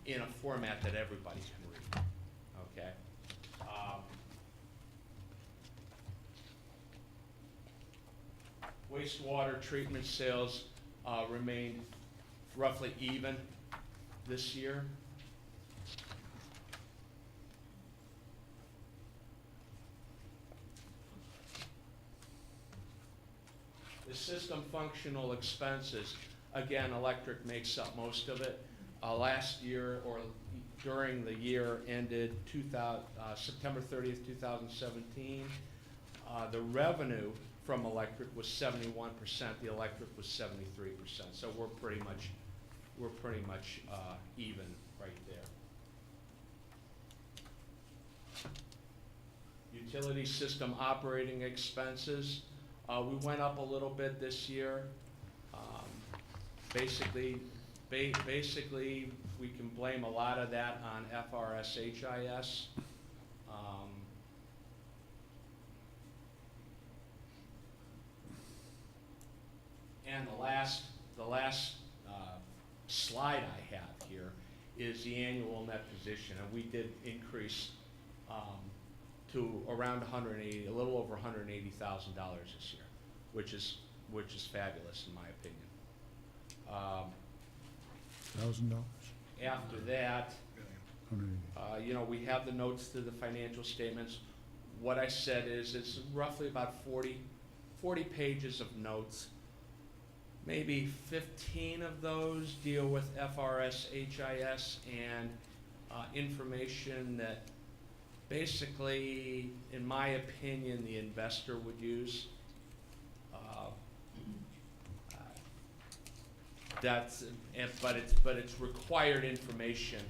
in a format that everybody can read. Okay. Wastewater treatment sales remained roughly even this year. system functional expenses, again, electric makes up most of it. Last year, or during the year ended September 30th, 2017, the revenue from electric was 71%, the electric was 73%. So we're pretty much even right there. Utility system operating expenses, we went up a little bit this year. Basically, we can blame a lot of that on FRS-HIS. And the last slide I have here is the annual net position, and we did increase to around 180, a little over $180,000 this year, which is fabulous in my opinion. $1,000? After that, we have the notes to the financial statements. What I said is it's roughly about 40 pages of notes. Maybe 15 of those deal with FRS-HIS and information that basically, in my opinion, the investor would use. But it's required information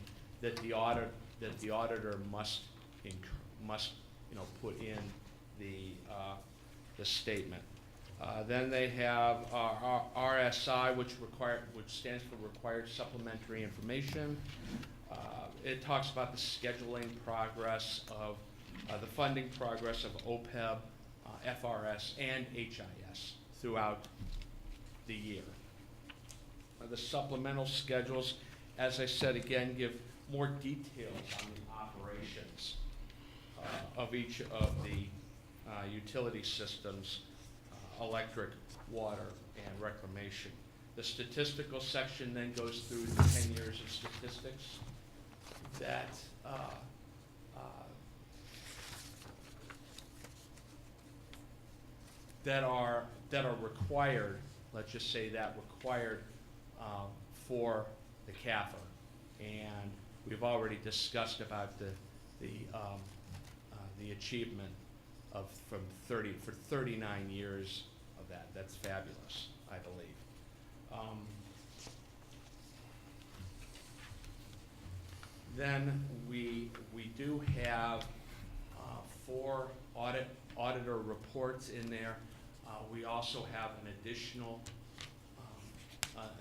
that the auditor must put in the statement. Then they have RSI, which stands for Required Supplementary Information. It talks about the scheduling progress of the funding progress of OPEB, FRS, and HIS throughout the year. The supplemental schedules, as I said again, give more details on the operations of each of the utility systems, electric, water, and reclamation. The statistical section then goes through the 10 years of statistics that are required, let's just say that, required for the CAFR. And we've already discussed about the achievement of for 39 years of that. That's fabulous, I believe. Then we do have 4 auditor reports in there. We also have an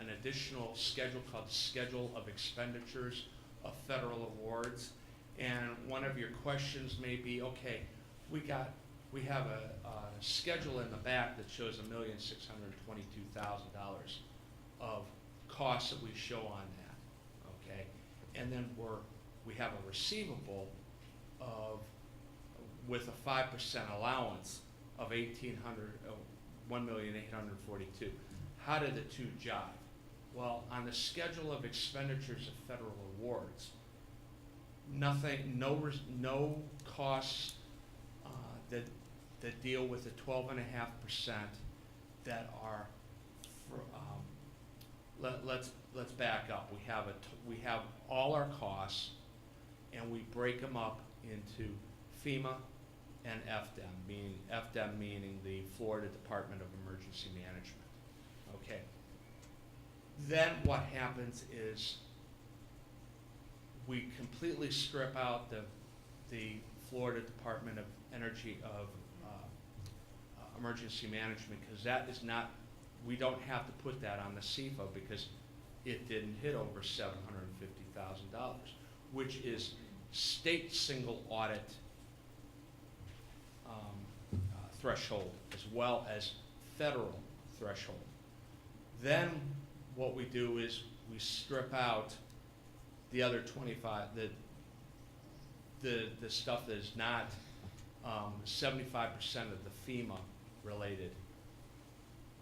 additional schedule called the Schedule of Expenditures of Federal Awards. And one of your questions may be, okay, we have a schedule in the back that shows $1,622,000 of costs that we show on that, okay? And then we have a receivable with a 5% allowance of $1,842,000. How did the two jive? Well, on the Schedule of Expenditures of Federal Awards, no costs that deal with the 12.5% that are for, let's back up. We have all our costs, and we break them up into FEMA and FDEM meaning the Florida Department of Emergency Management. Okay. Then what happens is we completely strip out the Florida Department of Emergency Management, because that is not, we don't have to put that on the CFO because it didn't hit over $750,000, which is state single audit threshold as well as federal threshold. Then what we do is we strip out the other 25, the stuff that is not 75% of the FEMA related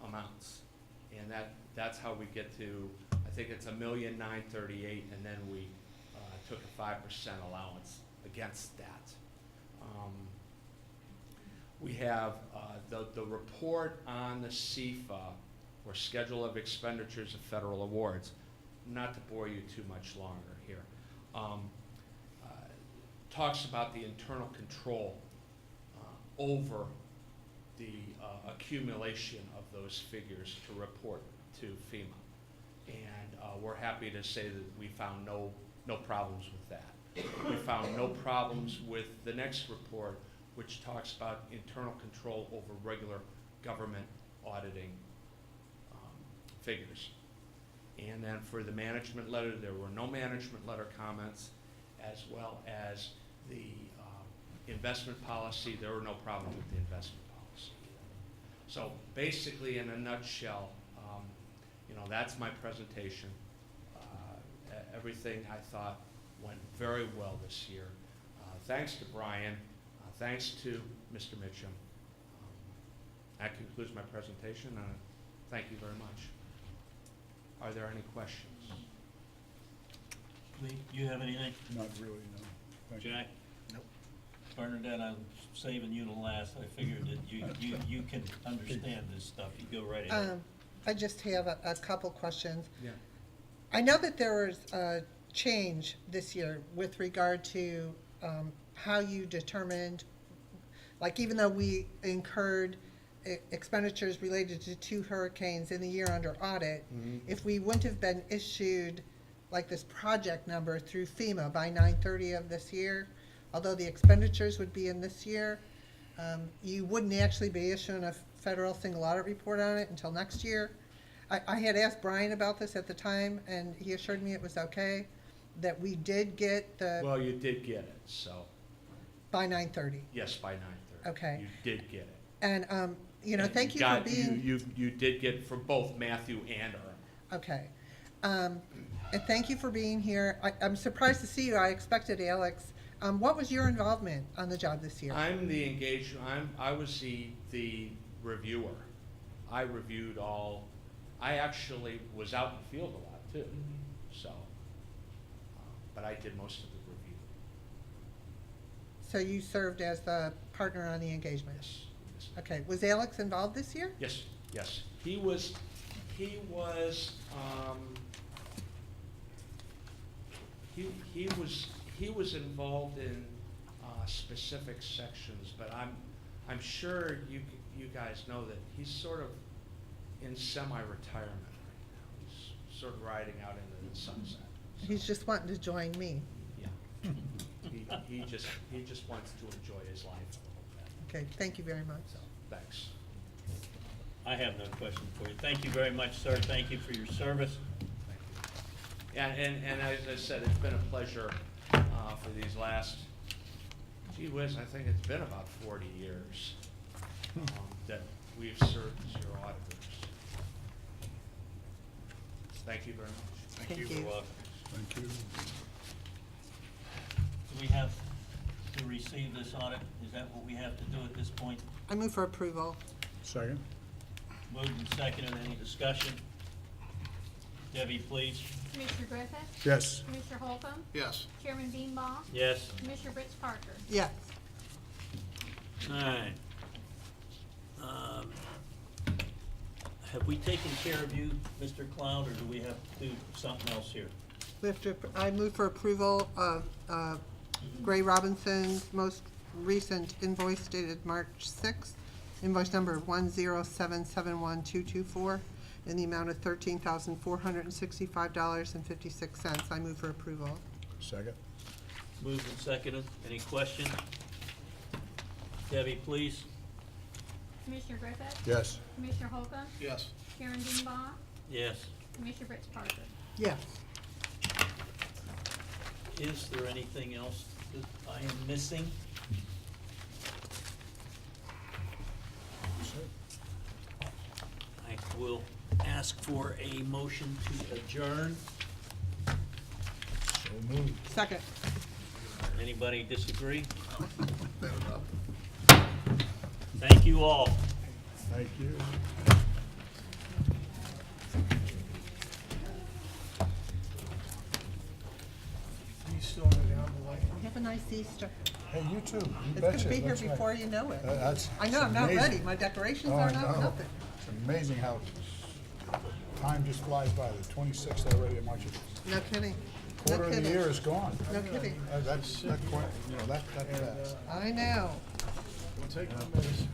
amounts. And that's how we get to, I think it's $1,938,000, and then we took a 5% allowance against that. We have the report on the CFA, or Schedule of Expenditures of Federal Awards. Not to bore you too much longer here. Talks about the internal control over the accumulation of those figures to report to FEMA. And we're happy to say that we found no problems with that. We found no problems with the next report, which talks about internal control over regular government auditing figures. And then for the management letter, there were no management letter comments, as well as the investment policy. There were no problems with the investment policy. So basically, in a nutshell, that's my presentation. Everything I thought went very well this year. Thanks to Brian, thanks to Mr. Mitchum. That concludes my presentation, and thank you very much. Are there any questions? Lee, you have anything? Not really, no. Thank you. Jack? Nope. Bernadette, I'm saving you to last. I figured that you can understand this stuff. You go right ahead. I just have a couple questions. Yeah. I know that there was a change this year with regard to how you determined, like even though we incurred expenditures related to 2 hurricanes in the year under audit, if we wouldn't have been issued like this project number through FEMA by 9/30 of this year, although the expenditures would be in this year, you wouldn't actually be issuing a federal single audit report on it until next year. I had asked Brian about this at the time, and he assured me it was okay, that we did get the, Well, you did get it, so, by 9/30. yes, by 9/30. Okay. You did get it. And, And thank you for got- being. You did get it for both Matthew and Irma. Okay. And thank you for being here. I'm surprised to see you. I expected Alex. What was your involvement on the job this year? I'm the I was the reviewer. I reviewed all, I actually was out in the field a lot too, so, but I did most of the review. So you served as the partner on the engagement? Yes. Okay. Was Alex involved this year? Yes, yes. He was involved in specific sections, but I'm sure you guys know that he's sort of in semi-retirement right now. He's sort of riding out into the sunset. So, He's just wanting to join me. yeah. He just wants to enjoy his life a little bit. Okay. Thank you very much. So thanks. I have no question for you. Thank you very much, sir. Thank you for your service. Thank you. Yeah, and as I said, it's been a pleasure for these last, gee whiz, I think it's been about 40 years that we've served as your auditors. Thank you very much. Thank you. You're welcome. Thank you. Do we have to receive this audit? Is that what we have to do at this point? I move for approval. Second? Moved and seconded. Any discussion? Debbie, please. Commissioner Griffith? Yes. Commissioner Holcomb? Yes. Chairman Beanbaugh? Yes. Commissioner Fritz Parker? Yes. All right. Have we taken care of you, Mr. Cloud, or do we have to do something else here? We have to, I move for approval of Gray Robinson's most recent invoice dated March 6th, invoice number 107712224, in the amount of $13,465.56. I move for approval. Second? Moved and seconded. Any questions? Debbie, please. Commissioner Griffith? Yes. Commissioner Holcomb? Yes. Chairman Beanbaugh? Yes. Commissioner Fritz Parker? Yes. Is there anything else that I am missing? I will ask for a motion to adjourn. So moved. Second. Anybody disagree? Fair enough. Thank you all. Thank you. You still in the down the lane? Have a nice Easter. Hey, you too. You It's betcha. gonna be here That's right. before you know it. That's. I know, it's I'm not amazing. ready. My decorations Oh, I aren't out, know. nothing. It's amazing how time just flies by. The 26th already, March. No kidding. No Quarter of the kidding. year is gone. No kidding. That's, that, you know, that's fast. I know. We'll take my medicine.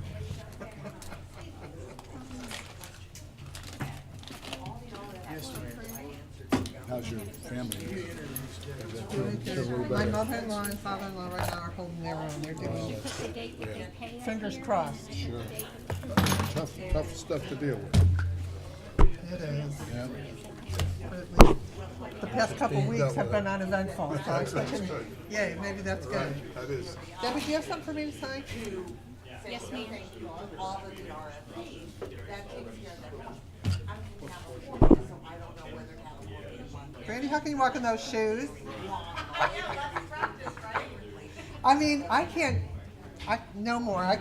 Yes, ma'am. How's your family? My mother-in-law and father-in-law right now are holding their own. They're doing Put the date that they pay us fingers here, crossed. and Sure. the date that Tough stuff to deal with. It is. Yeah. But at least the past couple Being weeks dealt have with been it. uneventful, so I'm thinking, good. yay, maybe that's good. That is. Debbie, do you have something for me to sign? Yes, ma'am. All of the RFP, that takes care of that. I'm in California, so I don't know whether California wants. Brandy, how can you walk in those shoes? Yeah, that's practice, right? I mean, I can't, no more. I